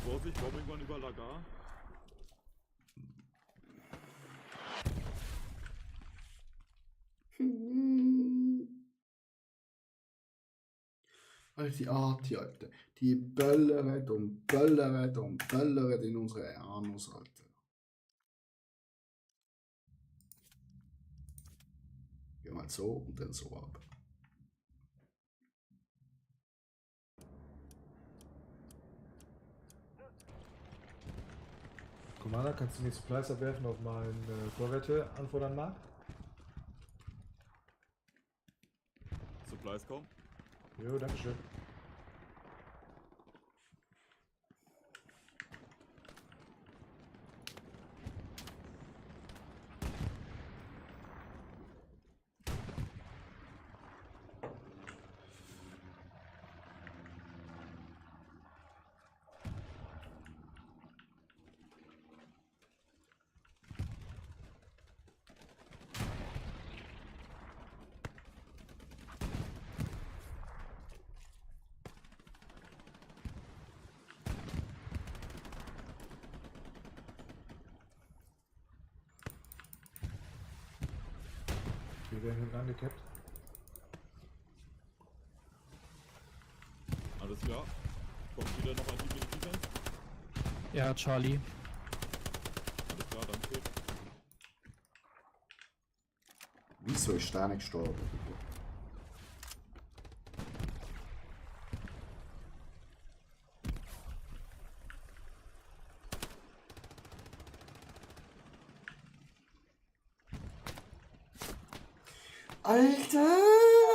Vorsicht, Bombing One über Lagar. Also die Arti, Alter. Die böllert und böllert und böllert in unsere Anus, Alter. Geh mal so und dann so ab. Commander, kannst du mir Supplies abwerfen auf meine Vorräte anfordern mag? Supplies kommen. Jo, dankeschön. werden hinten angekippt. Alles klar. Kommt wieder noch ein Team in die Defense? Ja, Charlie. Alles klar, danke. Wieso ist der nicht gestorben? Alter,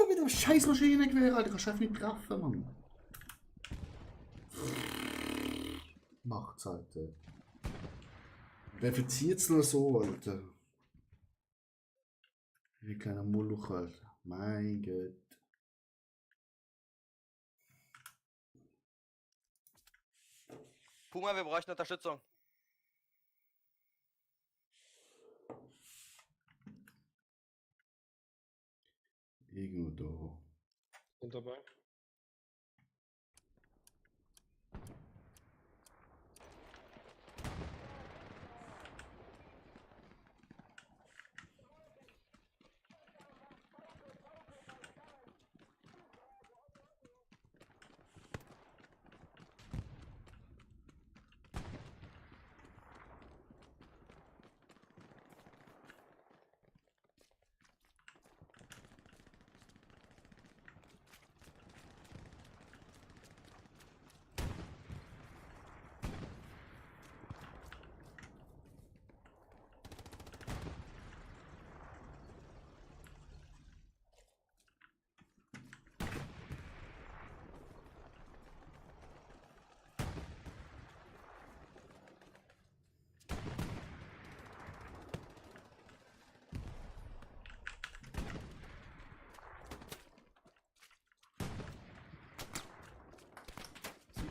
mit der scheiß Maschinengewehr, Alter, kannst du einfach nicht treffen, Mann. Macht's, Alter. Wer verzieht's nur so, Alter? Wie ein kleiner Moloch, Alter. Mein Gott. Puma, wir bräuchten Unterstützung. Irgendwo da. Sind dabei.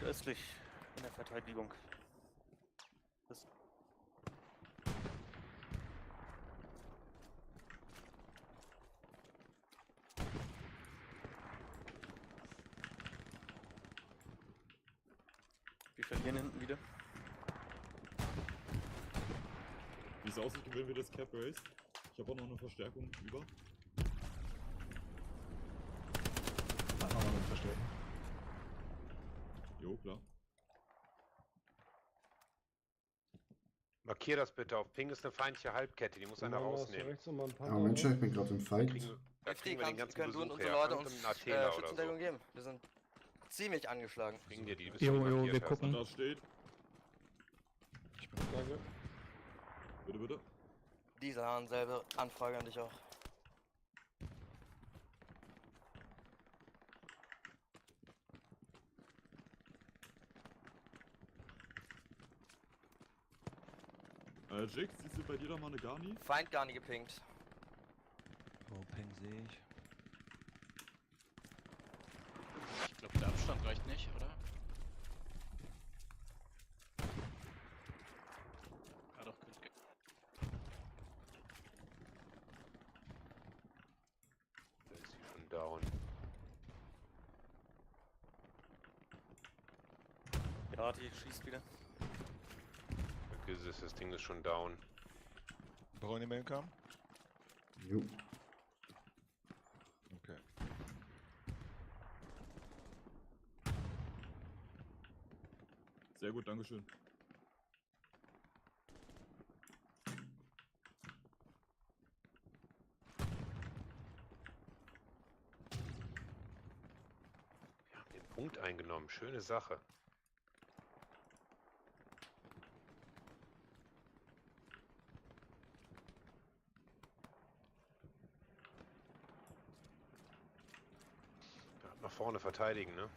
Südöstlich in der Verteidigung. Das Wir verlieren hinten wieder. Wie es aussieht, gewinnen wir das Cap Race. Ich habe auch noch eine Verstärkung über. Machen wir mal verstärken. Jo, klar. Markier das bitte. Auf Ping ist eine feindliche Halbkette, die muss einer rausnehmen. Ja, Mensch, ich bin gerade im Fight. Da kriegen wir den ganzen können du und Besuch unsere her. Leute uns Irgendein Athener oder Schützendeckung so. geben. Wir sind ziemlich angeschlagen. Kriegen dir die, bis Jo, du die jo, markiert wir hast. gucken. Da steht. Danke. Bitte, bitte. Dieselhahn, selbe Anfrage an dich auch. Jix, siehst du bei dir da mal eine Garni? Feind gar nicht gepinkt. Oh, Ping sehe ich. Ich glaube, der Abstand reicht nicht, oder? Ja, doch, könnte gehen. Da ist sie schon down. Ja, die schießt wieder. Vergiss es, das Ding ist schon down. Brauchen die Mail kam? Jo. Okay. Sehr gut, dankeschön. Wir haben den Punkt eingenommen, schöne Sache. Ja, nach vorne verteidigen, ne?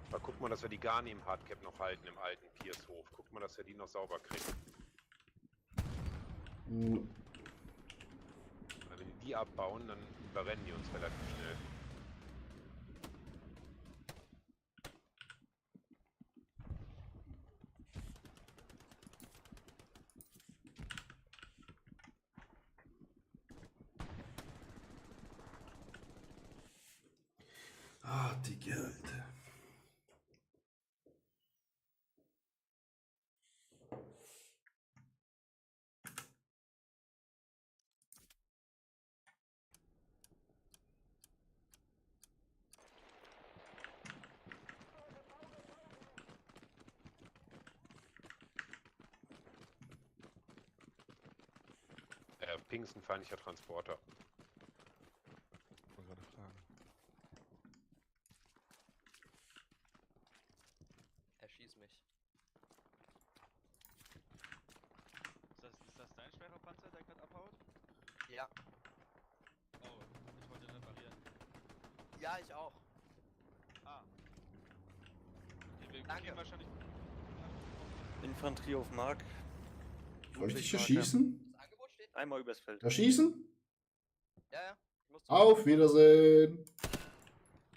Aber guck mal, dass wir die Garni im Hardcap noch halten, im alten Piershof. Guck mal, dass wir die noch sauber kriegen. Mhm. Weil wenn die abbauen, dann überrennen die uns relativ schnell. Ah, die Geld. Ping ist ein feindlicher Transporter. Ich wollte gerade fragen. Erschieß mich. Ist das dein schwerer Panzer, der gerade abhaut? Ja. Oh, ich wollte den reparieren. Ja, ich auch. Ah. Okay, wir Danke. gehen wahrscheinlich... Infanterie auf Mark. Soll ich dich erschießen? Das Angebot steht. Einmal übers Feld. Erschießen? Ja, ja. Ich muss Auf Wiedersehen!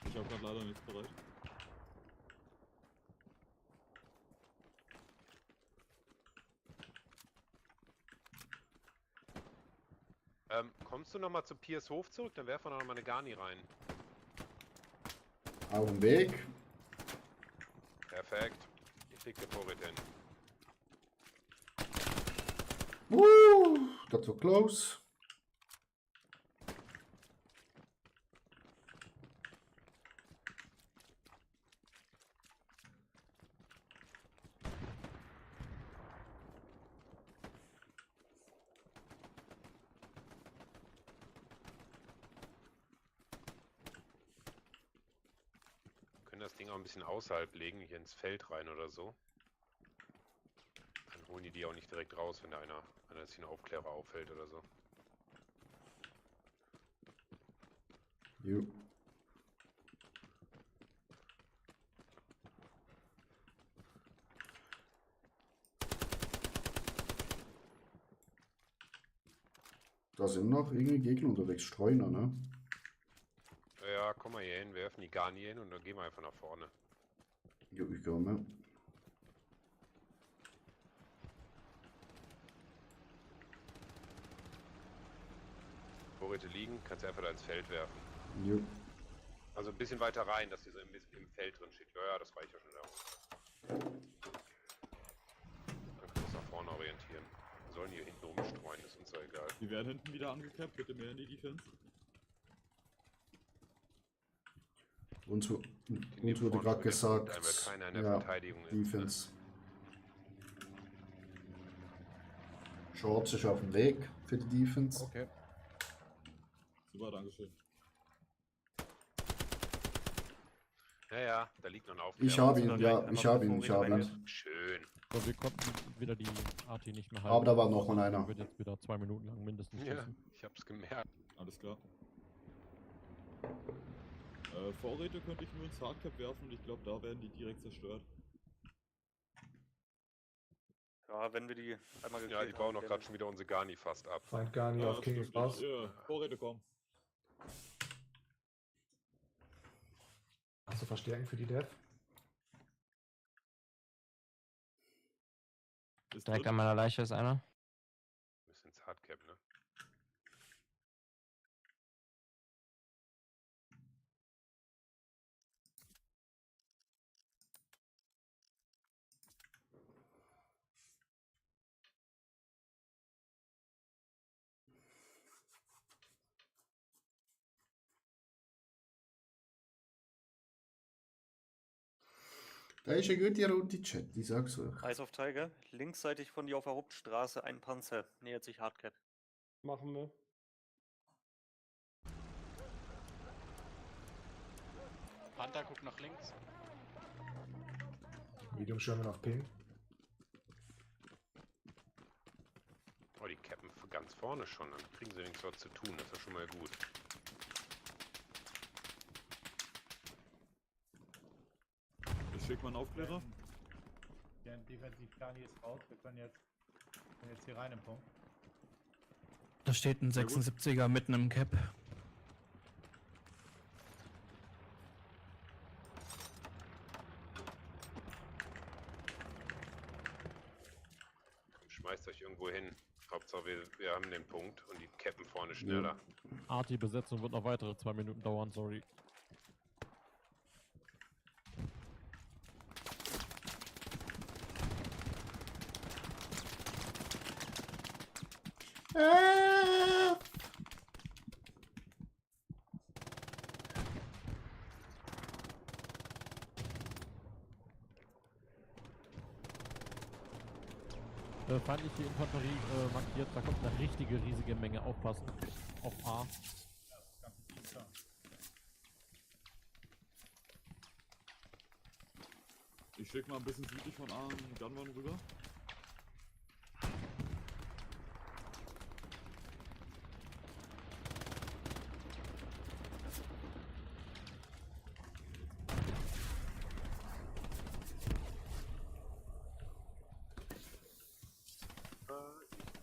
Ich habe gerade leider nichts bereit. Kommst du nochmal zu Piers Hof zurück? Dann werfen wir nochmal eine Garni rein. Auf dem Weg. Perfekt. Ich leg dir Vorräte hin. That was close. Wir können das Ding auch ein bisschen außerhalb legen, hier ins Feld rein oder so. Dann holen die auch nicht direkt raus, wenn da einer sich ein Aufklärer auffällt oder so. Jo. Da sind noch irgendwie Gegner unterwegs, Streuner, ne? Ja, komm mal hier hin, werfen die Garni hin und dann gehen wir einfach nach vorne. Jo, ich komme. Vorräte liegen, kannst du einfach da ins Feld werfen. Jo. Also ein bisschen weiter rein, dass die so im Feld drin steht. Ja, das reicht ja schon da. Dann kannst du uns nach vorne orientieren. Wir sollen hier hinten rumstreuen, ist uns ja egal. Die werden hinten wieder angekappt, bitte mehr in die Defense. Uns wurde gerade gesagt, keiner in der ja, Verteidigung ist, Defense. Shorts ist auf dem Weg für die Defense. Okay. Super, dankeschön. Ja, da liegt noch ein Aufklärer. Ich habe ihn, ja, ich habe ihn. Schön. So, wir konnten wieder die AT nicht mehr halten. Aber da war noch mal einer. Wird jetzt wieder 2 Minuten lang mindestens Ja, schießen. ich hab's gemerkt. Alles klar. Vorräte könnte ich nur ins Hardcap werfen und ich glaube, da werden die direkt zerstört. Ja, wenn wir die einmal gekillt Ja, die bauen doch gerade schon wieder unsere Garni fast ab. Feind Garni auf King ist raus. Ja, Vorräte kommen. Hast du Verstärken für die Dev? Direkt an meiner Leiche ist einer. Bisschen ins Hardcap, ne? Da ist eine gute Runde Chat, ich sag's euch. Eyes of Tiger, linksseitig von dir auf der Hauptstraße ein Panzer, nähert sich Hardcap. Machen wir. Panther guckt nach links. Medium Sherman auf Ping. Oh, die cappen ganz vorne schon, dann kriegen sie wenigstens was zu tun, das ist ja schon mal gut. Ich schick mal einen Aufklärer. Der Defensiv-Plani ist raus. Wir können jetzt hier rein im Punkt. Da steht ein 76er mitten im Cap. Schmeißt euch irgendwo hin. Hauptsache wir haben den Punkt und die cappen vorne schneller. AT-Besetzung wird noch weitere 2 Minuten dauern, sorry. Feindliche Infanterie markiert, da kommt eine richtige riesige Menge, aufpassen. Auf A. Ich schicke mal ein bisschen südlich von A einen Gunrun rüber.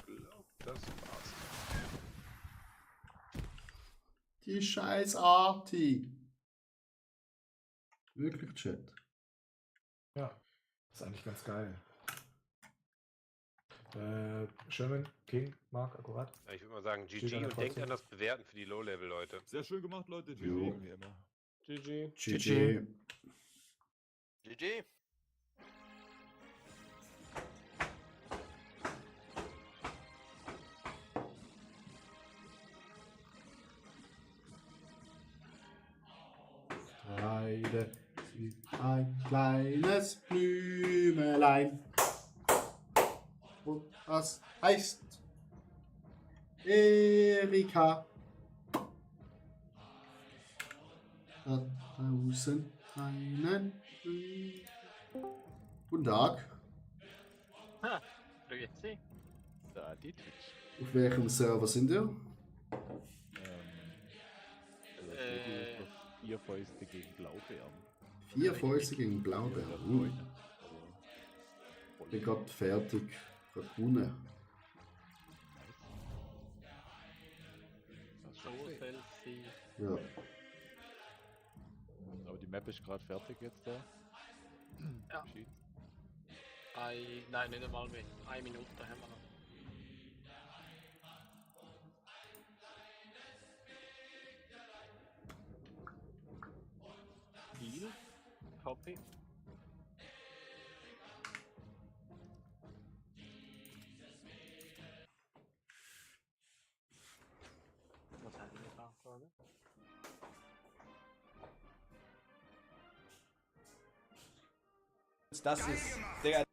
Ich glaube, das war's. Die scheiß Arti. Wirklich, Chat. Ja, ist eigentlich ganz geil. Sherman, King, Mark, akkurat. Ja, ich würde mal sagen, Steht GG an der und denkt Kreuzung. an das Bewerten für die Low-Level-Leute. Sehr schön gemacht, Leute. Jo. GG. Wie immer. GG. GG. GG. Heide, ein kleines Blümelein. Und das heißt Erika. Da draußen einen Guten Tag. Ha, grüezi. Da, die Twitch. Auf welchem Server sind ihr? Also vier Fäuste gegen Blaubeeren. 4 Fäuste gegen Blaubeeren. Ich bin gerade fertig. Gerade gewonnen. Das So soll sie. Ja. Aber die Map ist gerade fertig jetzt da. Ja. Nein, nicht einmal mehr. 1 Minute haben wir noch. Deal. Copy. Was haben wir da gerade? Das ist der.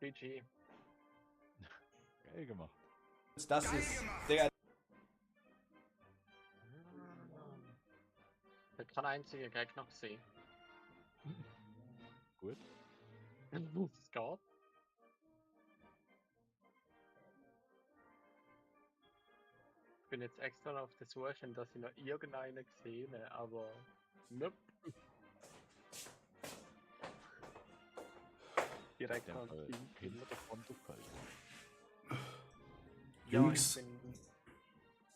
GG. Geil gemacht. Das ist der. Ich habe keinen einzigen Gegner gesehen. Gut. Es geht. Ich bin jetzt extra auf der Suche, dass ich noch irgendeinen gesehen habe, aber nope. Direkt als Team. Kinder davon durchhalten. Ja, Jungs. ich bin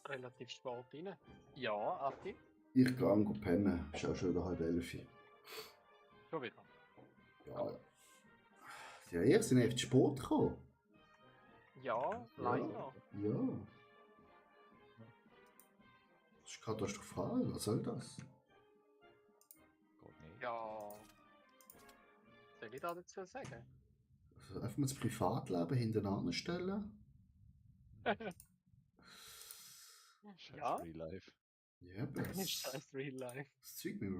relativ spät rein. Ja, Ati, Ich gehe am pennen. Ist auch schon wieder 10:30. schon wieder. Ja. Ja, ihr seid echt spät gekommen. Ja, leider. Ja. Das ist katastrophal. Was soll das? Ja. Soll ich da dazu sagen? Also einfach mal das Privatleben hintereinander stellen. Ja. Real Life. Ja, aber das Scheiß Real Life. zeigt mir